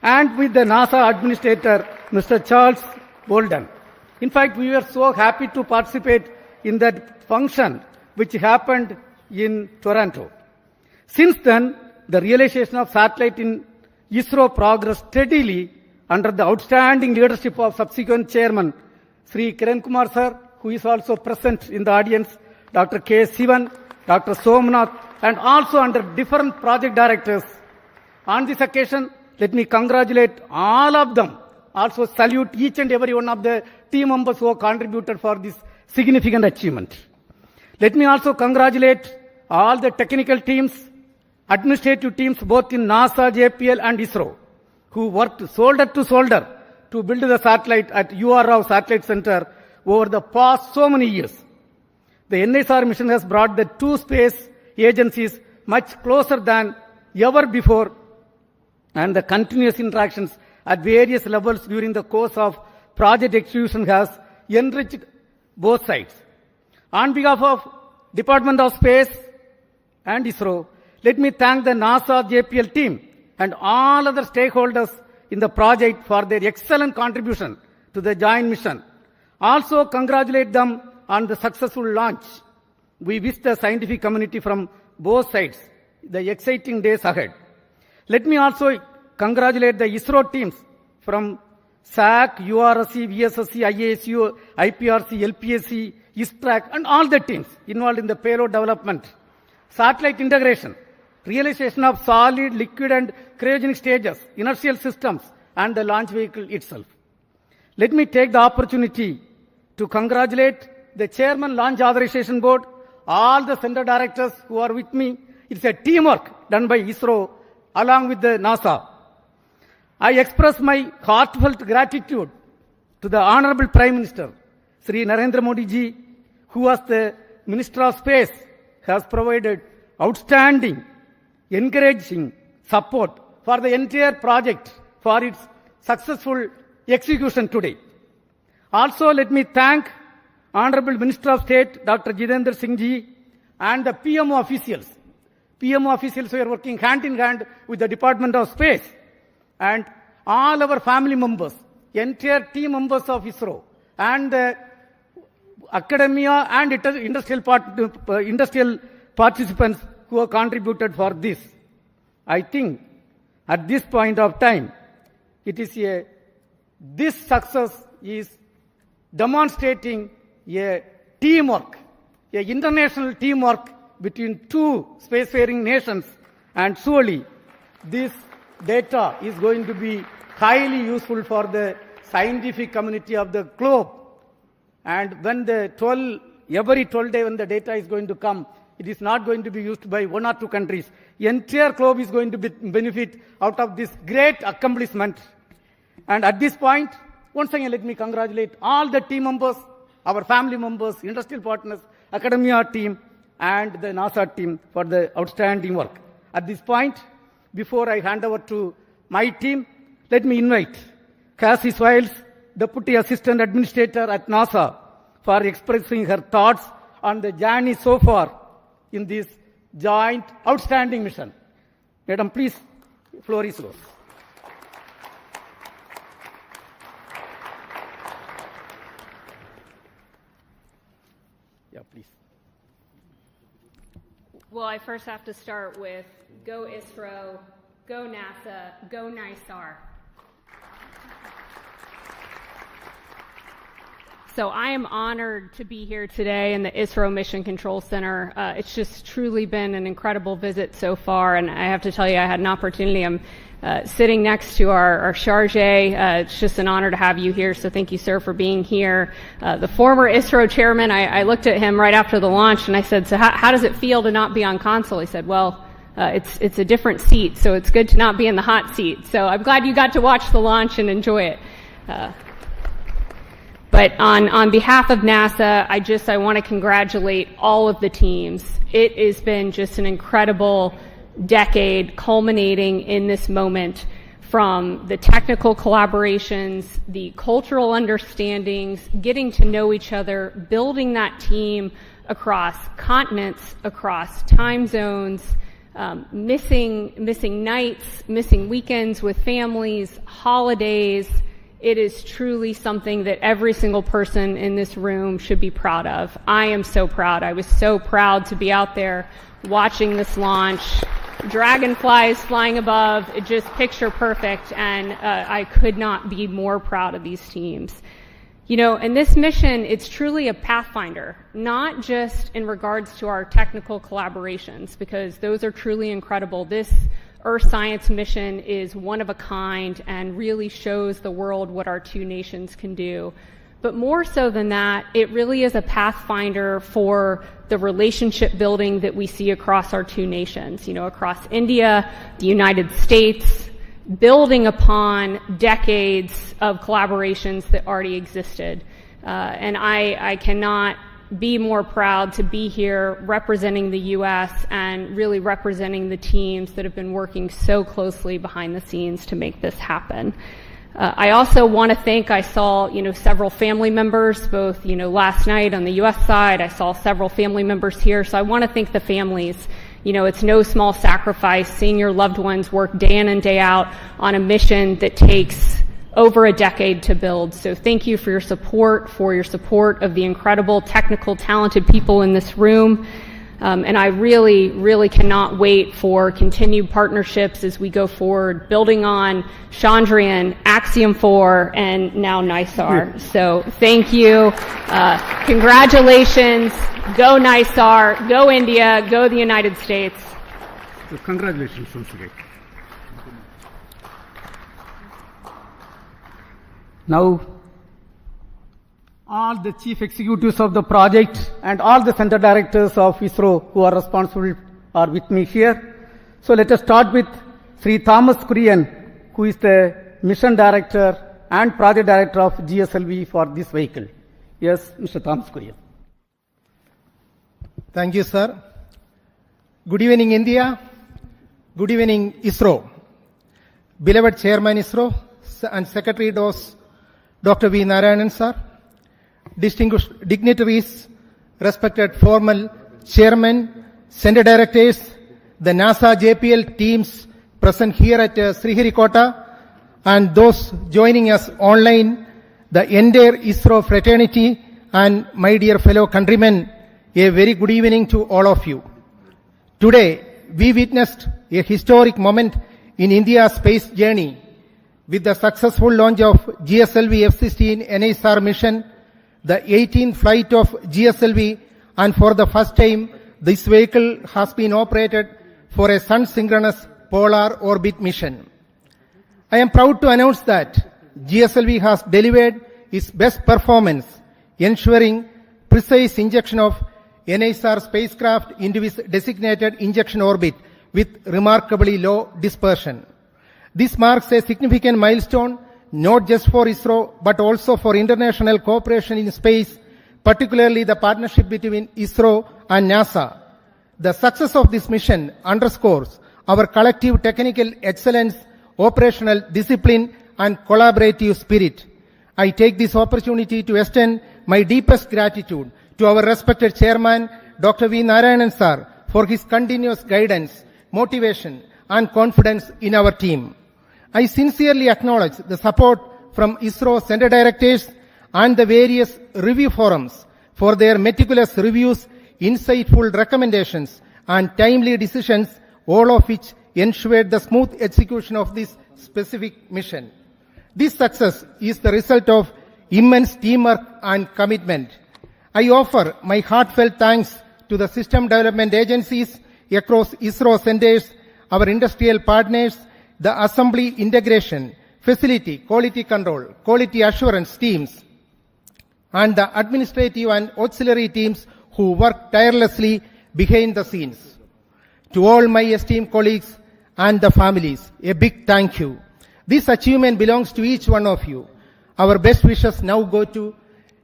and with the NASA Administrator, Mr. Charles Bolden. In fact, we were so happy to participate in that function which happened in Toronto. Since then, the realization of satellite in ISRO progressed steadily under the outstanding leadership of subsequent Chairman, Sri Kiran Kumar Sir, who is also present in the audience, Dr. K. Sivan, Dr. Somnath, and also under different project directors. On this occasion, let me congratulate all of them. Also salute each and every one of the team members who have contributed for this significant achievement. Let me also congratulate all the technical teams, administrative teams both in NASA, JPL and ISRO, who worked shoulder to shoulder to build the satellite at UR Rao Satellite Center over the past so many years. The NISR mission has brought the two space agencies much closer than ever before, and the continuous interactions at various levels during the course of project execution has enriched both sides. On behalf of Department of Space and ISRO, let me thank the NASA JPL team and all other stakeholders in the project for their excellent contribution to the joint mission. Also congratulate them on the successful launch. We wish the scientific community from both sides the exciting days ahead. Let me also congratulate the ISRO teams from SAC, URSC, VSSC, IASU, IPRC, LPSC, ISTRAC, and all the teams involved in the payload development, satellite integration, realization of solid, liquid, and cryogenic stages, inertial systems, and the launch vehicle itself. Let me take the opportunity to congratulate the Chairman Launch Authorization Board, all the center directors who are with me. It's a teamwork done by ISRO along with the NASA. I express my heartfelt gratitude to the Honorable Prime Minister, Sri Narendra Modi ji, who as the Minister of Space has provided outstanding, encouraging support for the entire project for its successful execution today. Also, let me thank Honorable Minister of State, Dr. Jitendra Singh ji, and the PMO officials. PMO officials who are working hand in hand with the Department of Space, and all our family members, entire team members of ISRO, and the academia and industrial participants who have contributed for this. I think at this point of time, this success is demonstrating a teamwork, a international teamwork between two spacefaring nations, and surely this data is going to be highly useful for the scientific community of the globe. And when every 12 days when the data is going to come, it is not going to be used by one or two countries. The entire globe is going to benefit out of this great accomplishment. And at this point, once again, let me congratulate all the team members, our family members, industrial partners, academia team, and the NASA team for the outstanding work. At this point, before I hand over to my team, let me invite Cassie Swiles, Deputy Assistant Administrator at NASA, for expressing her thoughts on the journey so far in this joint outstanding mission. Madam, please, floor is yours. Yeah, please. Well, I first have to start with go ISRO, go NASA, go NISAR. So I am honored to be here today in the ISRO Mission Control Center. It's just truly been an incredible visit so far, and I have to tell you, I had an opportunity. I'm sitting next to our charge. It's just an honor to have you here, so thank you, sir, for being here. The former ISRO chairman, I looked at him right after the launch, and I said, so how does it feel to not be on console? He said, well, it's a different seat, so it's good to not be in the hot seat. So I'm glad you got to watch the launch and enjoy it. But on behalf of NASA, I want to congratulate all of the teams. It has been just an incredible decade culminating in this moment, from the technical collaborations, the cultural understandings, getting to know each other, building that team across continents, across time zones, missing nights, missing weekends with families, holidays. It is truly something that every single person in this room should be proud of. I am so proud. I was so proud to be out there watching this launch. Dragonflies flying above, it just picture perfect, and I could not be more proud of these teams. You know, and this mission, it's truly a pathfinder, not just in regards to our technical collaborations, because those are truly incredible. This Earth Science mission is one of a kind and really shows the world what our two nations can do. But more so than that, it really is a pathfinder for the relationship building that we see across our two nations, you know, across India, the United States, building upon decades of collaborations that already existed. And I cannot be more proud to be here representing the U.S. and really representing the teams that have been working so closely behind the scenes to make this happen. I also want to thank, I saw, you know, several family members, both, you know, last night on the U.S. side, I saw several family members here, so I want to thank the families. You know, it's no small sacrifice seeing your loved ones work day in and day out on a mission that takes over a decade to build. So thank you for your support of the incredible, technical, talented people in this room. And I really cannot wait for continued partnerships as we go forward, building on Chandrayaan, Axiom 4, and now NISAR. So thank you. Congratulations. Go NISAR. Go India. Go the United States. So congratulations once again. Now, all the chief executives of the project and all the center directors of ISRO who are responsible are with me here. So let us start with Sri Thomas Kurian, who is the mission director and project director of GSLV for this vehicle. Yes, Mr. Thomas Kurian. Thank you, sir. Good evening, India. Good evening, ISRO. Beloved Chairman ISRO and Secretary Dr. V. Narayanan, sir. Distinguished dignitaries, respected formal chairmen, center directors, the NASA JPL teams present here at Sriharikota, and those joining us online, the entire ISRO fraternity, and my dear fellow countrymen, a very good evening to all of you. Today, we witnessed a historic moment in India's space journey with the successful launch of GSLV F-16 NISR mission, the 18th flight of GSLV, and for the first time, this vehicle has been operated for a sun-synchronous polar orbit mission. I am proud to announce that GSLV has delivered its best performance, ensuring precise injection of NISR spacecraft into its designated injection orbit with remarkably low dispersion. This marks a significant milestone not just for ISRO but also for international cooperation in space, particularly the partnership between ISRO and NASA. The success of this mission underscores our collective technical excellence, operational discipline, and collaborative spirit. I take this opportunity to extend my deepest gratitude to our respected chairman, Dr. V. Narayanan sir, for his continuous guidance, motivation, and confidence in our team. I sincerely acknowledge the support from ISRO center directors and the various review forums for their meticulous reviews, insightful recommendations, and timely decisions, all of which ensured the smooth execution of this specific mission. This success is the result of immense teamwork and commitment. I offer my heartfelt thanks to the system development agencies across ISRO centers, our industrial partners, the assembly integration, facility, quality control, quality assurance teams, and the administrative and auxiliary teams who work tirelessly behind the scenes. To all my esteemed colleagues and the families, a big thank you. This achievement belongs to each one of you. Our best wishes now go to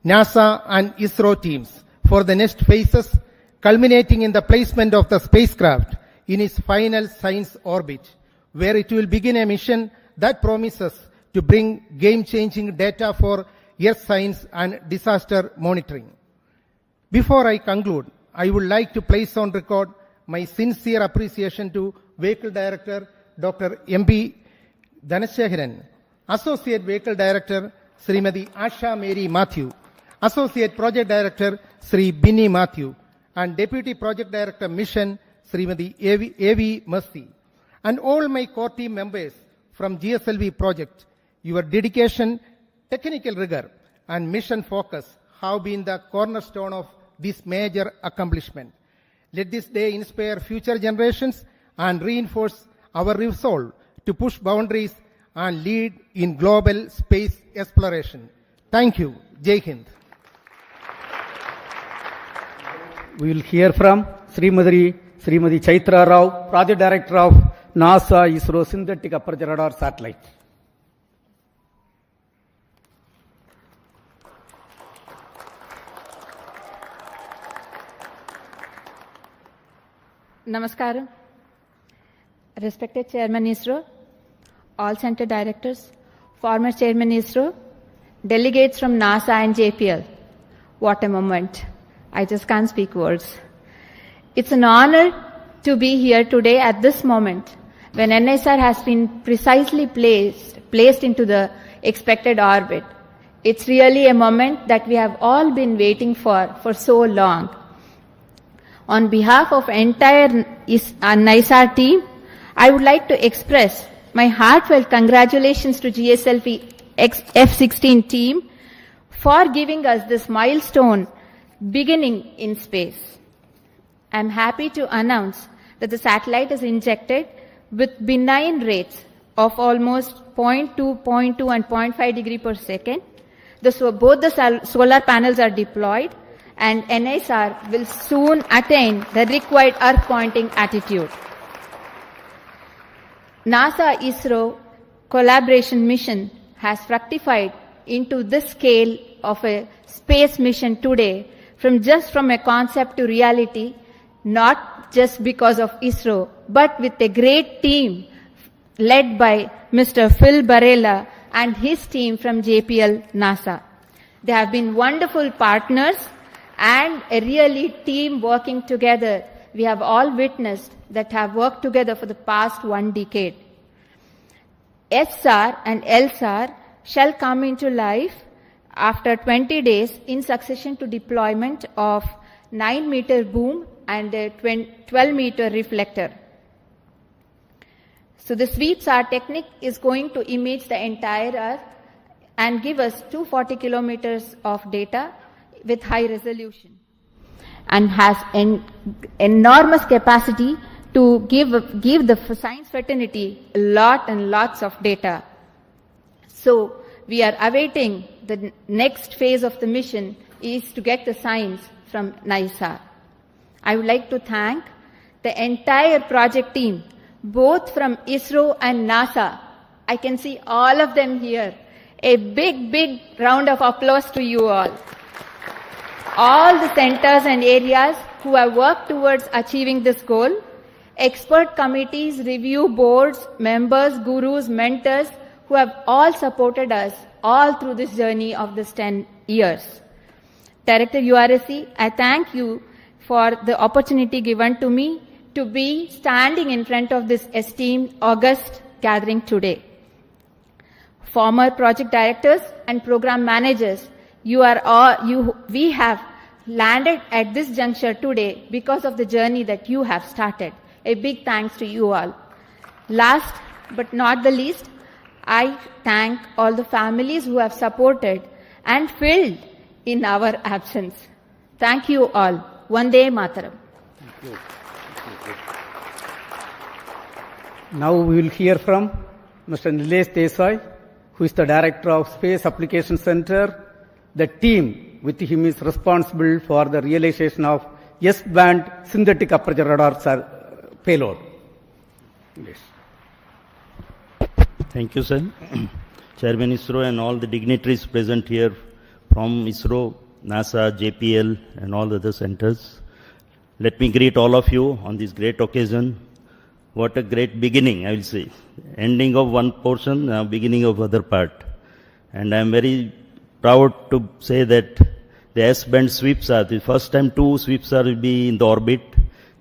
NASA and ISRO teams for the next phases, culminating in the placement of the spacecraft in its final science orbit, where it will begin a mission that promises to bring game-changing data for Earth science and disaster monitoring. Before I conclude, I would like to place on record my sincere appreciation to Vehicle Director Dr. M.B. Dhanasekaran, Associate Vehicle Director Srimati Asha Mary Matthew, Associate Project Director Sri Binny Matthew, and Deputy Project Director Mission Srimati A.V. Mercy, and all my core team members from GSLV project. Your dedication, technical rigor, and mission focus have been the cornerstone of this major accomplishment. Let this day inspire future generations and reinforce our resolve to push boundaries and lead in global space exploration. Thank you. Jai Hind. We will hear from Srimati Chaitra Rao, Project Director of NASA ISRO Synthetic Aperture Radar Satellite. Namaskaram. Respected Chairman ISRO, all center directors, former Chairman ISRO, delegates from NASA and JPL. What a moment. I just can't speak words. It's an honor to be here today at this moment when NISR has been precisely placed into the expected orbit. It's really a moment that we have all been waiting for so long. On behalf of entire NISR team, I would like to express my heartfelt congratulations to GSLV F-16 team for giving us this milestone beginning in space. I am happy to announce that the satellite is injected with benign rates of almost 0.2, 0.2 and 0.5 degree per second. Both the solar panels are deployed and NISR will soon attain the required earth pointing attitude. NASA-ISRO collaboration mission has fructified into this scale of a space mission today from a concept to reality, not just because of ISRO, but with a great team led by Mr. Phil Barella and his team from JPL NASA. They have been wonderful partners and a really team working together. We have all witnessed that have worked together for the past 1 decade. SR and LSAR shall come into life after 20 days in succession to deployment of 9-meter boom and a 12-meter reflector. So the sweep-SAR technique is going to image the entire Earth and give us 240 kilometers of data with high resolution and has an enormous capacity to give the science fraternity lots of data. So we are awaiting the next phase of the mission is to get the science from NISR. I would like to thank the entire project team, both from ISRO and NASA. I can see all of them here. A big round of applause to you all. All the centers and areas who have worked towards achieving this goal, expert committees, review boards, members, gurus, mentors, who have all supported us all through this journey of this 10 years. Director URSC, I thank you for the opportunity given to me to be standing in front of this esteemed August gathering today. Former project directors and program managers, we have landed at this juncture today because of the journey that you have started. A big thanks to you all. Last but not the least, I thank all the families who have supported and filled in our absence. Thank you all. Vande Mataram. Now we will hear from Mr. Nilesh Desai, who is the Director of Space Application Center. The team with him is responsible for the realization of S-band synthetic aperture radar payload. Yes. Thank you, sir. Chairman ISRO and all the dignitaries present here from ISRO, NASA, JPL and all the other centers. Let me greet all of you on this great occasion. What a great beginning, I will say. Ending of one portion, beginning of other part. And I am very proud to say that the S-band sweeps are, the first time 2 sweeps are will be in the orbit.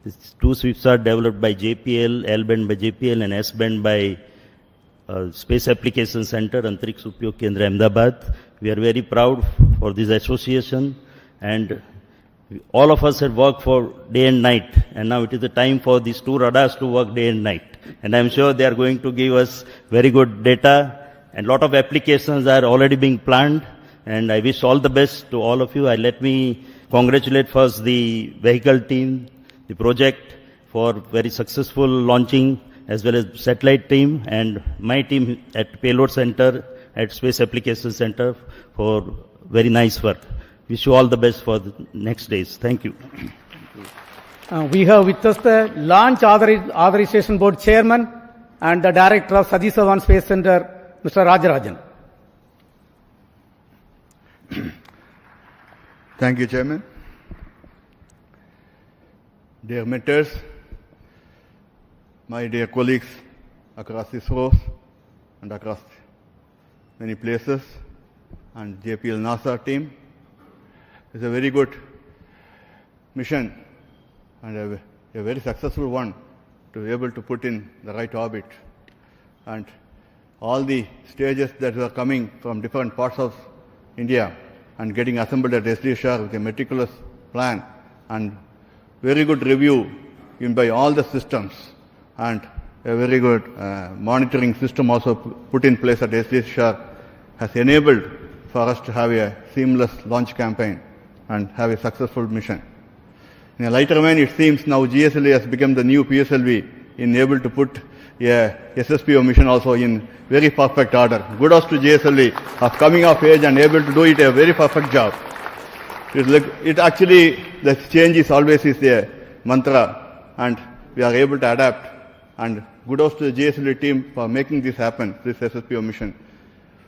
These 2 sweeps are developed by JPL, L-band by JPL and S-band by Space Application Center, Antariksh Upyog Kendra, Ahmedabad. We are very proud for this association and all of us have worked for day and night, and now it is the time for these 2 radars to work day and night. And I am sure they are going to give us very good data, and lot of applications are already being planned, and I wish all the best to all of you. Let me congratulate first the vehicle team, the project for very successful launching, as well as satellite team and my team at Payload Center, at Space Application Center for very nice work. Wish you all the best for the next days. Thank you. We have with us the Launch Authorization Board Chairman and the Director of Satish Dhawan Space Center, Mr. Rajarajan. Thank you, Chairman. Dear mentors, my dear colleagues across ISRO and across many places, and JPL NASA team, it's a very good mission and a very successful one to be able to put in the right orbit. And all the stages that were coming from different parts of India and getting assembled at SDSR with a meticulous plan and very good review by all the systems and a very good monitoring system also put in place at SDSR has enabled for us to have a seamless launch campaign and have a successful mission. In a lighter vein, it seems now GSLV has become the new PSLV in able to put a SSPO mission also in very perfect order. Kudos to GSLV of coming of age and able to do it a very perfect job. It actually, the change is always is a mantra and we are able to adapt, and kudos to the GSLV team for making this happen, this SSPO mission.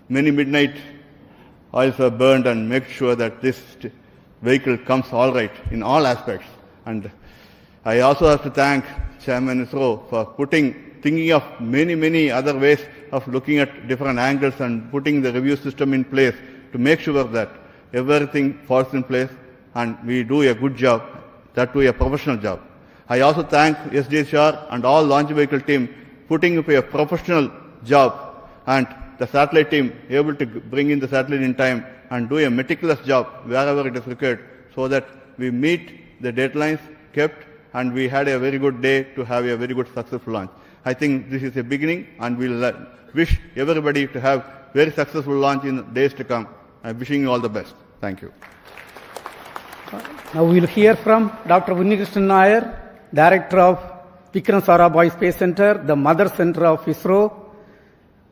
Many midnight oils were burned and make sure that this vehicle comes all right in all aspects. And I also have to thank Chairman ISRO for thinking of many other ways of looking at different angles and putting the review system in place to make sure that everything falls in place and we do a good job, that do a professional job. I also thank SDSR and all launch vehicle team putting up a professional job, and the satellite team able to bring in the satellite in time and do a meticulous job wherever it is required so that we meet the deadlines kept and we had a very good day to have a very good successful launch. I think this is a beginning and we'll wish everybody to have very successful launch in days to come. I'm wishing you all the best. Thank you. Now we will hear from Dr. Unnikrishnan Nair, Director of Vikram Sarabhai Space Center, the mother center of ISRO,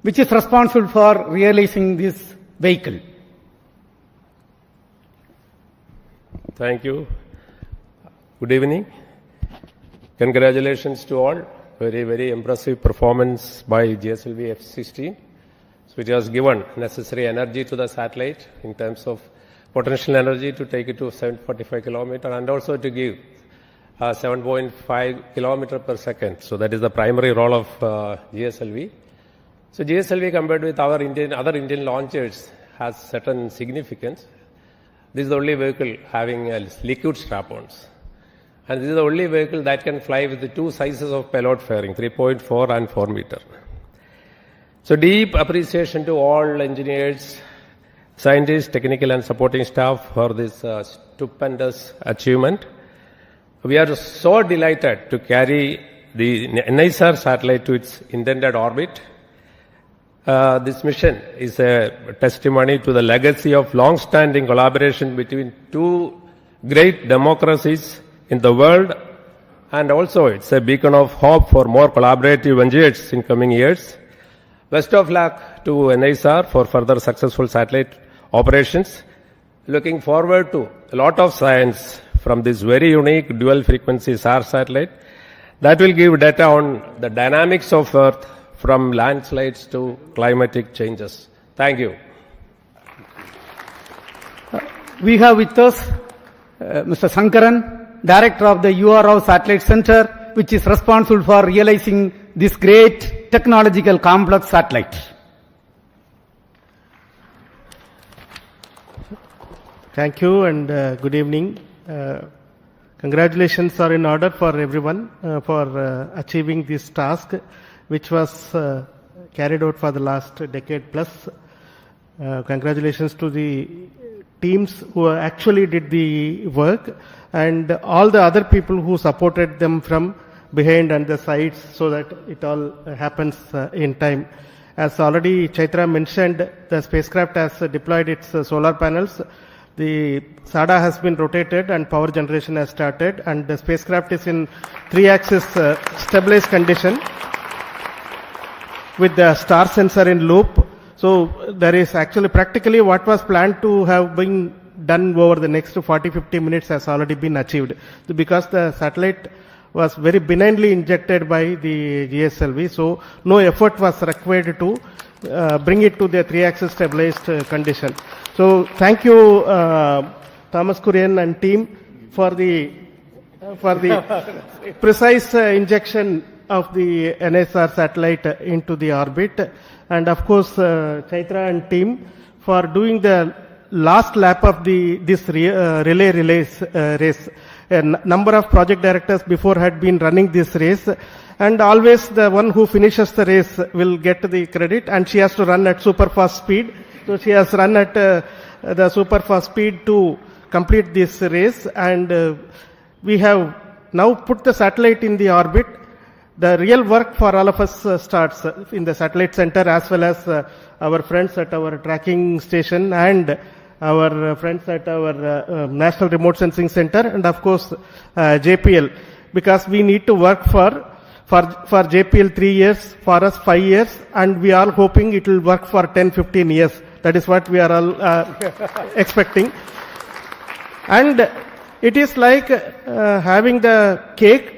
which is responsible for realizing this vehicle. Thank you. Good evening. Congratulations to all. Very impressive performance by GSLV F-16, which has given necessary energy to the satellite in terms of potential energy to take it to 745 kilometers and also to give 7.5 kilometers per second. So that is the primary role of GSLV. So GSLV compared with our other Indian launchers has certain significance. This is the only vehicle having liquid strap-ons. And this is the only vehicle that can fly with the two sizes of payload fairing, 3.4 and 4 meter. So deep appreciation to all engineers, scientists, technical and supporting staff for this stupendous achievement. We are so delighted to carry the NISR satellite to its intended orbit. This mission is a testimony to the legacy of long-standing collaboration between two great democracies in the world, and also it's a beacon of hope for more collaborative endeavors in coming years. Best of luck to NISR for further successful satellite operations. Looking forward to a lot of science from this very unique dual frequency SAR satellite that will give data on the dynamics of Earth from landslides to climatic changes. Thank you. We have with us Mr. Sankaran, Director of the URO Satellite Center, which is responsible for realizing this great technological complex satellite. Thank you and good evening. Congratulations are in order for everyone for achieving this task, which was carried out for the last decade plus. Congratulations to the teams who actually did the work and all the other people who supported them from behind and the sides so that it all happens in time. As already Chaitra mentioned, the spacecraft has deployed its solar panels. The SADA has been rotated and power generation has started, and the spacecraft is in 3-axis stabilized condition with the star sensor in loop. So there is actually practically what was planned to have been done over the next 40-50 minutes has already been achieved, because the satellite was very benignly injected by the GSLV, so no effort was required to bring it to the 3-axis stabilized condition. So thank you Thomas Kurian and team for the precise injection of the NISR satellite into the orbit, and of course Chaitra and team for doing the last lap of this relay race. A number of project directors before had been running this race, and always the one who finishes the race will get the credit, and she has to run at super fast speed. So she has run at the super fast speed to complete this race, and we have now put the satellite in the orbit, the real work for all of us starts in the satellite center, as well as our friends at our tracking station and our friends at our National Remote Sensing Center, and of course JPL, because we need to work for JPL 3 years, for us 5 years, and we are hoping it will work for 10-15 years. That is what we are all expecting. And it is like having the cake,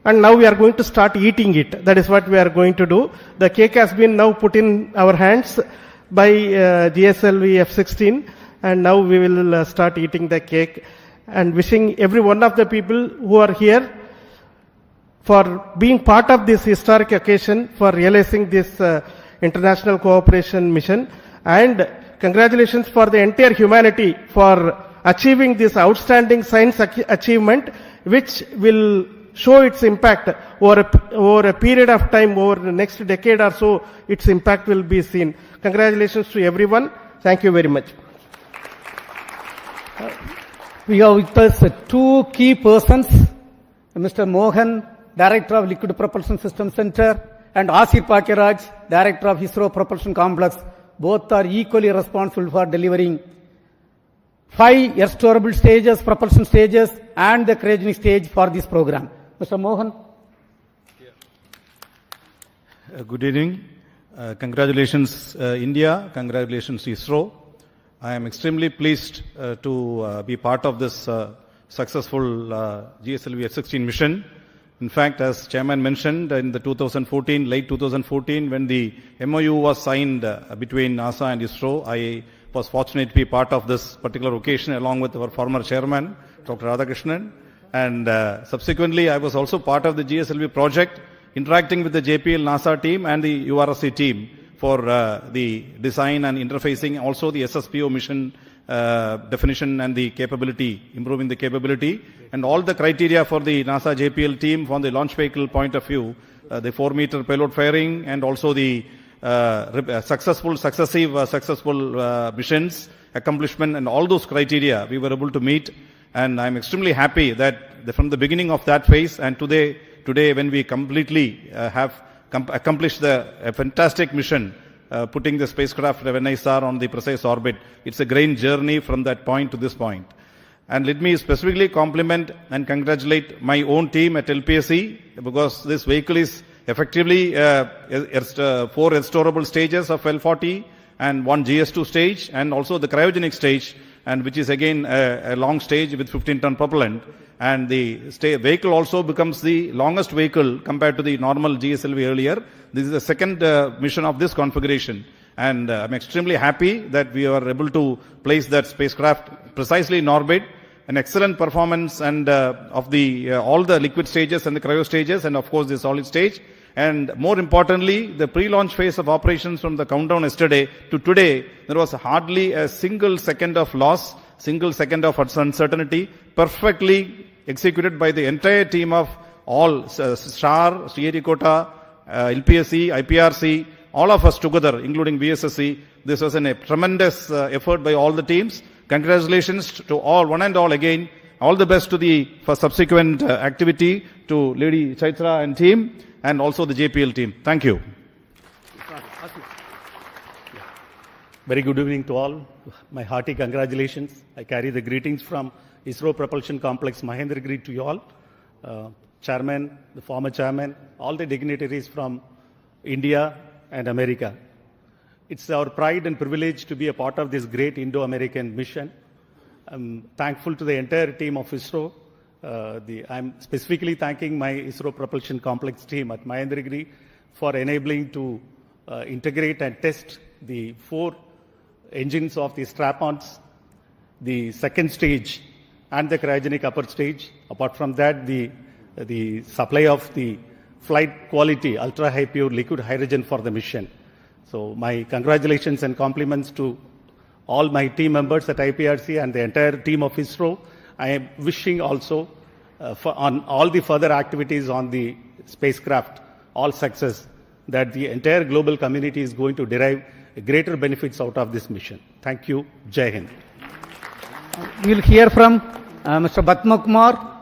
and now we are going to start eating it. That is what we are going to do. The cake has been now put in our hands by GSLV F-16, and now we will start eating the cake. And wishing every one of the people who are here for being part of this historic occasion, for realizing this international cooperation mission, and congratulations for the entire humanity for achieving this outstanding science achievement, which will show its impact over a period of time, over the next decade or so. Its impact will be seen. Congratulations to everyone. Thank you very much. We have with us two key persons, Mr. Mohan, Director of Liquid Propulsion System Center, and Asir Pakiraj, Director of ISRO Propulsion Complex. Both are equally responsible for delivering 5 air-storable stages, propulsion stages, and the cryogenic stage for this program. Mr. Mohan. Good evening. Congratulations, India. Congratulations, ISRO. I am extremely pleased to be part of this successful GSLV F-16 mission. In fact, as Chairman mentioned, in the late 2014, when the MOU was signed between NASA and ISRO, I was fortunate to be part of this particular occasion along with our former chairman, Dr. Radhakrishnan. And subsequently, I was also part of the GSLV project, interacting with the JPL NASA team and the URSC team for the design and interfacing, also the SSPO mission definition and the capability, improving the capability, and all the criteria for the NASA JPL team from the launch vehicle point of view, the 4-meter payload fairing, and also the successful missions, accomplishment, and all those criteria we were able to meet. And I'm extremely happy that from the beginning of that phase and today when we completely have accomplished a fantastic mission, putting the spacecraft of NISR on the precise orbit. It's a great journey from that point to this point. And let me specifically compliment and congratulate my own team at LPSC, because this vehicle is effectively 4 air-storable stages of L40 and 1 GS2 stage, and also the cryogenic stage, and which is again a long stage with 15-ton propellant. And the vehicle also becomes the longest vehicle compared to the normal GSLV earlier. This is the second mission of this configuration. And I'm extremely happy that we are able to place that spacecraft precisely in orbit. An excellent performance and of the all the liquid stages and the cryo stages, and of course the solid stage. And more importantly, the pre-launch phase of operations from the countdown yesterday to today, there was hardly a single second of loss, single second of uncertainty, perfectly executed by the entire team of all STAR, Sriharikota, LPSC, IPRC, all of us together, including VSSC. This was a tremendous effort by all the teams. Congratulations to all, one and all again. All the best for subsequent activity to Lady Chaitra and team, and also the JPL team. Thank you. Very good evening to all. My hearty congratulations. I carry the greetings from ISRO Propulsion Complex, Mahendragiri, to you all. Chairman, the former chairman, all the dignitaries from India and America. It's our pride and privilege to be a part of this great Indo-American mission. I'm thankful to the entire team of ISRO. I'm specifically thanking my ISRO Propulsion Complex team at Mahendragiri for enabling to integrate and test the 4 engines of the strap-ons, the second stage, and the cryogenic upper stage. Apart from that, the supply of the flight quality, ultra-high pure liquid hydrogen for the mission. So my congratulations and compliments to all my team members at IPRC and the entire team of ISRO. I am wishing also on all the further activities on the spacecraft, all success, that the entire global community is going to derive greater benefits out of this mission. Thank you. Jai Hind. We will hear from Mr. Batma Kumar,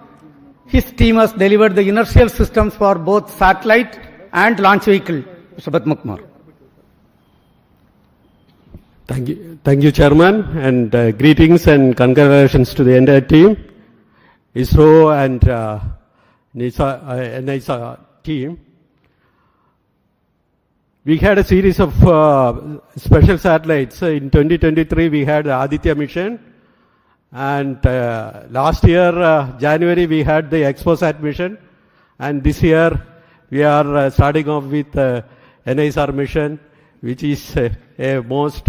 His team has delivered the inertial systems for both satellite and launch vehicle. Mr. Padma Kumar. Thank you, Chairman, and greetings and congratulations to the entire team, ISRO and NISA team. We had a series of special satellites. In 2023, we had the Aditya mission, and last year, January, we had the ExpoSat mission, and this year, we are starting off with NISR mission, which is a most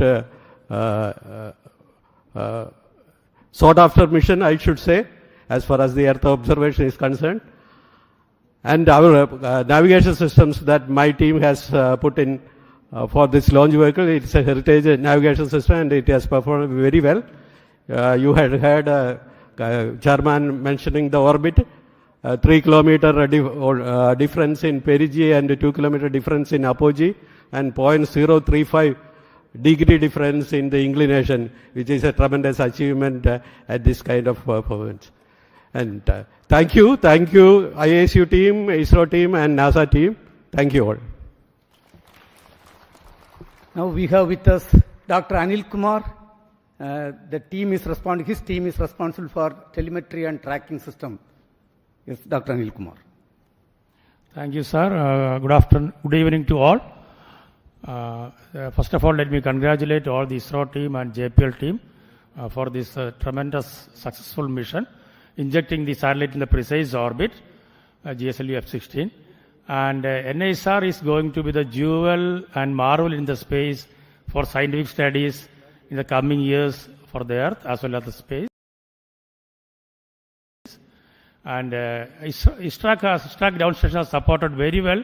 sought after mission, I should say, as far as the Earth observation is concerned. And our navigation systems that my team has put in for this launch vehicle, it's a heritage navigation system and it has performed very well. You had heard Chairman mentioning the orbit, 3 kilometer difference in perigee and 2 kilometer difference in apogee, and 0.035 degree difference in the inclination, which is a tremendous achievement at this kind of performance. And thank you, ISU team, ISRO team, and NASA team. Thank you all. Now we have with us Dr. Anil Kumar. His team is responsible for telemetry and tracking system. Yes, Dr. Anil Kumar. Thank you, sir. Good evening to all. First of all, let me congratulate all the ISRO team and JPL team for this tremendous successful mission, injecting the satellite in the precise orbit, GSLV F-16. And NISR is going to be the jewel and marvel in the space for scientific studies in the coming years for the Earth as well as the space. And ISRO ground station has supported very well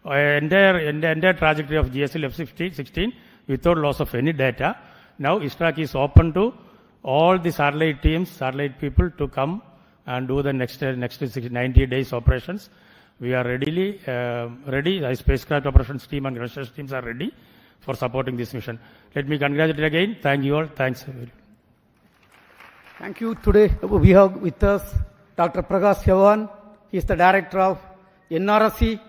entire trajectory of GSLV F-16 without loss of any data. Now ISRO is open to all the satellite teams, satellite people to come and do the next 90 days operations. We are ready. The spacecraft operations team and ground station teams are ready for supporting this mission. Let me congratulate again. Thank you all. Thanks. Thank you. Today we have with us Dr. Prakash Chavan. He is the director of NRSC.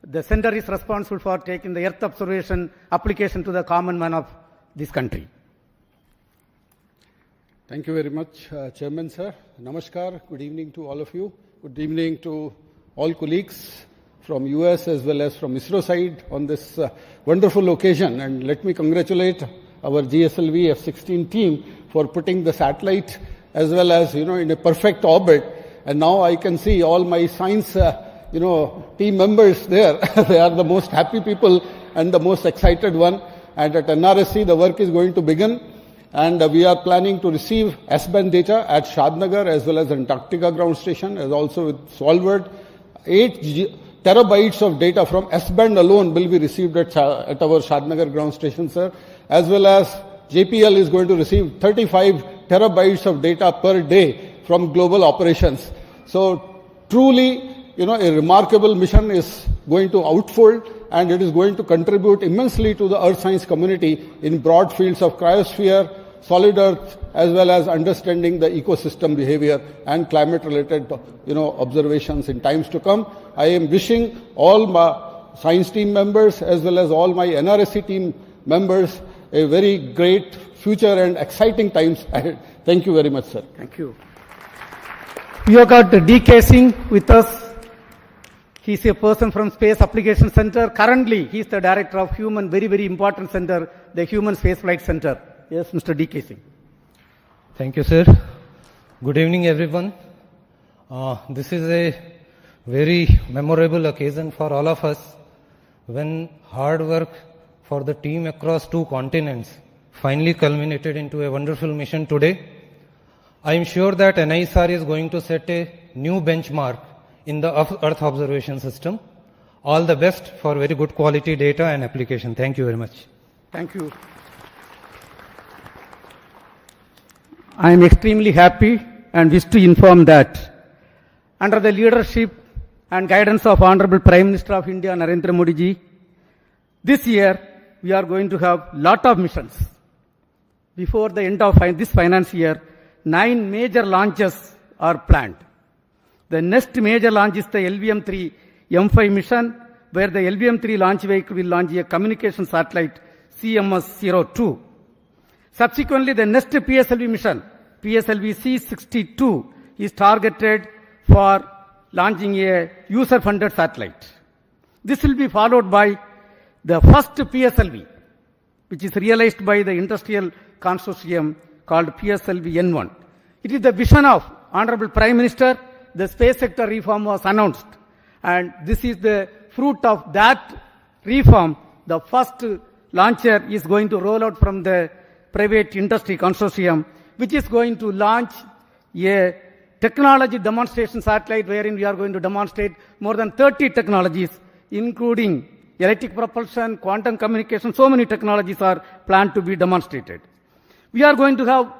The center is responsible for taking the Earth observation application to the common man of this country. Thank you very much, Chairman sir. Namaskar. Good evening to all of you. Good evening to all colleagues from US as well as from ISRO side on this wonderful occasion. And let me congratulate our GSLV F-16 team for putting the satellite as well as, in a perfect orbit. And now I can see all my science, team members there. They are the most happy people and the most excited one. And at NRSC, the work is going to begin. And we are planning to receive S-band data at Shadnagar as well as Antarctica ground station, as also with Tollywood. 8 terabytes of data from S-band alone will be received at our Shadnagar ground station, sir. As well as JPL is going to receive 35 terabytes of data per day from global operations. So truly, a remarkable mission is going to unfold, and it is going to contribute immensely to the earth science community in broad fields of cryosphere, solid earth, as well as understanding the ecosystem behavior and climate related, observations in times to come. I am wishing all my science team members as well as all my NRSC team members a very great future and exciting times ahead. Thank you very much, sir. Thank you. We have got D.K. Singh with us. He is a person from Space Application Center. Currently, he is the director of very, very important center, the Human Spaceflight Center. Yes, Mr. D.K. Singh. Thank you, sir. Good evening, everyone. This is a very memorable occasion for all of us when hard work for the team across 2 continents finally culminated into a wonderful mission today. I am sure that NISR is going to set a new benchmark in the Earth observation system. All the best for very good quality data and application. Thank you very much. Thank you. I am extremely happy and wish to inform that under the leadership and guidance of Honorable Prime Minister of India, Narendra Modi ji, this year we are going to have lot of missions. Before the end of this finance year, 9 major launches are planned. The next major launch is the LVM3-M5 mission, where the LVM3 launch vehicle will launch a communication satellite CMS-02. Subsequently, the next PSLV mission, PSLV C62, is targeted for launching a user-funded satellite. This will be followed by the first PSLV, which is realized by the industrial consortium called PSLV-N1. It is the vision of Honorable Prime Minister. The space sector reform was announced, and this is the fruit of that reform. The first launcher is going to roll out from the private industry consortium, which is going to launch a technology demonstration satellite wherein we are going to demonstrate more than 30 technologies, including electric propulsion, quantum communication. So many technologies are planned to be demonstrated. We are going to have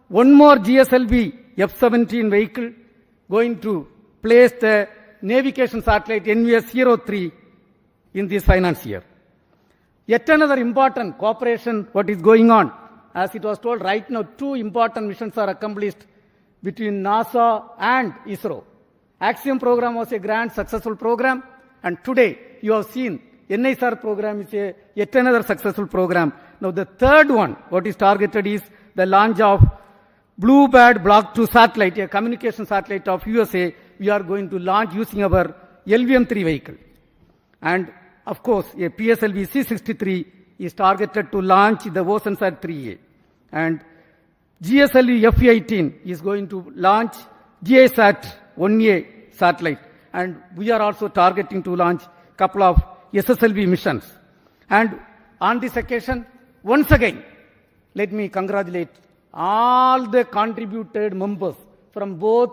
one more GSLV F-17 vehicle going to place the navigation satellite NVS-03 in this finance year. Yet another important cooperation, what is going on, as it was told right now, 2 important missions are accomplished between NASA and ISRO. Axiom program was a grand successful program, and today you have seen NISR program is yet another successful program. Now the third one, what is targeted is the launch of Bluebird Block 2 satellite, a communication satellite of USA. We are going to launch using our LVM3 vehicle. And of course, a PSLV C63 is targeted to launch the OceanSat 3A. And GSLV F-18 is going to launch GISAT 1A satellite. And we are also targeting to launch a couple of SSLV missions. And on this occasion, once again, let me congratulate all the contributed members from both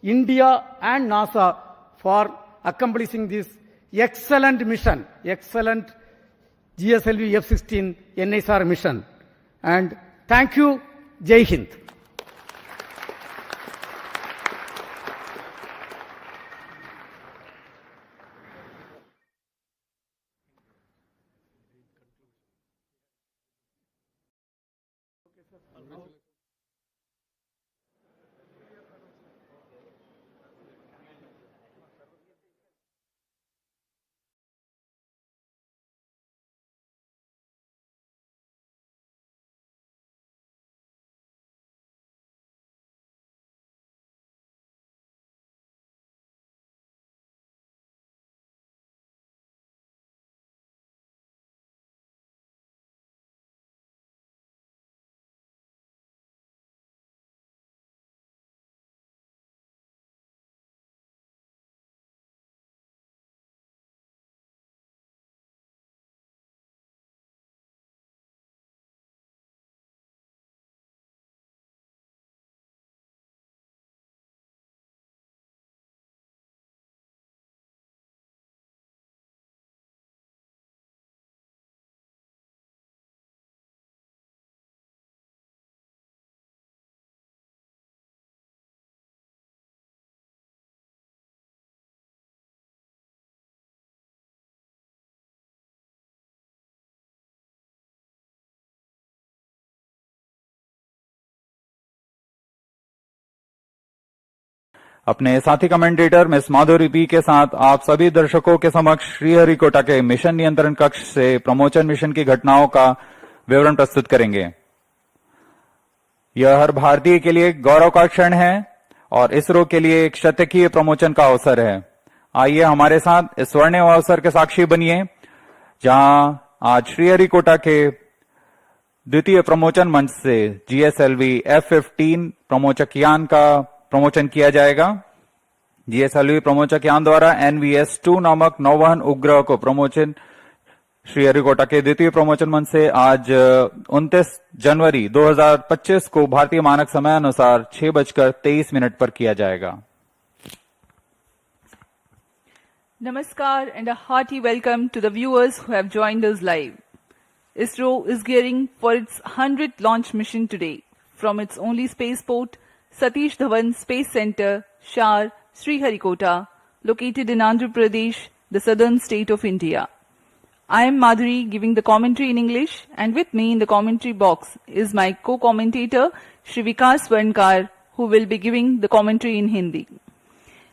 India and NASA for accomplishing this excellent mission, excellent GSLV F-16 NISR mission. And thank you. Jai Hind. अपने साथी commentator miss माधुरी P के साथ आप सभी दर्शकों के समक्ष श्रीहरिकोटा के मिशन नियंत्रण कक्ष से प्रमोशन मिशन की घटनाओं का विवरण प्रस्तुत करेंगे। यह हर भारतीय के लिए गौरव का क्षण है और इसरो के लिए एक शतकीय प्रमोशन का अवसर है। आइए हमारे साथ इस स्वर्णिम अवसर के साक्षी बनिए, जहां आज श्रीहरिकोटा के द्वितीय प्रमोशन मंच से GSLV F-15 प्रमोचक यान का प्रमोशन किया जाएगा। GSLV प्रमोचक यान द्वारा NVS-2 नामक नौवहन उपग्रह को प्रमोशन श्रीहरिकोटा के द्वितीय प्रमोशन मंच से आज 29 जनवरी 2025 को भारतीय मानक समय अनुसार 6:23 पर किया जाएगा। Namaskar and a hearty welcome to the viewers who have joined us live. ISRO is gearing for its 100th launch mission today from its only spaceport, Satish Dhawan Space Center, Shar, Sriharikota, located in Andhra Pradesh, the southern state of India. I am Madhuri giving the commentary in English, and with me in the commentary box is my co-commentator Shri Vikas Swarnkar, who will be giving the commentary in Hindi.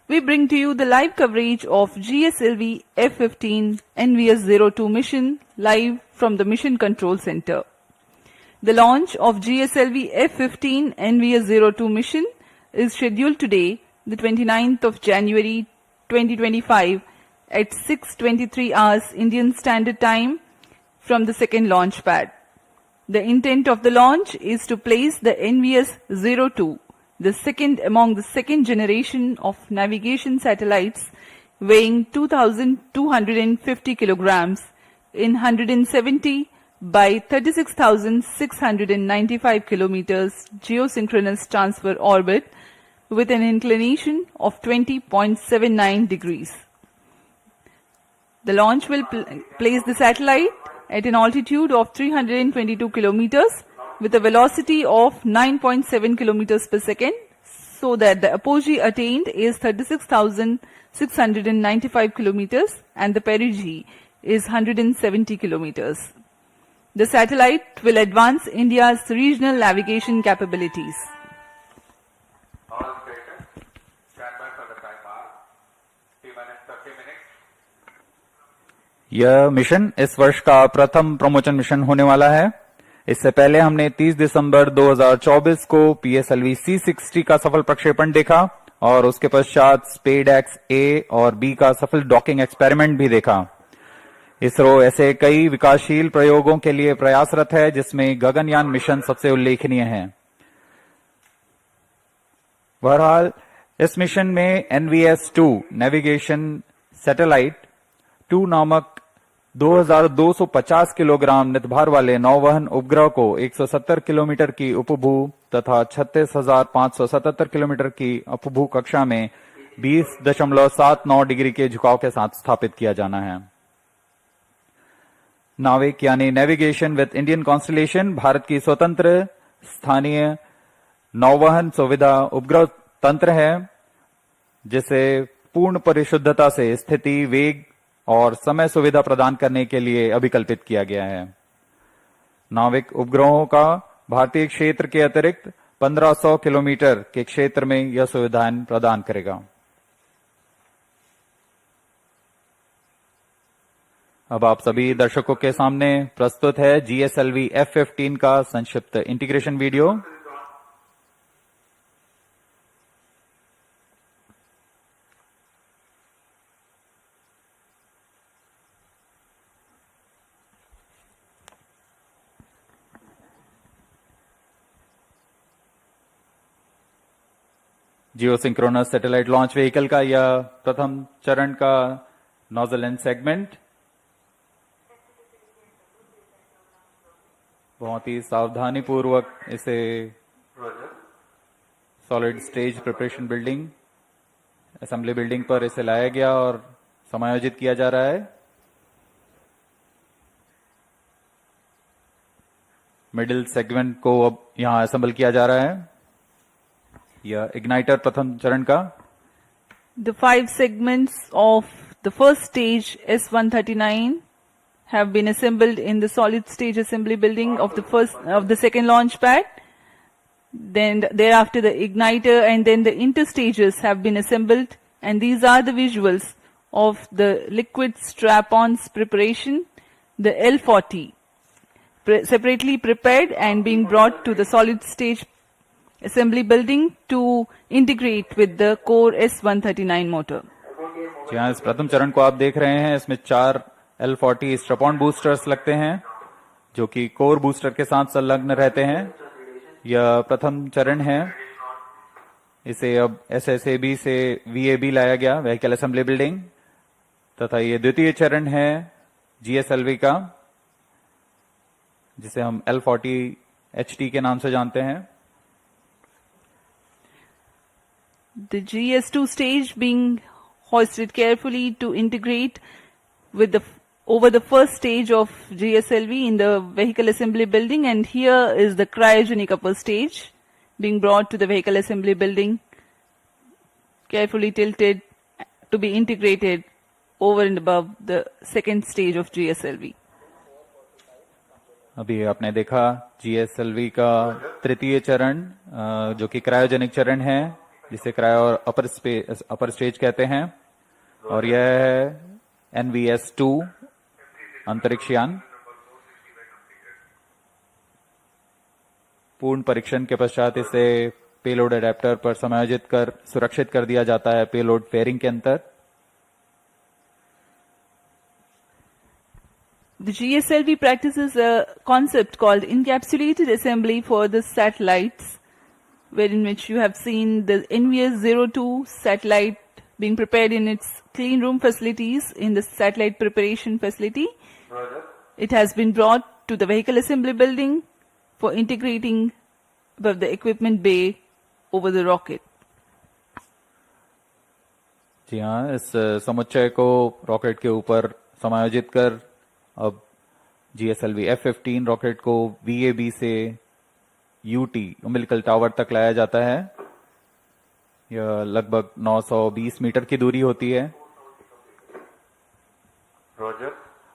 we bring to you the live coverage of GSLV F-15 NVS-02 mission live from the Mission Control Center. The launch of GSLV F-15 NVS-02 mission is scheduled today, the 29th of January 2025 at 6:23 hours Indian Standard Time from the second launch pad. The intent of the launch is to place the NVS-02, the second among the second generation of navigation satellites weighing 2,250 kilograms in 170 by 36,695 kilometers geosynchronous transfer orbit with an inclination of 20.79 degrees. The launch will place the satellite at an altitude of 322 kilometers with a velocity of 9.7 kilometers per second, so that the apogee attained is 36,695 kilometers and the perigee is 170 kilometers. The satellite will advance India's regional navigation capabilities. यह mission इस वर्ष का प्रथम promotion mission होने वाला है। इससे पहले हमने 30 दिसंबर 2024 को PSLV C-60 का सफल प्रक्षेपण देखा और उसके पश्चात स्पेडएक्स A और B का सफल डॉकिंग एक्सपेरिमेंट भी देखा। इसरो ऐसे कई विकासशील प्रयोगों के लिए प्रयासरत है, जिसमें गगनयान मिशन सबसे उल्लेखनीय है। बहरहाल इस मिशन में NVS-2 नेविगेशन सैटेलाइट 2 नामक 2250 किलोग्राम नितभार वाले नौवहन उपग्रह को 170 किलोमीटर की उपभू तथा 36,577 किलोमीटर की अपभू कक्षा में 20.79 डिग्री के झुकाव के साथ स्थापित किया जाना है। नाविक यानी navigation with Indian constellation Bharat की स्वतंत्र स्थानीय नौवहन सुविधा उपग्रह तंत्र है, जिसे पूर्ण परिशुद्धता से स्थिति, वेग और समय सुविधा प्रदान करने के लिए अभिकल्पित किया गया है। नाविक उपग्रहों का भारतीय क्षेत्र के अतिरिक्त 1500 किलोमीटर के क्षेत्र में यह सुविधाएं प्रदान करेगा। अब आप सभी दर्शकों के सामने प्रस्तुत है GSLV F-15 का संक्षिप्त integration video. Geosynchronous satellite launch vehicle का यह प्रथम चरण का नोजल एंड सेगमेंट बहुत ही सावधानी पूर्वक इसे solid stage preparation building assembly building पर इसे लाया गया और समायोजित किया जा रहा है। मिडिल सेगमेंट को अब यहां असेंबल किया जा रहा है। यह इग्नाइटर प्रथम चरण का। The 5 segments of the first stage S-139 have been assembled in the solid stage assembly building of the second launch pad. Then thereafter the igniter and then the interstages have been assembled, and these are the visuals of the liquid strap-ons preparation, the L-40, separately prepared and being brought to the solid stage assembly building to integrate with the core S-139 motor. जी हाँ, इस प्रथम चरण को आप देख रहे हैं। इसमें 4 L-40 स्ट्रैप-ऑन बूस्टर्स लगते हैं, जो कि कोर बूस्टर के साथ संलग्न रहते हैं। यह प्रथम चरण है। इसे अब SSAB से VAB लाया गया, व्हीकल असेंबली बिल्डिंग, तथा ये द्वितीय चरण है GSLV का, जिसे हम L-40 HT के नाम से जानते हैं। The GS2 stage being hoisted carefully to integrate with over the first stage of GSLV in the vehicle assembly building, and here is the cryogenic upper stage being brought to the vehicle assembly building, carefully tilted to be integrated over and above the second stage of GSLV. अभी आपने देखा GSLV का तृतीय चरण, जो कि cryogenic चरण है। जिसे क्रायो और अपर स्टेज कहते हैं, और यह है NVS-2 अंतरिक्ष यान। पूर्ण परीक्षण के पश्चात इसे पेलोड एडेप्टर पर समायोजित कर सुरक्षित कर दिया जाता है पेलोड फेयरिंग के अंदर। The GSLV practices a concept called encapsulated assembly for the satellites, wherein which you have seen the NVS-02 satellite being prepared in its clean room facilities in the satellite preparation facility. It has been brought to the vehicle assembly building for integrating above the equipment bay over the rocket. जी हाँ, इस समुच्चय को rocket के ऊपर समायोजित कर अब GSLV F-15 rocket को VAB से UT उम्बिलिकल टावर तक लाया जाता है। यह लगभग 920 मीटर की दूरी होती है।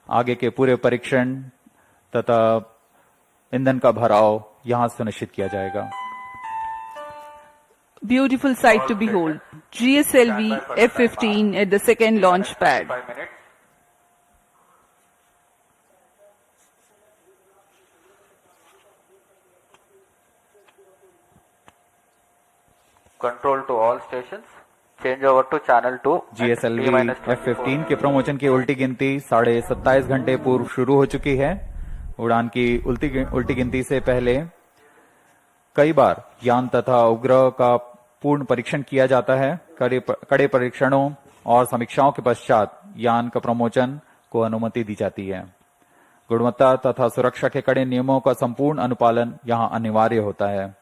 आगे के पूरे परीक्षण तथा ईंधन का भराव यहां सुनिश्चित किया जाएगा। Beautiful sight to behold. GSLV F-15 at the second launch pad. Control to all stations. Change over to channel 2. GSLV F-15 के प्रमोशन की उल्टी गिनती 27.5 घंटे पूर्व शुरू हो चुकी है। उड़ान की उल्टी गिनती से पहले कई बार यान तथा उपग्रह का पूर्ण परीक्षण किया जाता है। कड़े परीक्षणों और समीक्षाओं के पश्चात यान का प्रमोशन को अनुमति दी जाती है। गुणवत्ता तथा सुरक्षा के कड़े नियमों का संपूर्ण अनुपालन यहां अनिवार्य होता है।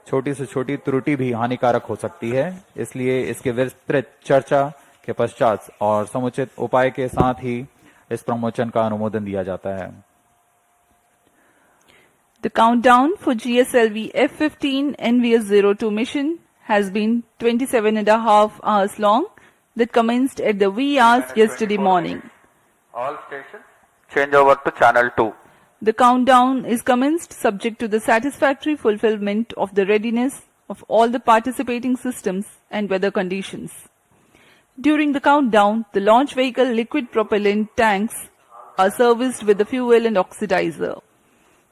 छोटी से छोटी त्रुटि भी हानिकारक हो सकती है, इसलिए इसके विस्तृत चर्चा के पश्चात और समुचित उपाय के साथ ही इस प्रमोशन का अनुमोदन दिया जाता है। The countdown for GSLV F-15 NVS-02 mission has been 27.5 hours long, that commenced at the wee hours yesterday morning. All stations change over to channel 2. The countdown is commenced subject to the satisfactory fulfillment of the readiness of all the participating systems and weather conditions. During the countdown, the launch vehicle liquid propellant tanks are serviced with the fuel and oxidizer.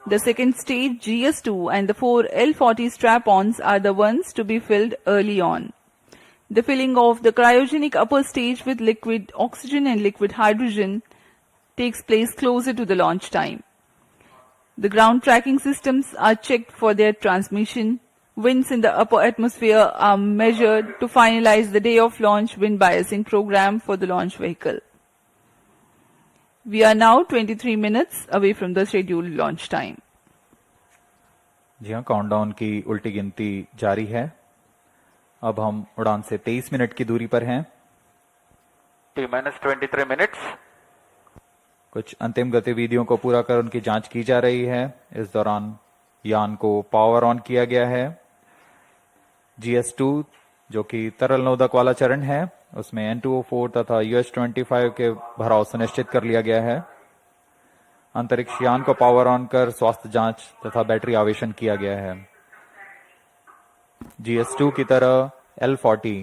The second stage GS2 and the 4 L40 strap-ons are the ones to be filled early on. The filling of the cryogenic upper stage with liquid oxygen and liquid hydrogen takes place closer to the launch time. The ground tracking systems are checked for their transmission. Winds in the upper atmosphere are measured to finalize the day of launch wind biasing program for the launch vehicle. We are now 23 minutes away from the scheduled launch time. जी हाँ, countdown की उल्टी गिनती जारी है। अब हम उड़ान से 23 मिनट की दूरी पर हैं। T-23 minutes. कुछ अंतिम गतिविधियों को पूरा कर उनकी जांच की जा रही है। इस दौरान यान को पावर ऑन किया गया है। GS2 जो कि तरल नोदक वाला चरण है, उसमें N2O4 तथा US-25 के भराव सुनिश्चित कर लिया गया है। अंतरिक्ष यान को पावर ऑन कर स्वास्थ्य जांच तथा बैटरी आवेशन किया गया है। GS2 की तरह L40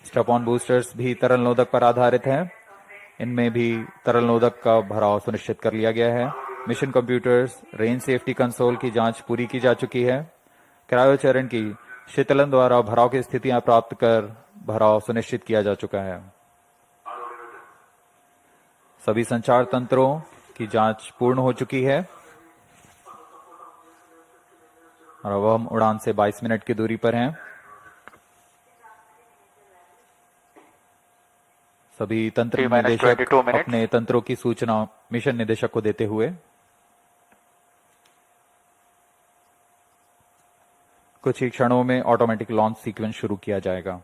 स्ट्रैप-ऑन बूस्टर्स भी तरल नोदक पर आधारित हैं। इनमें भी तरल नोदक का भराव सुनिश्चित कर लिया गया है। Mission computers, range safety console की जांच पूरी की जा चुकी है। क्रायो चरण की शीतलन द्वारा भराव की स्थितियां प्राप्त कर भराव सुनिश्चित किया जा चुका है। सभी संचार तंत्रों की जांच पूर्ण हो चुकी है और अब हम उड़ान से 22 मिनट की दूरी पर हैं। सभी तंत्र निदेशक अपने तंत्रों की सूचना मिशन निदेशक को देते हुए कुछ ही क्षणों में ऑटोमेटिक लॉन्च सीक्वेंस शुरू किया जाएगा।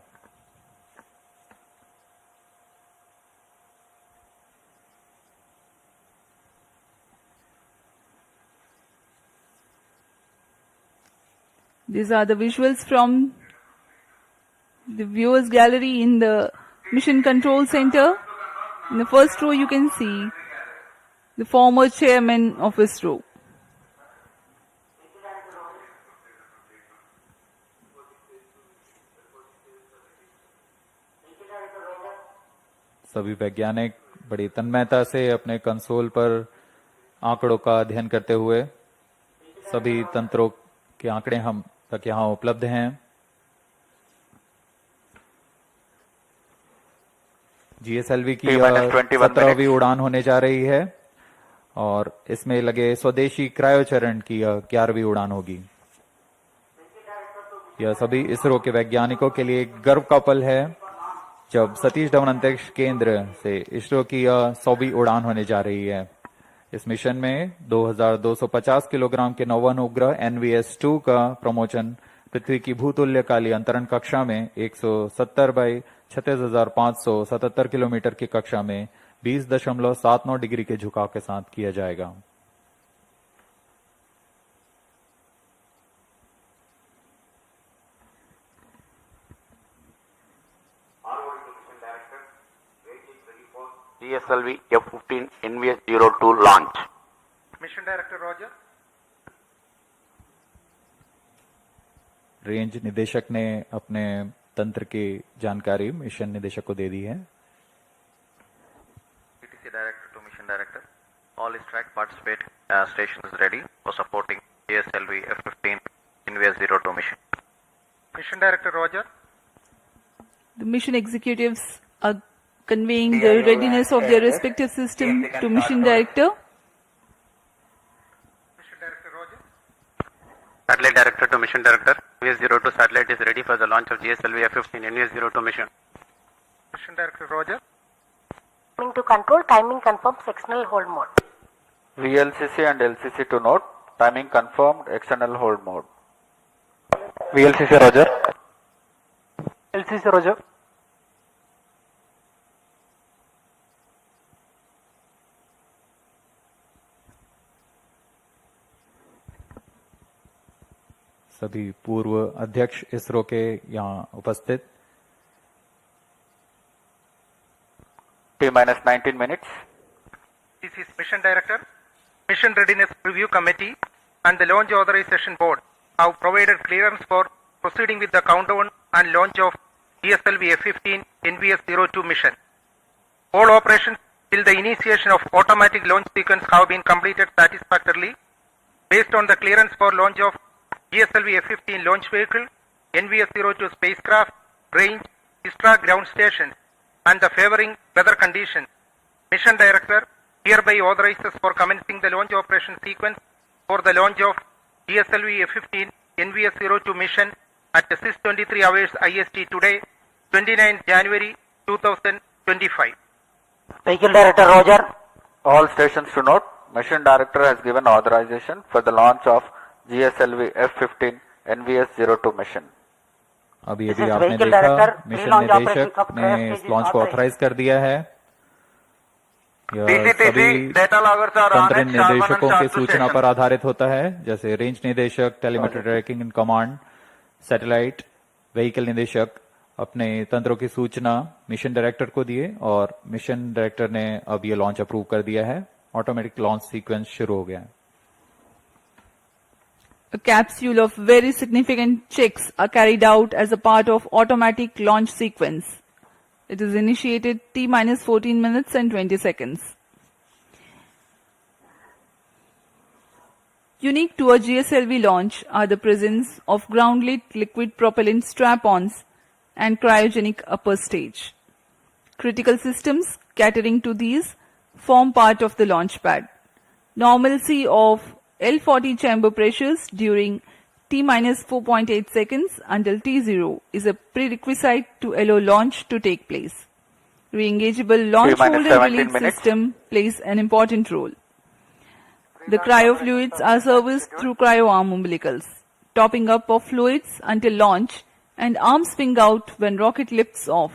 These are the visuals from the viewers gallery in the Mission Control Center. In the first row you can see the former chairman of ISRO. सभी वैज्ञानिक बड़ी तन्मयता से अपने कंसोल पर आंकड़ों का अध्ययन करते हुए सभी तंत्रों के आंकड़े हम तक यहां उपलब्ध हैं। जीएसएलवी की 17वीं उड़ान होने जा रही है और इसमें लगे स्वदेशी क्रायोचरण की 11वीं उड़ान होगी। यह सभी इसरो के वैज्ञानिकों के लिए एक गर्व का पल है जब सतीश धवन अंतरिक्ष केंद्र से इसरो की 100वीं उड़ान होने जा रही है। इस मिशन में 2250 किलोग्राम के नौवन उपग्रह NVS-2 का प्रमोशन पृथ्वी की भूतुल्यकालीन अंतरण कक्षा में 170 बाई 36,577 किलोमीटर की कक्षा में 20.79 डिग्री के झुकाव के साथ किया जाएगा। GSLV F-15 NVS-02 launch. Mission Director Roger. Range निदेशक ने अपने तंत्र की जानकारी मिशन निदेशक को दे दी है। PTC Director to Mission Director. All track participate stations ready for supporting GSLV F-15 NVS-02 mission. Mission Director Roger. The mission executives are conveying the readiness of their respective system to Mission Director. Mission Director Roger. Satellite Director to Mission Director. NVS-02 satellite is ready for the launch of GSLV F-15 NVS-02 mission. Mission Director Roger. Coming to control, timing confirmed, sectional hold mode. VLCC and LCC to note, timing confirmed, external hold mode. VLCC Roger. LCC Roger. सभी पूर्व अध्यक्ष इसरो के यहाँ उपस्थित। T-19 minutes. This is Mission Director. Mission Readiness Review Committee and the Launch Authorization Board have provided clearance for proceeding with the countdown and launch of GSLV F-15 NVS-02 mission. All operations till the initiation of automatic launch sequence have been completed satisfactorily. Based on the clearance for launch of GSLV F-15 launch vehicle, NVS-02 spacecraft, range, ISRO ground station, and the favoring weather conditions, Mission Director hereby authorizes for commencing the launch operation sequence for the launch of GSLV F-15 NVS-02 mission at 6:23 hours IST today, 29 January 2025. Vehicle Director Roger. All stations to note, Mission Director has given authorization for the launch of GSLV F-15 NVS-02 mission. अभी अभी आपने देखा mission निदेशक ने इस launch को authorise कर दिया है। यह सभी तंत्र निदेशकों की सूचना पर आधारित होता है, जैसे रेंज निदेशक, telemetry tracking in command, satellite, vehicle निदेशक अपने तंत्रों की सूचना मिशन डायरेक्टर को दिए और मिशन डायरेक्टर ने अब ये लॉन्च अप्रूव कर दिया है। ऑटोमेटिक लॉन्च सीक्वेंस शुरू हो गया है। A capsule of very significant checks are carried out as a part of automatic launch sequence. It is initiated T-14 minutes and 20 seconds. Unique to a GSLV launch are the presence of ground-lit liquid propellant strap-ons and cryogenic upper stage. Critical systems catering to these form part of the launch pad. Normalcy of L40 chamber pressures during T-4.8 seconds until T0 is a prerequisite to allow launch to take place. Re-engageable launch hold and release system plays an important role. The cryofluids are serviced through cryo-arm umbilicals. Topping up of fluids until launch and arm swing out when rocket lifts off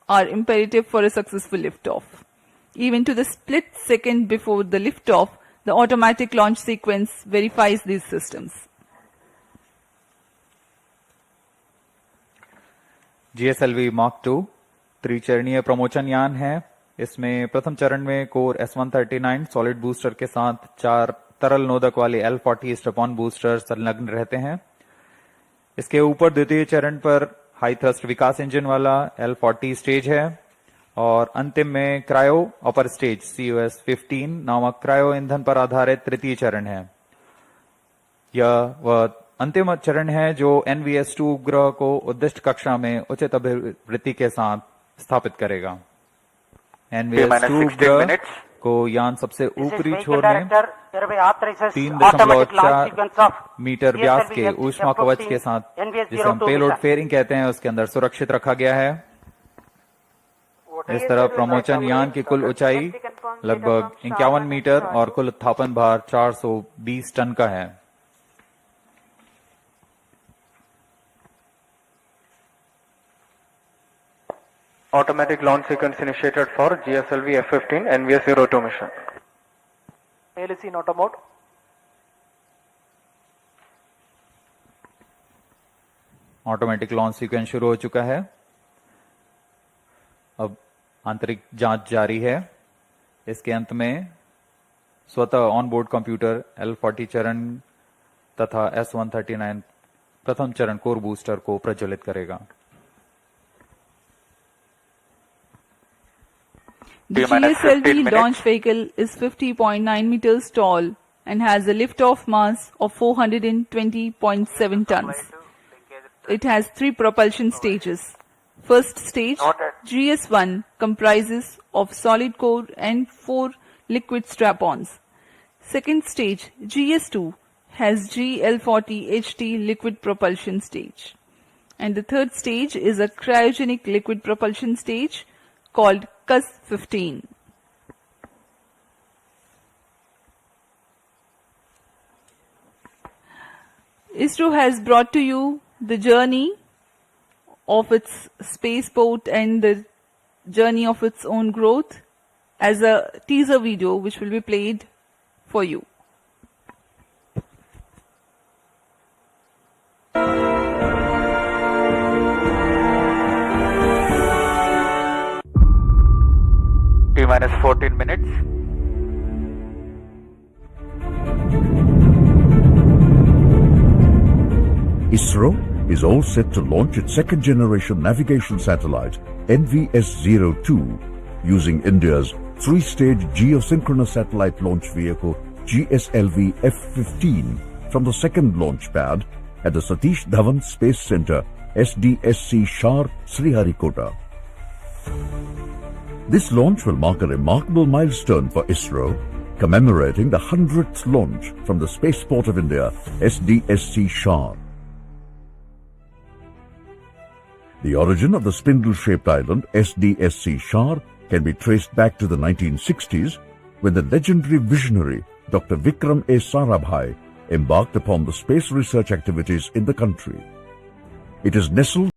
are imperative for a successful liftoff. Even to the split second before the liftoff, the automatic launch sequence verifies these systems. GSLV Mark II त्रिचरणीय प्रमोचन यान है। इसमें प्रथम चरण में core S139 solid booster के साथ 4 तरल नोदक वाले L40 स्ट्रैप-ऑन बूस्टर संलग्न रहते हैं। इसके ऊपर द्वितीय चरण पर हाई थ्रस्ट विकास इंजन वाला L40 स्टेज है और अंतिम में क्रायो अपर स्टेज COS-15 नामक क्रायो ईंधन पर आधारित तृतीय चरण है। यह वह अंतिम चरण है जो NVS-2 उपग्रह को उद्दिष्ट कक्षा में उचित अभिवृत्ति के साथ स्थापित करेगा। NVS-2 उपग्रह को यान सबसे ऊपरी छोर में 3.4 मीटर व्यास के ऊष्मा कवच के साथ, जिसे हम पेलोड फेयरिंग कहते हैं, उसके अंदर सुरक्षित रखा गया है। इस तरह प्रमोचन यान की कुल ऊंचाई लगभग 51 मीटर और कुल उत्थापन भार 420 टन का है। Automatic launch sequence initiated for GSLV F-15 NVS-02 mission. ALC in auto mode. Automatic launch sequence शुरू हो चुका है। अब आंतरिक जांच जारी है। इसके अंत में स्वतः ऑनबोर्ड कंप्यूटर L40 चरण तथा S139 प्रथम चरण कोर बूस्टर को प्रज्वलित करेगा। The GSLV launch vehicle is 50.9 meters tall and has a lift-off mass of 420.7 tons. It has 3 propulsion stages. First stage, GS1, comprises of solid core and 4 liquid strap-ons. Second stage, GS2, has GL40 HT liquid propulsion stage. And the third stage is a cryogenic liquid propulsion stage called CUS-15. ISRO has brought to you the journey of its spaceport and the journey of its own growth as a teaser video which will be played for you. T-minus 14 minutes. ISRO is all set to launch its second generation navigation satellite NVS-02 using India's 3-stage geosynchronous satellite launch vehicle GSLV F-15 from the second launch pad at the Satish Dhawan Space Center SDSC Shar, Sriharikota. This launch will mark a remarkable milestone for ISRO, commemorating the 100th launch from the Spaceport of India, SDSC Shar. The origin of the spindle-shaped island, SDSC Shar, can be traced back to the 1960s, when the legendary visionary Dr. Vikram A. Sarabhai embarked upon the space research activities in the country. It is nestled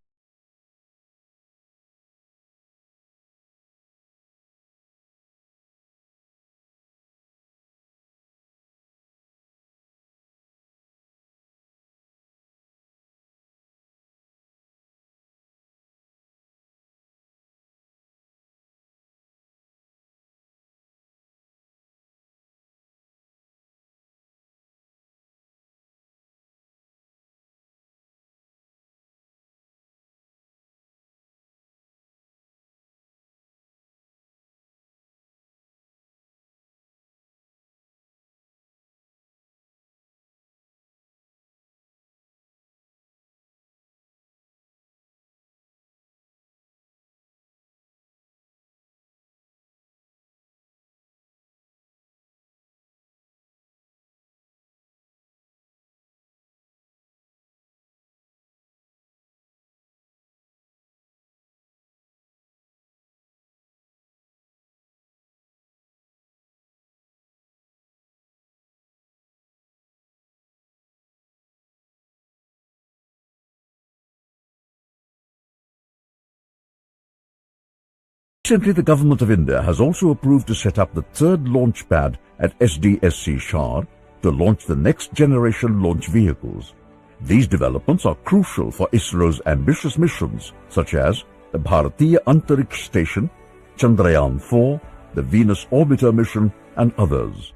Recently, the Government of India has also approved to set up the third launch pad at SDSC Shar to launch the next generation launch vehicles. These developments are crucial for ISRO's ambitious missions such as the Bharatiya Antariksh Station, Chandrayaan-4, the Venus Orbiter mission and others.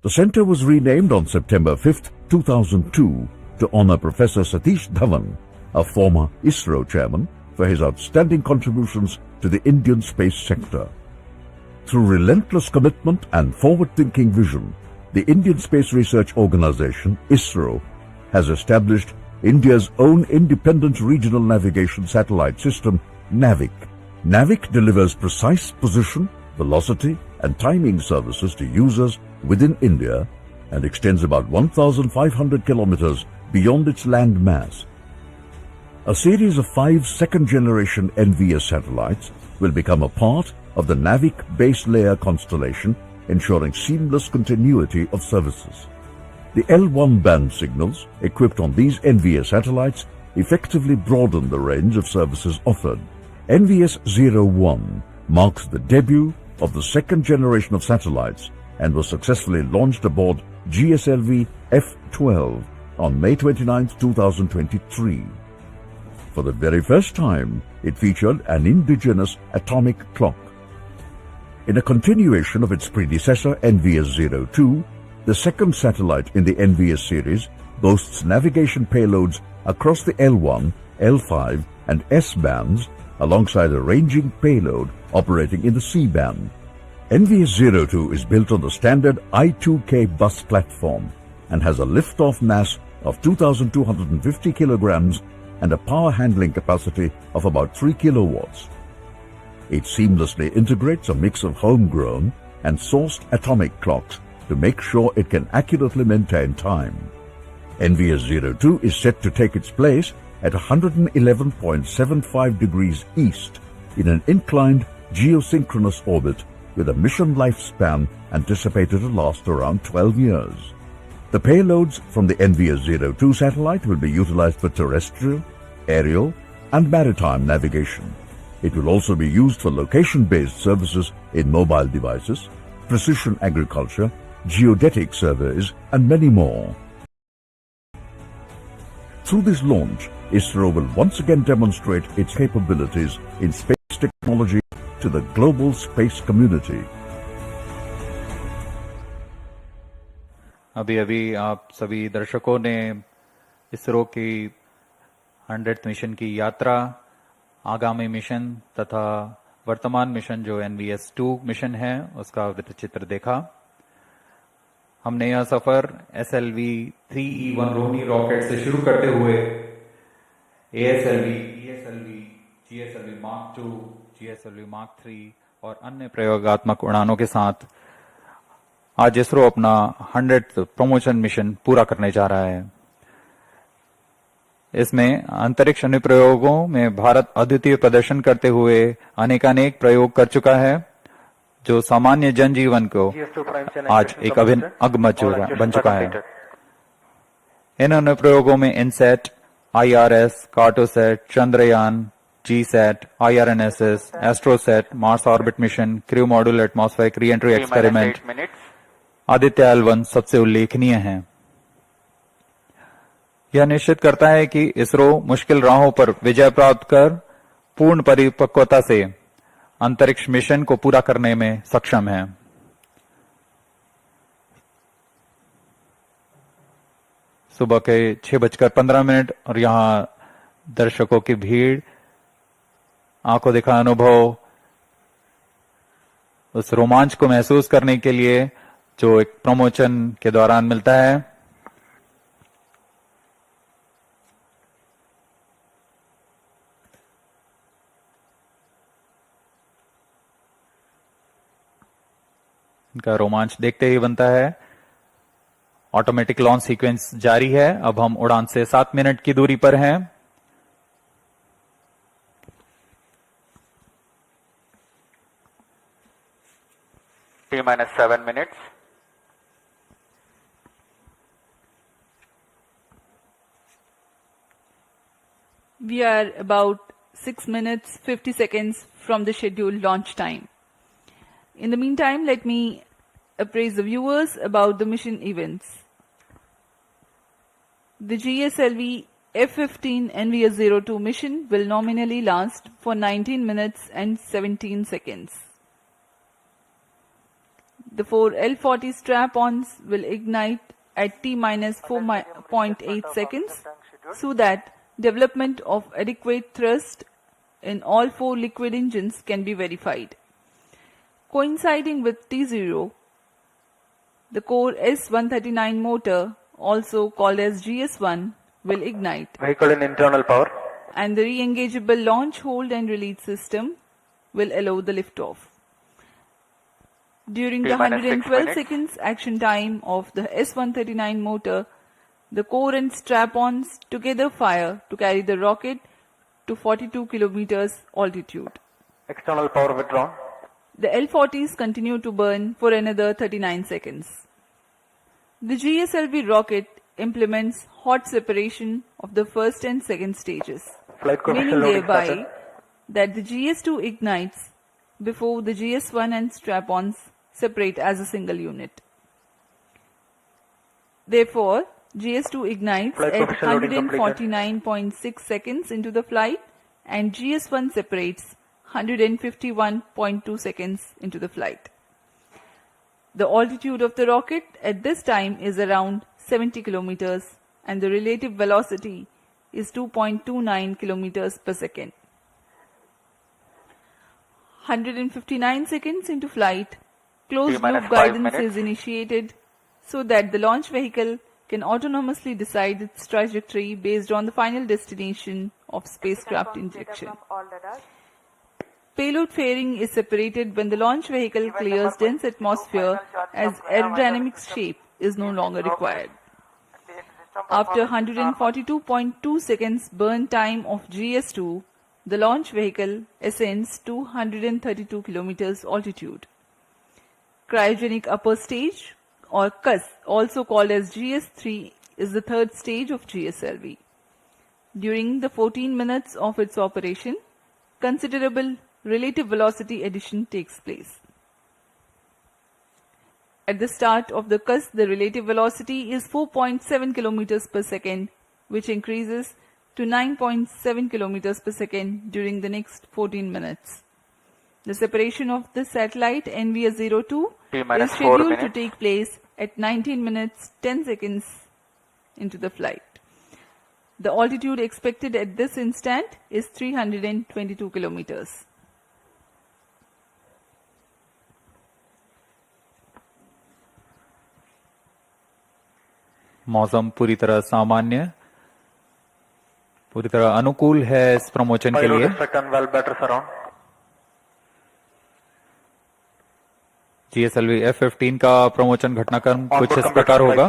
The center was renamed on September 5, 2002 to honor Professor Satish Dhawan, a former ISRO chairman, for his outstanding contributions to the Indian space sector. Through relentless commitment and forward-thinking vision, the Indian Space Research Organization, ISRO, has established India's own independent regional navigation satellite system, NAVIC. NAVIC delivers precise position, velocity and timing services to users within India and extends about 1,500 kilometers beyond its land mass. A series of 5 second-generation NVS satellites will become a part of the NAVIC base layer constellation, ensuring seamless continuity of services. The L1 band signals equipped on these NVS satellites effectively broaden the range of services offered. NVS-01 marks the debut of the second generation of satellites and was successfully launched aboard GSLV F-12 on May 29, 2023. For the very first time, it featured an indigenous atomic clock. In a continuation of its predecessor NVS-02, the second satellite in the NVS series boasts navigation payloads across the L1, L5 and S bands alongside a ranging payload operating in the C band. NVS-02 is built on the standard I-2K bus platform and has a lift-off mass of 2,250 kilograms and a power handling capacity of about 3 kilowatts. It seamlessly integrates a mix of homegrown and sourced atomic clocks to make sure it can accurately maintain time. NVS-02 is set to take its place at 111.75 degrees east in an inclined geosynchronous orbit with a mission lifespan anticipated to last around 12 years. The payloads from the NVS-02 satellite will be utilized for terrestrial, aerial and maritime navigation. It will also be used for location-based services in mobile devices, precision agriculture, geodetic surveys and many more. Through this launch, ISRO will once again demonstrate its capabilities in space technology to the global space community. अभी आप सभी दर्शकों ने इसरो की 100th mission की यात्रा, आगामी mission तथा वर्तमान मिशन जो NVS-2 मिशन है उसका चित्र देखा। हमने यह सफर SLV-3E1 रोनी रॉकेट से शुरू करते हुए ASLV, ESLV, GSLV Mark II, GSLV Mark III और अन्य प्रयोगात्मक उड़ानों के साथ आज इसरो अपना 100th प्रमोशन मिशन पूरा करने जा रहा है। इसमें अंतरिक्ष अनुप्रयोगों में भारत अद्वितीय प्रदर्शन करते हुए अनेकानेक प्रयोग कर चुका है, जो सामान्य जनजीवन को आज एक अभिन्न अंग बन चुका है। इन अनुप्रयोगों में INSAT, IRS, Cartosat, Chandrayaan, GSAT, IRNSS, AstroSat, Mars orbit mission, crew module atmospheric re-entry experiment, Aditya L1 सबसे उल्लेखनीय हैं। यह निश्चित करता है कि इसरो मुश्किल राहों पर विजय प्राप्त कर पूर्ण परिपक्वता से अंतरिक्ष मिशन को पूरा करने में सक्षम है। सुबह के 6:15 और यहां दर्शकों की भीड़, आंखों देखा अनुभव, उस रोमांच को महसूस करने के लिए जो एक प्रमोशन के दौरान मिलता है। इनका रोमांच देखते ही बनता है। ऑटोमेटिक लॉन्च सीक्वेंस जारी है। अब हम उड़ान से 7 मिनट की दूरी पर हैं। T-7 minutes. We are about 6 minutes 50 seconds from the scheduled launch time. In the meantime, let me appraise the viewers about the mission events. The GSLV F-15 NVS-02 mission will nominally last for 19 minutes and 17 seconds. The 4 L-40 strap-ons will ignite at T-minus 4.8 seconds so that development of adequate thrust in all 4 liquid engines can be verified. Coinciding with T0, the core S139 motor, also called as GS1, will ignite. Vehicle in internal power. And the re-engageable launch, hold and release system will allow the liftoff. During the 112 seconds action time of the S139 motor, the core and strap-ons together fire to carry the rocket to 42 kilometers altitude. External power withdrawn. The L40s continue to burn for another 39 seconds. The GSLV rocket implements hot separation of the first and second stages, meaning thereby that the GS2 ignites before the GS1 and strap-ons separate as a single unit. Therefore, GS2 ignites at 149.6 seconds into the flight and GS1 separates 151.2 seconds into the flight. The altitude of the rocket at this time is around 70 kilometers and the relative velocity is 2.29 kilometers per second. 159 seconds into flight, closed loop guidance is initiated so that the launch vehicle can autonomously decide its trajectory based on the final destination of spacecraft injection. Payload fairing is separated when the launch vehicle clears dense atmosphere as aerodynamic shape is no longer required. After 142.2 seconds burn time of GS2, the launch vehicle ascends to 132 kilometers altitude. Cryogenic upper stage or CUS, also called as GS3, is the third stage of GSLV. During the 14 minutes of its operation, considerable relative velocity addition takes place. At the start of the CUS, the relative velocity is 4.7 kilometers per second, which increases to 9.7 kilometers per second during the next 14 minutes. The separation of the satellite NVS-02 is scheduled to take place at 19 minutes 10 seconds into the flight. The altitude expected at this instant is 322 kilometers. मौसम पूरी तरह सामान्य, पूरी तरह अनुकूल है इस promotion के लिए। GSLV F-15 का प्रमोशन घटनाक्रम कुछ इस प्रकार होगा।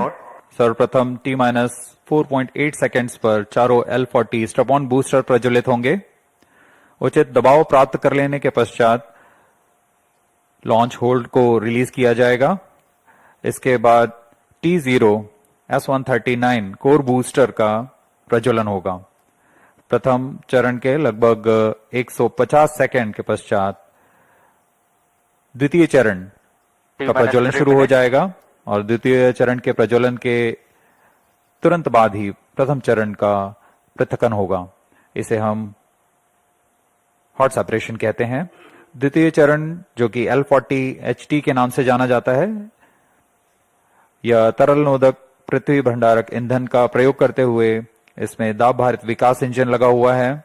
सर्वप्रथम T-4.8 सेकेंड्स पर चारों L40 स्ट्रैप-ऑन बूस्टर प्रज्वलित होंगे। उचित दबाव प्राप्त कर लेने के पश्चात लॉन्च होल्ड को रिलीज किया जाएगा। इसके बाद T0 S139 कोर बूस्टर का प्रज्वलन होगा। प्रथम चरण के लगभग 150 सेकेंड के पश्चात द्वितीय चरण का प्रज्वलन शुरू हो जाएगा और द्वितीय चरण के प्रज्वलन के तुरंत बाद ही प्रथम चरण का पृथक्करण होगा। इसे हम हॉट सेपरेशन कहते हैं। द्वितीय चरण जो कि L40HT के नाम से जाना जाता है, यह तरल नोदक पृथ्वी भंडारक ईंधन का प्रयोग करते हुए इसमें दाब भारित विकास इंजन लगा हुआ है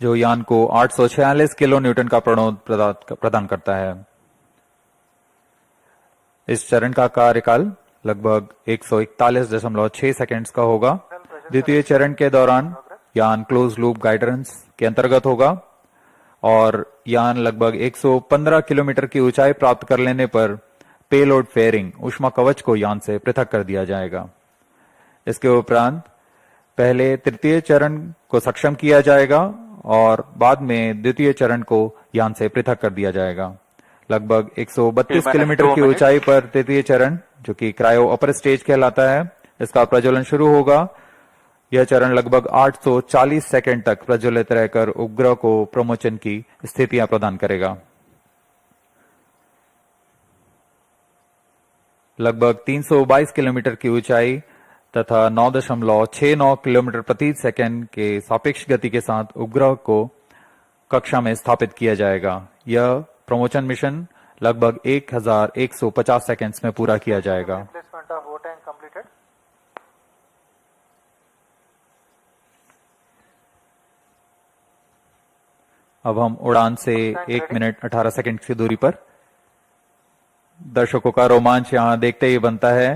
जो यान को 846 किलो न्यूटन का प्रणोद प्रदान करता है। इस चरण का कार्यकाल लगभग 141.6 सेकेंड्स का होगा। द्वितीय चरण के दौरान यान क्लोज लूप गाइडेंस के अंतर्गत होगा और यान लगभग 115 किलोमीटर की ऊंचाई प्राप्त कर लेने पर पेलोड फेयरिंग ऊष्मा कवच को यान से पृथक कर दिया जाएगा। इसके उपरांत पहले तृतीय चरण को सक्षम किया जाएगा और बाद में द्वितीय चरण को यान से पृथक कर दिया जाएगा। लगभग 132 किलोमीटर की ऊंचाई पर तृतीय चरण जो कि क्रायो अपर स्टेज कहलाता है, इसका प्रज्वलन शुरू होगा। यह चरण लगभग 840 सेकेंड तक प्रज्वलित रहकर उपग्रह को प्रमोशन की स्थितियां प्रदान करेगा। लगभग 322 किलोमीटर की ऊंचाई तथा 9.69 किलोमीटर प्रति सेकंड के सापेक्ष गति के साथ उपग्रह को कक्षा में स्थापित किया जाएगा। यह प्रमोशन मिशन लगभग 1150 सेकंड्स में पूरा किया जाएगा। अब हम उड़ान से 1 मिनट 18 सेकंड की दूरी पर। दर्शकों का रोमांच यहां देखते ही बनता है।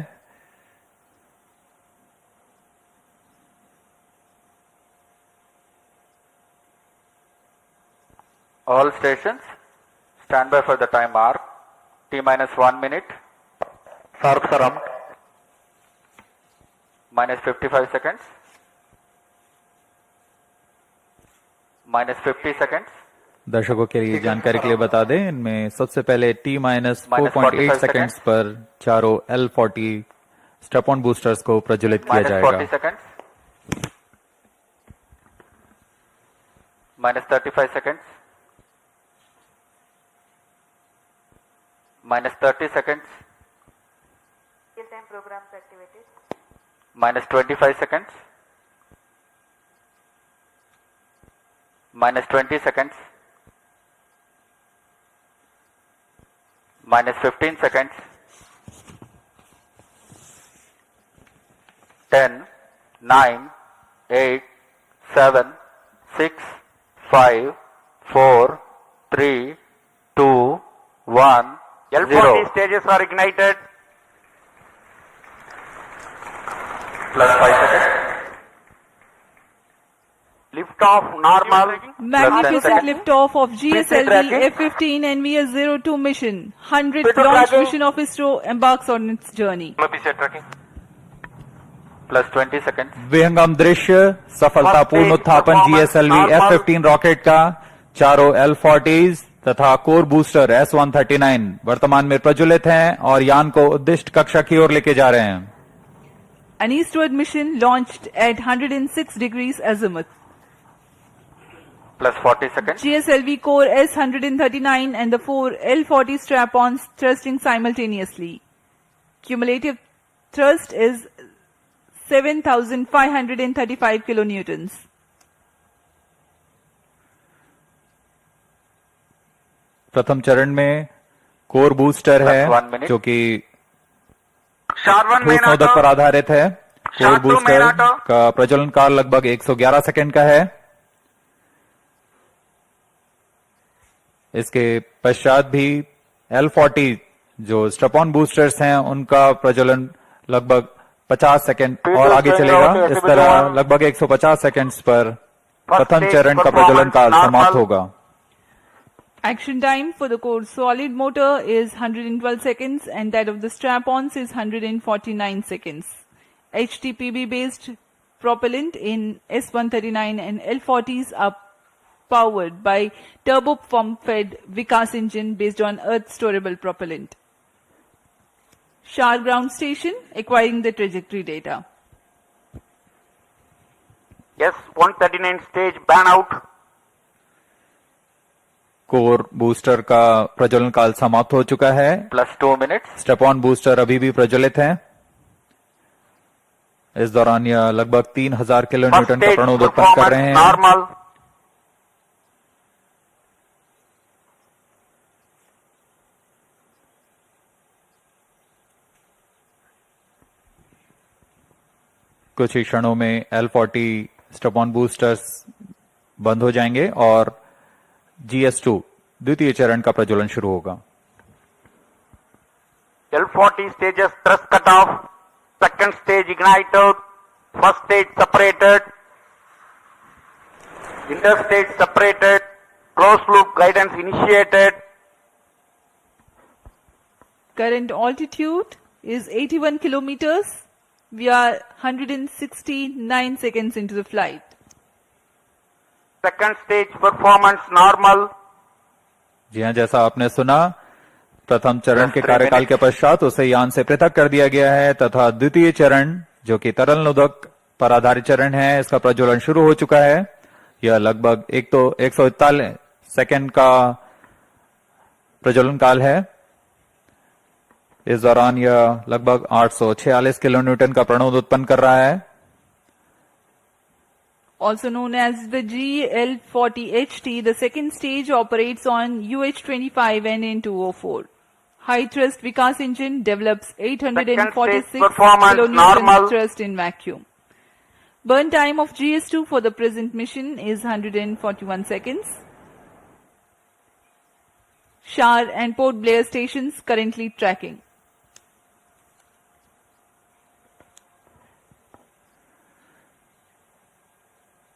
All stations, stand by for the time mark. T-1 minute. Sharp surround. Minus 55 seconds. Minus 50 seconds. दर्शकों के लिए जानकारी के लिए बता दें, इनमें सबसे पहले T-4.8 सेकंड्स पर चारों L40 स्टेप ऑन बूस्टर्स को प्रज्वलित किया जाएगा। Minus 40 seconds. Minus 35 seconds. Minus 30 seconds. Real-time programs activated. Minus 25 seconds. Minus 20 seconds. Minus 15 seconds. 10, 9, 8, 7, 6, 5, 4, 3, 2, 1, L40 0. stages are ignited. Plus 5 seconds. Lift off normal. Magnificent liftoff of GSLV F-15 NVS-02 mission. 100th launch mission of ISRO embarks on its journey. Plus 20 seconds. विहंगम दृश्य, सफलतापूर्ण उत्थापन GSLV F-15 rocket का। चारों L40s तथा core booster S-139 वर्तमान में प्रज्वलित हैं और यान को उद्दिष्ट कक्षा की ओर लेके जा रहे हैं। An eastward mission launched at 106 degrees azimuth. Plus 40 seconds. GSLV core S-139 and the 4 L-40 strap-ons thrusting simultaneously. Cumulative thrust is 7,535 kilonewtons. प्रथम चरण में कोर बूस्टर है जो कि ठोस नोदक पर आधारित है। कोर बूस्टर का प्रज्वलन काल लगभग 111 सेकंड का है। इसके पश्चात भी L40 जो स्ट्रप-ऑन बूस्टर्स हैं उनका प्रज्वलन लगभग 50 सेकंड और आगे चलेगा। इस तरह लगभग 150 सेकंड्स पर प्रथम चरण का प्रज्वलन काल समाप्त होगा। Action time for the core solid motor is 112 seconds and that of the strap-ons is 149 seconds. HTPB based propellant in S-139 and L-40s are powered by turbopump-fed Vikas engine based on earth storable propellant. Shar ground station acquiring the trajectory data. S-139 stage ban out. Core booster का प्रज्वलन काल समाप्त हो चुका है। Plus 2 minutes. Step on booster अभी भी प्रज्वलित है। इस दौरान यह लगभग 3000 किलोन्यूटन का प्रणोद उत्पन्न कर रहे हैं। Normal. कुछ ही क्षणों में L40 स्टेप ऑन बूस्टर्स बंद हो जाएंगे और GS2 द्वितीय चरण का प्रज्वलन शुरू होगा। L40 stages thrust cut off. Second stage ignited. First stage separated. Interstage separated. Closed loop guidance initiated. Current altitude is 81 kilometers. We are 169 seconds into the flight. Second stage performance normal. जी हाँ, जैसा आपने सुना, प्रथम चरण के कार्यकाल के पश्चात उसे यान से पृथक कर दिया गया है तथा द्वितीय चरण जो कि तरल नोदक पर आधारित चरण है, इसका प्रज्वलन शुरू हो चुका है। यह लगभग 141 सेकंड का प्रज्वलन काल है। इस दौरान यह लगभग 846 किलोन्यूटन का प्रणोद उत्पन्न कर रहा है। Also known as the GL40HT, the second stage operates on UH-25 and N204. High thrust Vikas engine develops 846 kilonewton thrust in vacuum. Burn time of GS2 for the present mission is 141 seconds. Shar and Port Blair stations currently tracking.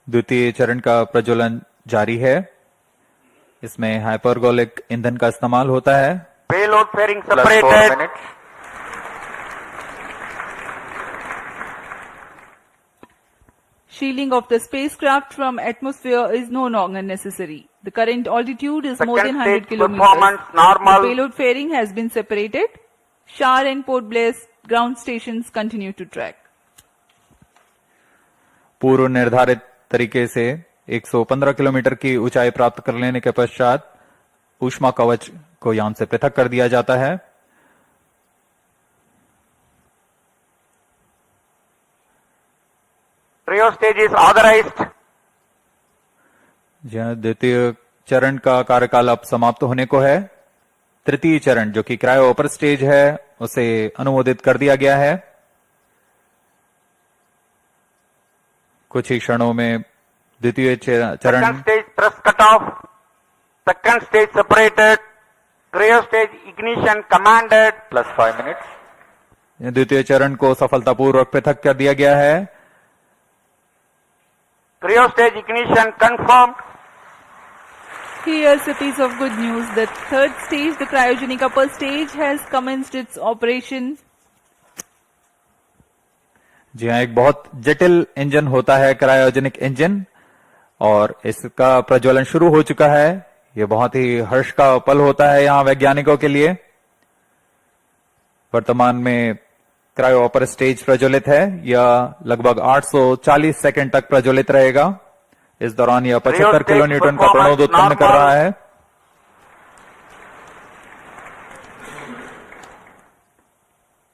द्वितीय चरण का प्रज्वलन जारी है। इसमें hypergolic ईंधन का इस्तेमाल होता है। Payload fairing Plus 4 separated. minutes. Shielding of the spacecraft from atmosphere is no longer necessary. The current altitude is more than Second 100 stage kilometers. performance normal. The payload fairing has been separated. Shar and Port Blair's ground stations continue to track. पूर्व निर्धारित तरीके से 115 kilometre की ऊंचाई प्राप्त कर लेने के पश्चात ऊष्मा कवच को यान से पृथक कर दिया जाता है। Trio stage is authorized. द्वितीय चरण का कार्यकाल अब समाप्त होने को है। तृतीय चरण जो कि क्रायो अपर स्टेज है उसे अनुमोदित कर दिया गया है। कुछ ही क्षणों में द्वितीय चरण Second stage thrust cutoff. Second stage separated. Cryo stage ignition commanded. Plus 5 minutes. द्वितीय चरण को सफलतापूर्वक पृथक कर दिया गया है। Cryo stage ignition confirmed. Here's a piece of good news. The third stage, the cryogenic upper stage, has commenced its operation. जी हाँ, एक बहुत जटिल इंजन होता है क्रायोजेनिक इंजन और इसका प्रज्वलन शुरू हो चुका है। ये बहुत ही हर्ष का पल होता है यहाँ वैज्ञानिकों के लिए। वर्तमान में क्रायो अपर स्टेज प्रज्वलित है। यह लगभग 840 सेकंड तक प्रज्वलित रहेगा। इस दौरान यह 75 किलो न्यूटन का प्रणोद उत्पन्न कर रहा है।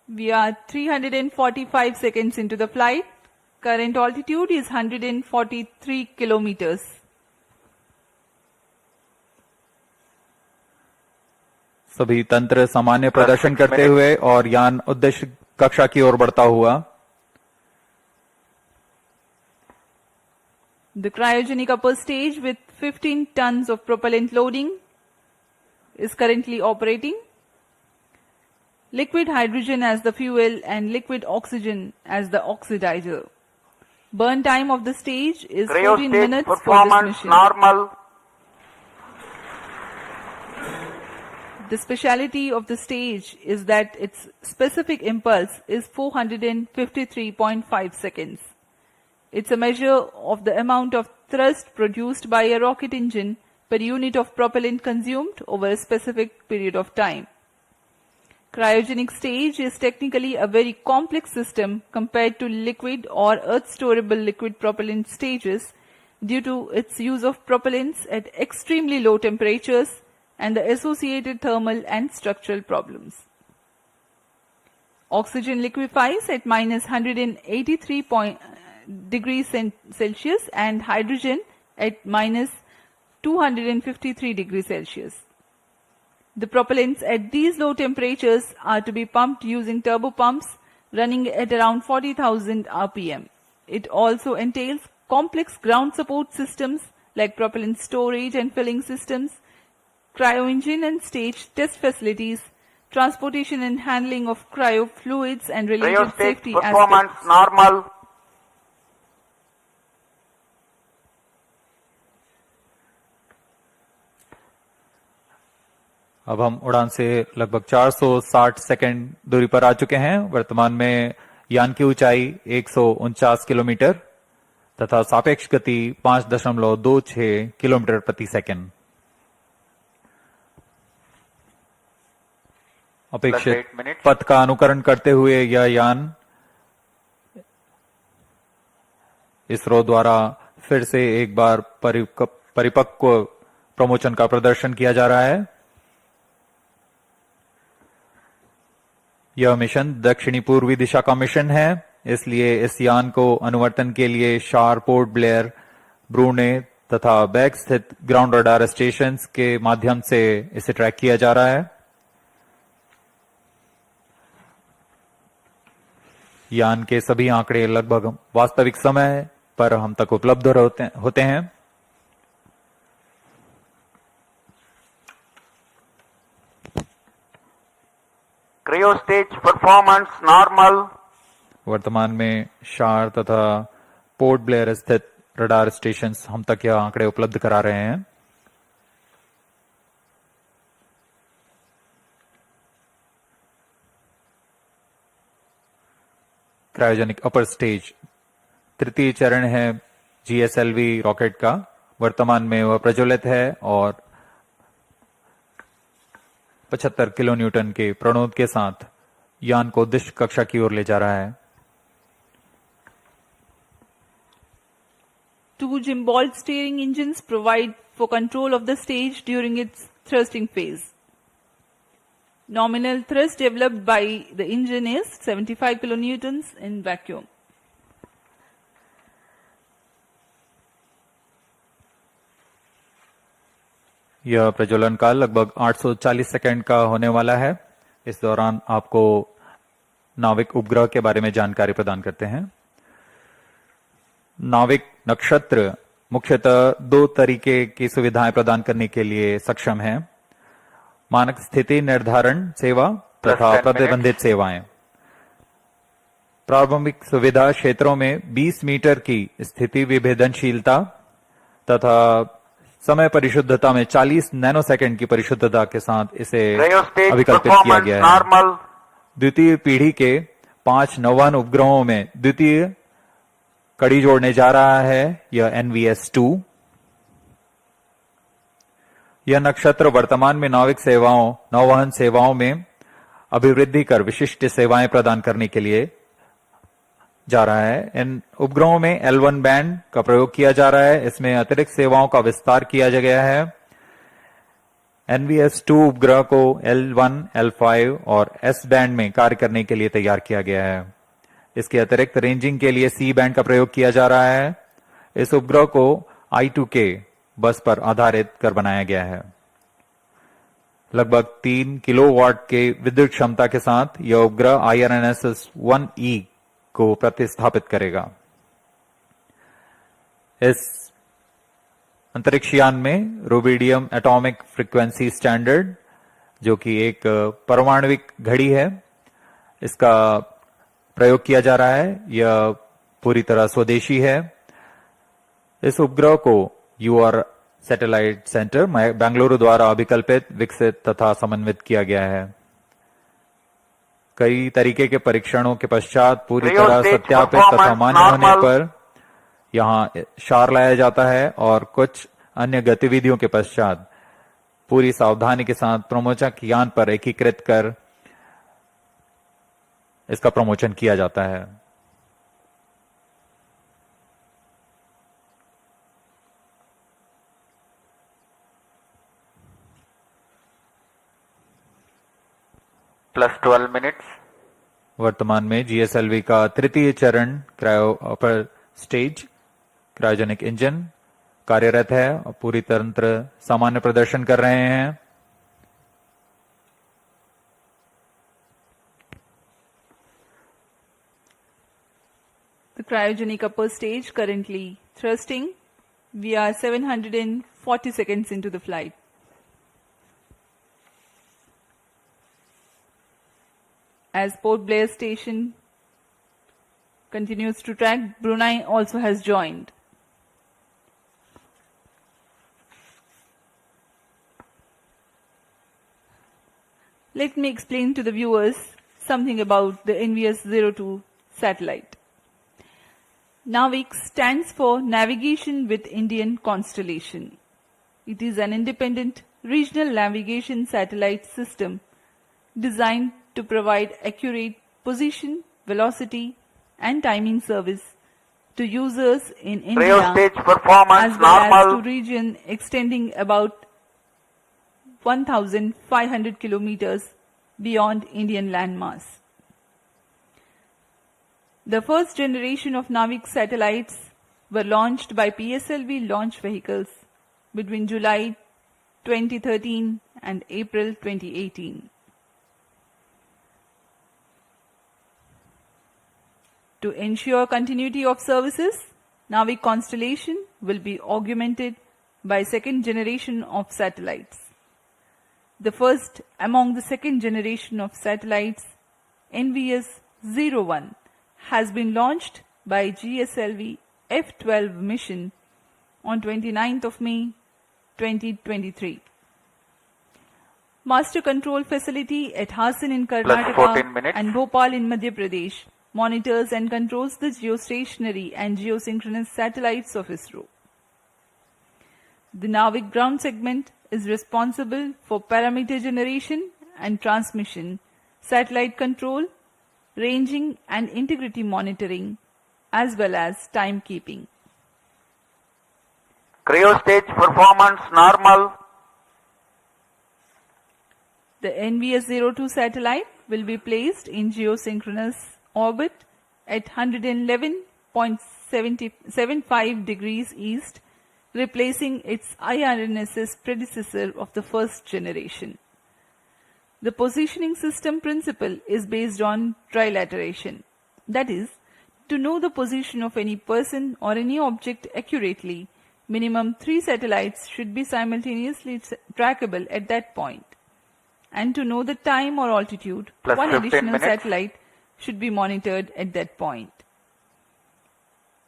We are 345 seconds into the flight. Current altitude is 143 kilometers. सभी तंत्र सामान्य प्रदर्शन करते हुए और यान उद्देश्य कक्षा की ओर बढ़ता हुआ। The cryogenic upper stage with 15 tons of propellant loading is currently operating. Liquid hydrogen as the fuel and liquid oxygen as the oxidizer. Burn time of the stage is Cryo 14 stage minutes for this performance mission. normal. The speciality of the stage is that its specific impulse is 453.5 seconds. It's a measure of the amount of thrust produced by a rocket engine per unit of propellant consumed over a specific period of time. Cryogenic stage is technically a very complex system compared to liquid or earth-storable liquid propellant stages due to its use of propellants at extremely low temperatures and the associated thermal and structural problems. Oxygen liquefies at minus 183 degrees Celsius and hydrogen at minus 253 degrees Celsius. The propellants at these low temperatures are to be pumped using turbo pumps running at around 40,000 RPM. It also entails complex ground support systems like propellant storage and filling systems, cryo engine and stage test facilities, transportation and handling of cryo fluids and related Cryo stage safety performance aspects. normal. अब हम उड़ान से लगभग 460 second दूरी पर आ चुके हैं। वर्तमान में यान की ऊंचाई 149 किलोमीटर तथा सापेक्ष गति 5.26 किलोमीटर प्रति सेकंड। अपेक्षित पथ का अनुकरण करते हुए यह यान इसरो द्वारा फिर से एक बार परिपक्व प्रमोशन का प्रदर्शन किया जा रहा है। यह मिशन दक्षिणी पूर्वी दिशा का मिशन है, इसलिए इस यान को अनुवर्तन के लिए शार, पोर्ट ब्लेयर, ब्रूने तथा बैग स्थित ग्राउंड रडार स्टेशन के माध्यम से इसे ट्रैक किया जा रहा है। यान के सभी आंकड़े लगभग वास्तविक समय पर हम तक उपलब्ध होते हैं। Cryo stage performance normal. वर्तमान में शार तथा पोर्ट ब्लेयर स्थित रडार स्टेशन हम तक यह आंकड़े उपलब्ध करा रहे हैं। क्रायोजेनिक अपर स्टेज तृतीय चरण है GSLV रॉकेट का। वर्तमान में वह प्रज्वलित है और 75 किलो न्यूटन के प्रणोद के साथ यान को उद्दिष्ट कक्षा की ओर ले जा रहा है। Two gimbal steering engines provide for control of the stage during its thrusting phase. Nominal thrust developed by the engine is 75 kilonewtons in vacuum. यह प्रज्वलन काल लगभग 840 सेकंड का होने वाला है। इस दौरान आपको नाविक उपग्रह के बारे में जानकारी प्रदान करते हैं। नाविक नक्षत्र मुख्यतः दो तरीके की सुविधाएं प्रदान करने के लिए सक्षम है: मानक स्थिति निर्धारण सेवा तथा प्रतिबंधित सेवाएं। प्रारंभिक सुविधा क्षेत्रों में 20 मीटर की स्थिति विभेदनशीलता तथा समय परिशुद्धता में 40 नैनोसेकंड की परिशुद्धता के साथ इसे अभिकल्पित किया गया है। द्वितीय पीढ़ी के 5 नौवहन उपग्रहों में द्वितीय कड़ी जोड़ने जा रहा है यह NVS-2। यह नक्षत्र वर्तमान में नाविक सेवाओं नौवहन सेवाओं में अभिवृद्धि कर विशिष्ट सेवाएं प्रदान करने के लिए जा रहा है। इन उपग्रहों में L1 बैंड का प्रयोग किया जा रहा है। इसमें अतिरिक्त सेवाओं का विस्तार किया गया है। NVS-2 उपग्रह को L1, L5 और S बैंड में कार्य करने के लिए तैयार किया गया है। इसके अतिरिक्त रेंजिंग के लिए C बैंड का प्रयोग किया जा रहा है। इस उपग्रह को I2K बस पर आधारित कर बनाया गया है। लगभग 3 किलोवाट के विद्युत क्षमता के साथ यह उपग्रह IRNSS-1E को प्रतिस्थापित करेगा। इस अंतरिक्ष यान में रुबिडियम एटॉमिक फ्रीक्वेंसी स्टैंडर्ड, जो कि एक परमाणुविक घड़ी है, इसका प्रयोग किया जा रहा है। यह पूरी तरह स्वदेशी है। इस उपग्रह को UR सैटेलाइट सेंटर बेंगलुरु द्वारा अभिकल्पित, विकसित तथा समन्वित किया गया है। कई तरीके के परीक्षणों के पश्चात पूरी तरह सत्यापित तथा मान्य होने पर यहां शार लाया जाता है और कुछ अन्य गतिविधियों के पश्चात पूरी सावधानी के साथ प्रमोचक यान पर एकीकृत कर इसका प्रमोशन किया जाता है। +12 मिनट्स। वर्तमान में GSLV का तृतीय चरण cryo upper stage cryogenic engine कार्यरत है और पूरी तंत्र सामान्य प्रदर्शन कर रहे हैं। The cryogenic upper stage currently thrusting. We are 740 seconds into the flight. As Port Blair station continues to track, Brunei also has joined. Let me explain to the viewers something about the NVS-02 satellite. NAVIC stands for Navigation with Indian Constellation. It is an independent regional navigation satellite system designed to provide accurate position, velocity and timing service to users in India as well as to region extending about 1,500 kilometers beyond Indian landmass. The first generation of NAVIC satellites were launched by PSLV launch vehicles between July 2013 and April 2018. To ensure continuity of services, NAVIC constellation will be augmented by second generation of satellites. The first among the second generation of satellites, NVS-01, has been launched by GSLV F-12 mission on 29th of May 2023. Master Control Facility at Hasan in Plus 14 Karnataka minutes. and Bhopal in Madhya Pradesh monitors and controls the geostationary and geosynchronous satellites of ISRO. The Navik ground segment is responsible for parameter generation and transmission, satellite control, ranging and integrity monitoring, as well as timekeeping. Cryostage performance normal. The NVS-02 satellite will be placed in geosynchronous orbit at 111.75 degrees east, replacing its IRNSS predecessor of the first generation. The positioning system principle is based on trilateration. That is, to know the position of any person or any object accurately, minimum 3 satellites should be simultaneously trackable at that point. And to know the time or altitude, Plus one 15 additional minutes. satellite should be monitored at that point.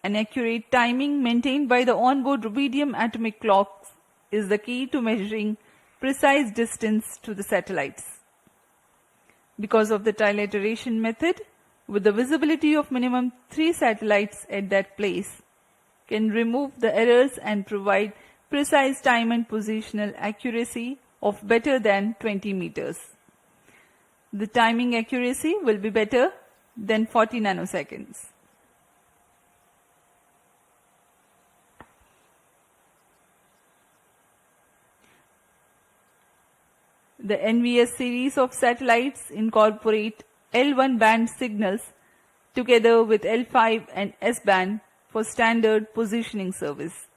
An accurate timing maintained by the onboard rubidium atomic clocks is the key to measuring precise distance to the satellites. Because of the trilateration method, with the visibility of minimum 3 satellites at that place, can remove the errors and provide precise time and positional accuracy of better than 20 meters. The timing accuracy will be better than 40 nanoseconds. The NVS series of satellites incorporate L1 band signals together with L5 and S band for standard positioning service.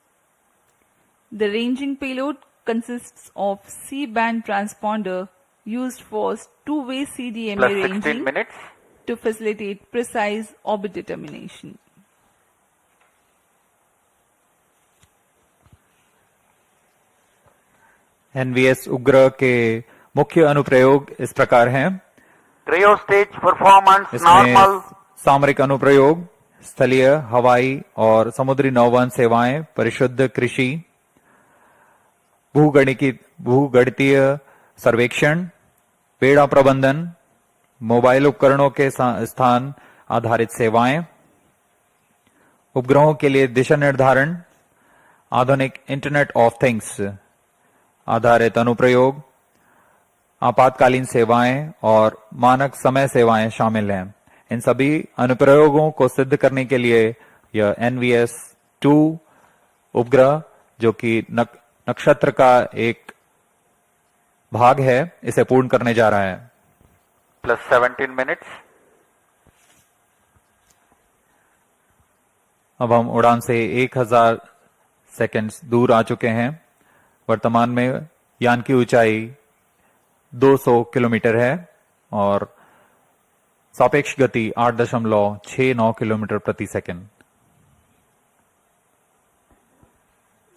The ranging payload consists of C-band transponder used for two-way CDMA Plus 16 ranging minutes. to facilitate precise orbit determination. NVS उग्र के मुख्य अनुप्रयोग इस प्रकार हैं। Cryostage performance इसमें normal. सामरिक अनुप्रयोग, स्थलीय, हवाई और समुद्री नौवहन सेवाएं, परिशुद्ध कृषि, भूगणितीय सर्वेक्षण, पेड़ा प्रबंधन, मोबाइल उपकरणों के स्थान आधारित सेवाएं, उपग्रहों के लिए दिशा निर्धारण, आधुनिक इंटरनेट ऑफ थिंग्स आधारित अनुप्रयोग, आपातकालीन सेवाएं और मानक समय सेवाएं शामिल हैं। इन सभी अनुप्रयोगों को सिद्ध करने के लिए यह NVS-2 उपग्रह, जो कि नक्षत्र का एक भाग है, इसे पूर्ण करने जा रहा है। Plus 17 minutes. अब हम उड़ान से 1000 सेकंड्स दूर आ चुके हैं। वर्तमान में यान की ऊंचाई 200 किलोमीटर है और सापेक्ष गति 8.69 किलोमीटर प्रति सेकंड।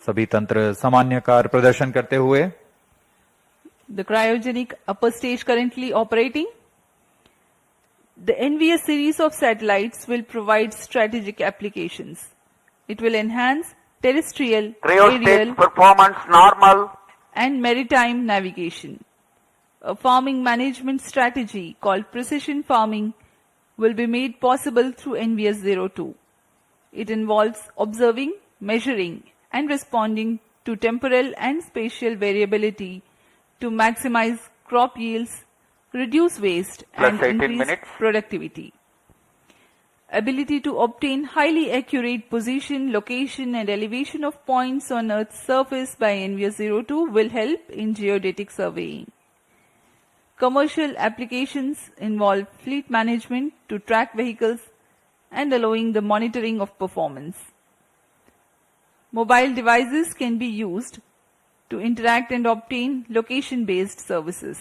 सभी तंत्र सामान्य कार्य प्रदर्शन करते हुए The cryogenic upper stage currently operating. The NVS series of satellites will provide strategic applications. It will enhance terrestrial, Cryostage aerial, performance normal. and maritime navigation. A farming management strategy called precision farming will be made possible through NVS-02. It involves observing, measuring, and responding to temporal and spatial variability to maximize crop yields, reduce waste, Plus and 18 increase minutes. productivity. Ability to obtain highly accurate position, location, and elevation of points on Earth's surface by NVS-02 will help in geodetic surveying. Commercial applications involve fleet management to track vehicles and allowing the monitoring of performance. Mobile devices can be used to interact and obtain location-based services.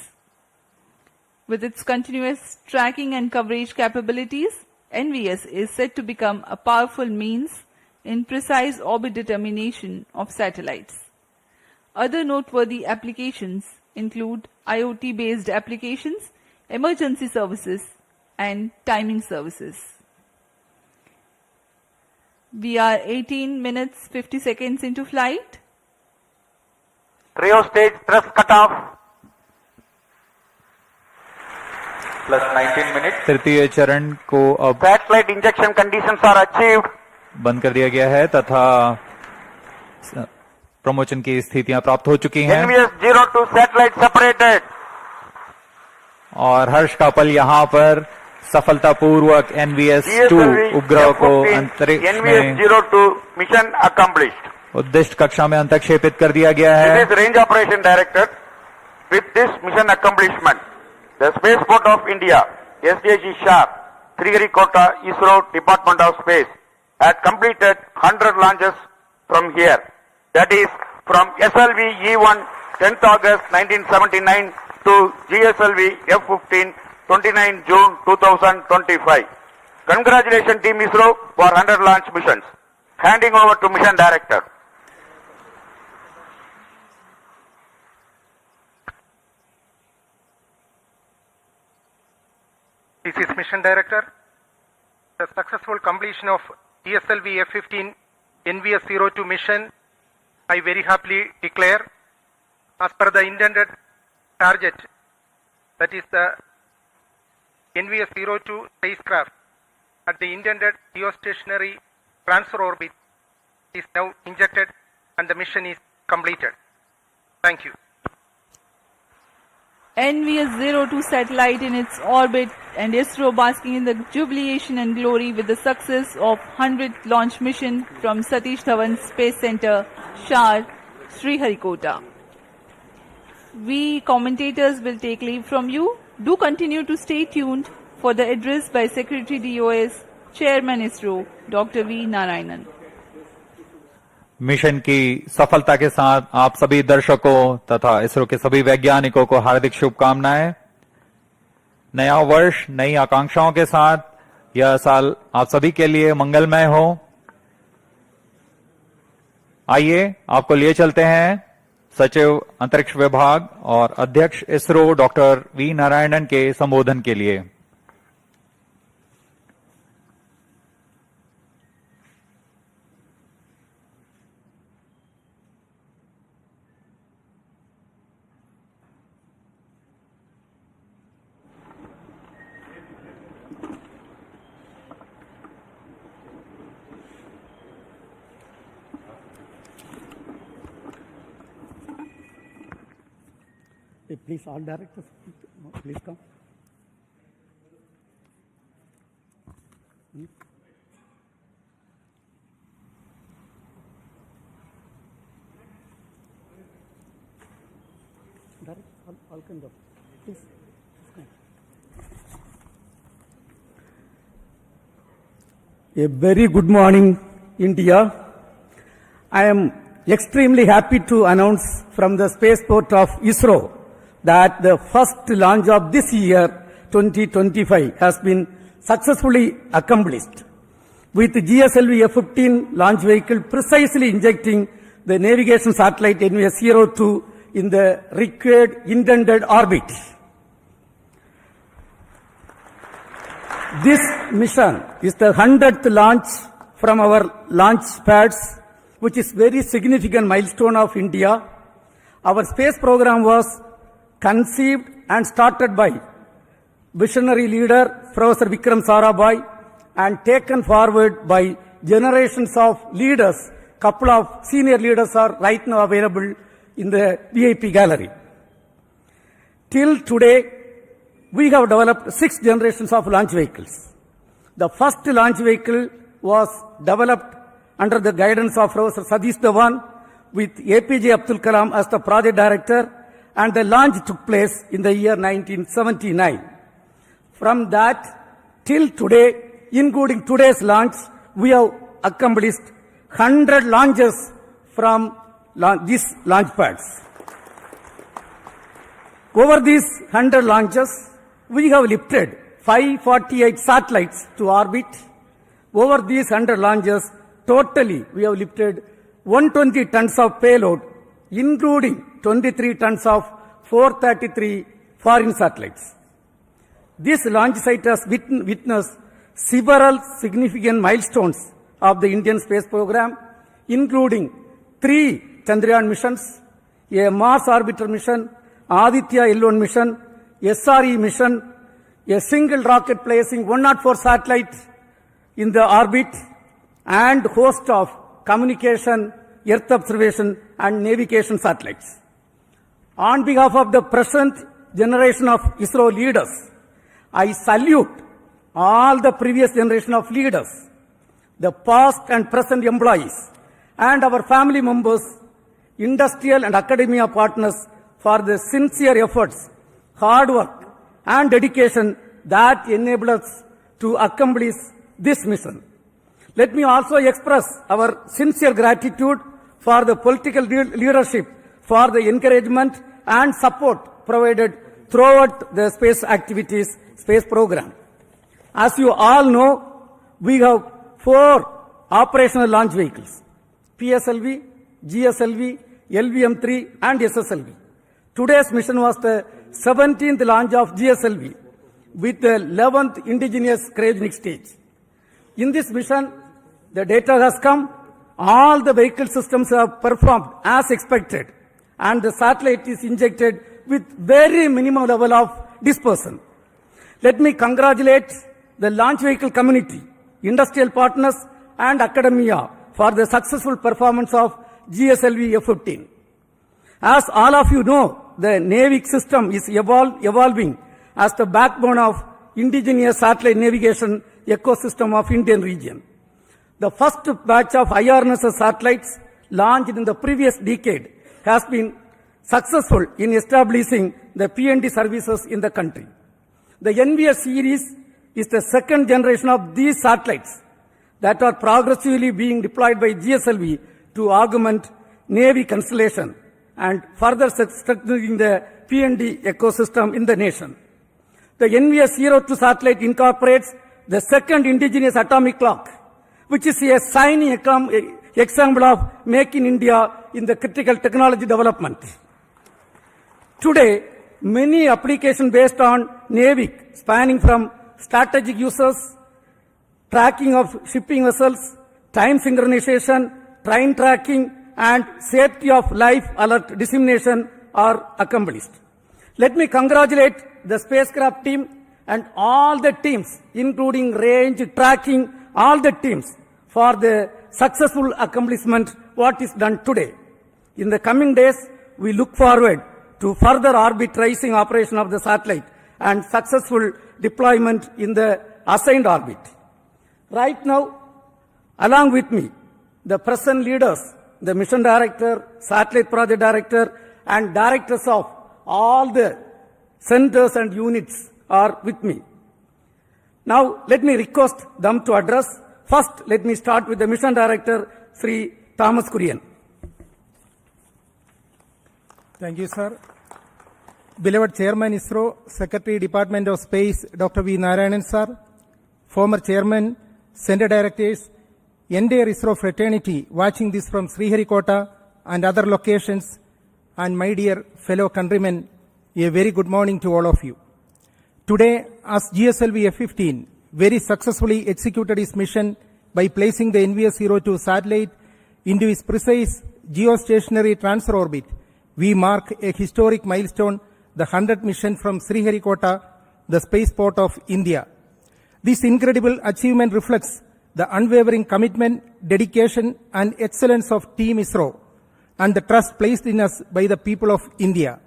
With its continuous tracking and coverage capabilities, NVS is set to become a powerful means in precise orbit determination of satellites. Other noteworthy applications include IoT-based applications, emergency services, and timing services. We are 18 minutes 50 seconds into flight. Trio stage thrust cutoff. Plus 19 minutes. तृतीय चरण को अब Satellite injection conditions are achieved. बंद कर दिया गया है तथा प्रमोशन की स्थितियां प्राप्त हो चुकी हैं NVS-02 satellite separated. और हर्ष का पल यहाँ पर सफलतापूर्वक NVS-2 उपग्रह को अंतरिक्ष में NVS-02 mission accomplished. उद्दिष्ट कक्षा में अंतक्षेपित कर दिया गया है. This is Range Operation Director. With this mission accomplishment, the Spaceport of India, SDG SHARP, Sriharikota, ISRO Department of Space, had completed 100 launches from here. That is from SLV E1 10th August 1979 to GSLV F15 29 June 2025. Congratulations Team ISRO for 100 launch missions. Handing over to Mission Director. This is Mission Director. The successful completion of GSLV F15 NVS-02 mission, I very happily declare, as per the intended target, that is the NVS-02 spacecraft at the intended geostationary transfer orbit is now injected and the mission is completed. Thank you. NVS-02 satellite in its orbit and ISRO basking in the jubilation and glory with the success of 100th launch mission from Satish Dhawan Space Center, Shar, Sriharikota. We commentators will take leave from you. Do continue to stay tuned for the address by Secretary DOS, Chairman ISRO, Dr. V. Narayanan. Mission की सफलता के साथ आप सभी दर्शकों तथा इसरो के सभी वैज्ञानिकों को हार्दिक शुभकामनाएं. नया वर्ष नई आकांक्षाओं के साथ यह साल आप सभी के लिए मंगलमय हो. आइए आपको लिए चलते हैं सचिव अंतरिक्ष विभाग और अध्यक्ष इसरो डॉक्टर वी नारायणन के संबोधन के लिए. Please, all directors, please come. All kind of, please. A very good morning, India. I am extremely happy to announce from the spaceport of ISRO that the first launch of this year, 2025, has been successfully accomplished, with GSLV F15 launch vehicle precisely injecting the navigation satellite NVS-02 in the required intended orbit. This mission is the 100th launch from our launch pads, which is very significant milestone of India. Our space program was conceived and started by visionary leader Professor Vikram Sarabhai and taken forward by generations of leaders. Couple of senior leaders are right now available in the VIP gallery. Till today, we have developed 6 generations of launch vehicles. The first launch vehicle was developed under the guidance of Professor Satish Dhawan with APJ Abdul Kalam as the project director, and the launch took place in the year 1979. From that till today, including today's launch, we have accomplished 100 launches from these launch pads. Over these 100 launches, we have lifted 548 satellites to orbit. Over these 100 launches, totally we have lifted 120 tons of payload, including 23 tons of 433 foreign satellites. This launch site has witnessed several significant milestones of the Indian space program, including 3 Chandrayaan missions, a Mars orbiter mission, Aditya L1 mission, SRE mission, a single rocket placing 104 satellites in the orbit, and host of communication, earth observation and navigation satellites. On behalf of the present generation of ISRO leaders, I salute all the previous generation of leaders, the past and present employees, and our family members, industrial and academia partners for the sincere efforts, hard work, and dedication that enable us to accomplish this mission. Let me also express our sincere gratitude for the political leadership for the encouragement and support provided throughout the space activities, space program. As you all know, we have 4 operational launch vehicles: PSLV, GSLV, LVM3 and SSLV. Today's mission was the 17th launch of GSLV with the 11th indigenous cryogenic stage. In this mission, the data has come, all the vehicle systems have performed as expected, and the satellite is injected with very minimum level of dispersion. Let me congratulate the launch vehicle community, industrial partners and academia for the successful performance of GSLV F-15. As all of you know, the NAVIC system is evolving as the backbone of indigenous satellite navigation ecosystem of Indian region. The first batch of IRNSS satellites launched in the previous decade has been successful in establishing the PND services in the country. The NVS series is the second generation of these satellites that are progressively being deployed by GSLV to augment Navy constellation and further strengthening the PND ecosystem in the nation. The NVS-02 satellite incorporates the second indigenous atomic clock, which is a shining example of Make in India in the critical technology development. Today, many applications based on NAVIC, spanning from strategic uses, tracking of shipping vessels, time synchronization, train tracking, and safety of life alert dissemination are accomplished. Let me congratulate the spacecraft team and all the teams, including range, tracking, all the teams for the successful accomplishment what is done today. In the coming days, we look forward to further orbit tracing operation of the satellite and successful deployment in the assigned orbit. Right now, along with me, the present leaders, the mission director, satellite project director, and directors of all the centers and units are with me. Now, let me request them to address. First, let me start with the mission director, Sri Thomas Kurian. Thank you, sir. Beloved Chairman ISRO, Secretary Department of Space, Dr. V. Narayanan, sir, former Chairman, Center Directors, entire ISRO fraternity watching this from Sriharikota and other locations, and my dear fellow countrymen, a very good morning to all of you. Today, as GSLV F-15 very successfully executed its mission by placing the NVS-02 satellite into its precise geostationary transfer orbit, we mark a historic milestone, the 100th mission from Sriharikota, the spaceport of India. This incredible achievement reflects the unwavering commitment, dedication, and excellence of Team ISRO and the trust placed in us by the people of India.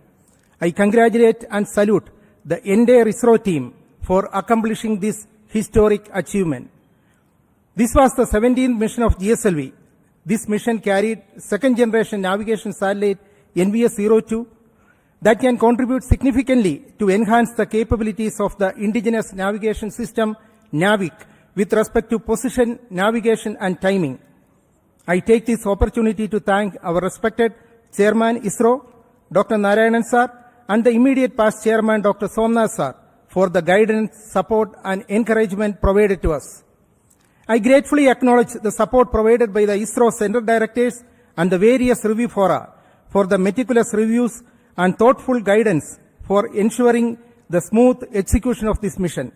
I congratulate and salute the entire ISRO team for accomplishing this historic achievement. This was the 17th mission of GSLV. This mission carried second-generation navigation satellite NVS-02 that can contribute significantly to enhance the capabilities of the indigenous navigation system, NAVIC, with respect to position, navigation, and timing. I take this opportunity to thank our respected Chairman ISRO, Dr. Narayanan sir, and the immediate past Chairman, Dr. Somnath sir, for the guidance, support, and encouragement provided to us. I gratefully acknowledge the support provided by the ISRO Center Directors and the various review fora for the meticulous reviews and thoughtful guidance for ensuring the smooth execution of this mission.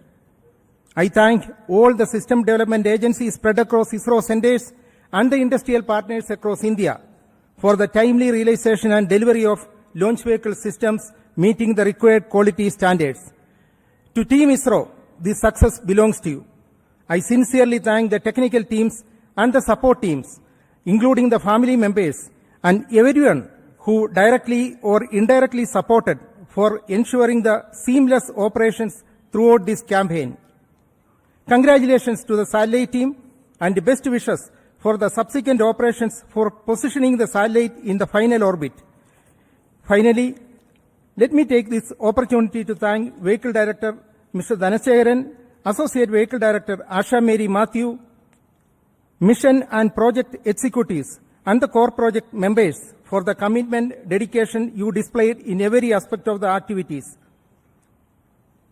I thank all the system development agencies spread across ISRO centers and the industrial partners across India for the timely realization and delivery of launch vehicle systems meeting the required quality standards. To Team ISRO, this success belongs to you. I sincerely thank the technical teams and the support teams, including the family members and everyone who directly or indirectly supported for ensuring the seamless operations throughout this campaign. Congratulations to the satellite team and best wishes for the subsequent operations for positioning the satellite in the final orbit. Finally, let me take this opportunity to thank Vehicle Director Mr. Dhanasekaran, Associate Vehicle Director Asha Mary Matthew, Mission and Project Executives and the core project members for the commitment, dedication you displayed in every aspect of the activities.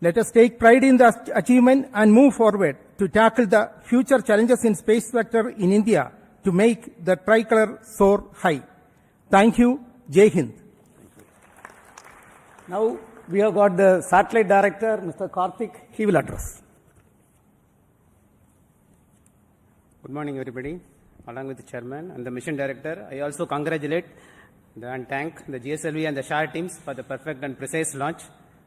Let us take pride in the achievement and move forward to tackle the future challenges in space sector in India to make the tricolor soar high. Thank you. Jai Hind. Now we have got the satellite director, Mr. Karthik. He will address. Good morning, everybody. Along with the chairman and the mission director, I also congratulate and thank the GSLV and the SHAR teams for the perfect and precise launch.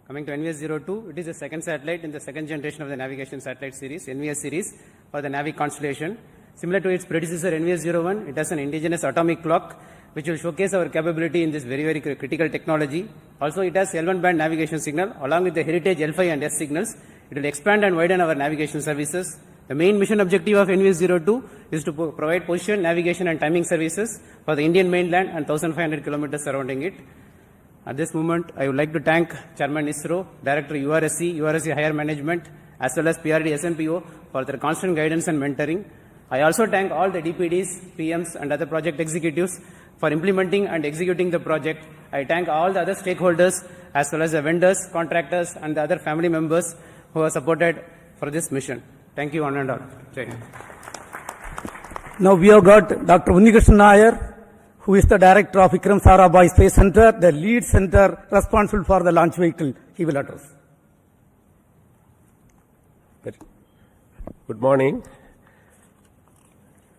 Coming to NVS-02, it is the second satellite in the second generation of the navigation satellite series, NVS series, for the Navi constellation. Similar to its predecessor NVS-01, it has an indigenous atomic clock, which will showcase our capability in this very, very critical technology. Also, it has L1 band navigation signal, along with the heritage L5 and S signals. It will expand and widen our navigation services. The main mission objective of NVS-02 is to provide position, navigation and timing services for the Indian mainland and 1,500 kilometers surrounding it. At this moment, I would like to thank Chairman ISRO, Director URSC Higher Management, as well as PRD SNPO for their constant guidance and mentoring. I also thank all the DPDs, PMs and other project executives for implementing and executing the project. I thank all the other stakeholders as well as the vendors, contractors and the other family members who have supported for this mission. Thank you, one and all. Now we have got Dr. Unnikrishnan Nair, who is the director of Vikram Sarabhai Space Center, the lead center responsible for the launch vehicle. He will address. Good morning.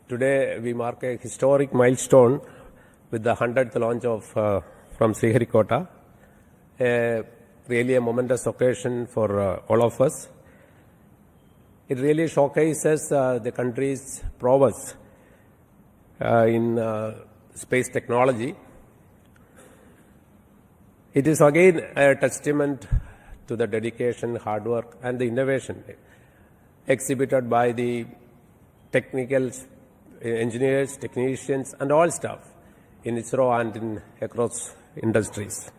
Today we mark a historic milestone with the 100th launch of from Sriharikota. Really a momentous occasion for all of us. It really showcases the country's prowess in space technology. It is again a testament to the dedication, hard work and the innovation exhibited by the technical engineers, technicians and all staff in ISRO and across industries.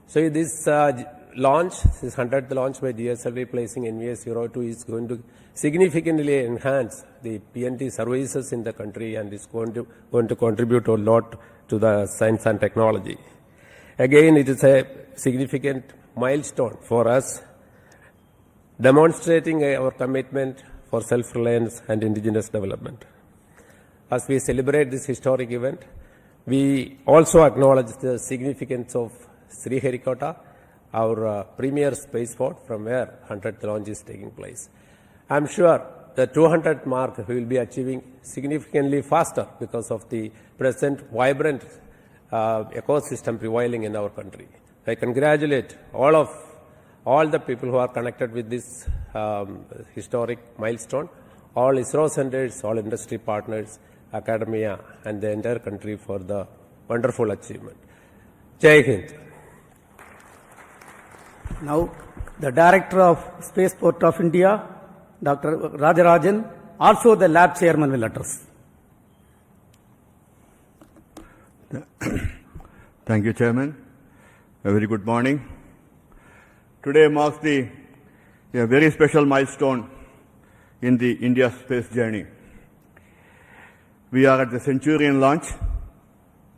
So this launch, this 100th launch by GSLV placing NVS-02 is going to significantly enhance the PNT services in the country and is going to contribute a lot to the science and technology. Again, it is a significant milestone for us, demonstrating our commitment for self-reliance and indigenous development. As we celebrate this historic event, we also acknowledge the significance of Sriharikota, our premier spaceport from where 100th launch is taking place. I'm sure the 200th mark we will be achieving significantly faster because of the present vibrant ecosystem prevailing in our country. I congratulate all the people who are connected with this historic milestone, all ISRO centers, all industry partners, academia and the entire country for the wonderful achievement. Jai Hind. Now, the Director of Spaceport of India, Dr. Rajarajan, also the lab chairman will address. Thank you, Chairman. A very good morning. Today marks a very special milestone in the India space journey. We are at the Centurion launch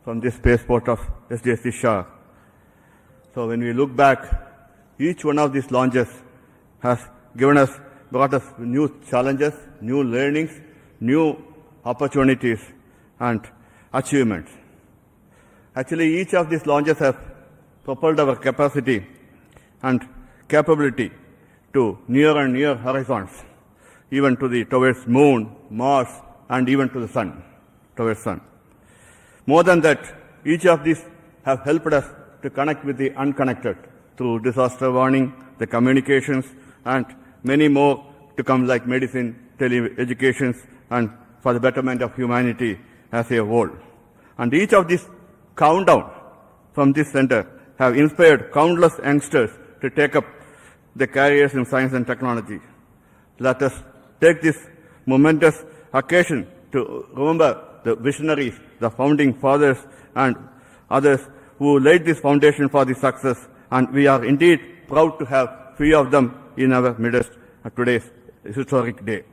from this spaceport of SDSC Shah. So when we look back, each one of these launches has brought us new challenges, new learnings, new opportunities and achievements. Actually, each of these launches has propelled our capacity and capability to near and near horizons, even towards moon, Mars, and even to the sun, towards sun. More than that, each of these have helped us to connect with the unconnected through disaster warning, the communications, and many more to come, like medicine, tele-educations, and for the betterment of humanity as a whole. And each of these countdown from this center have inspired countless youngsters to take up the careers in science and technology. Let us take this momentous occasion to remember the visionaries, the founding fathers, and others who laid this foundation for the success, and we are indeed proud to have few of them in our midst at today's historic day.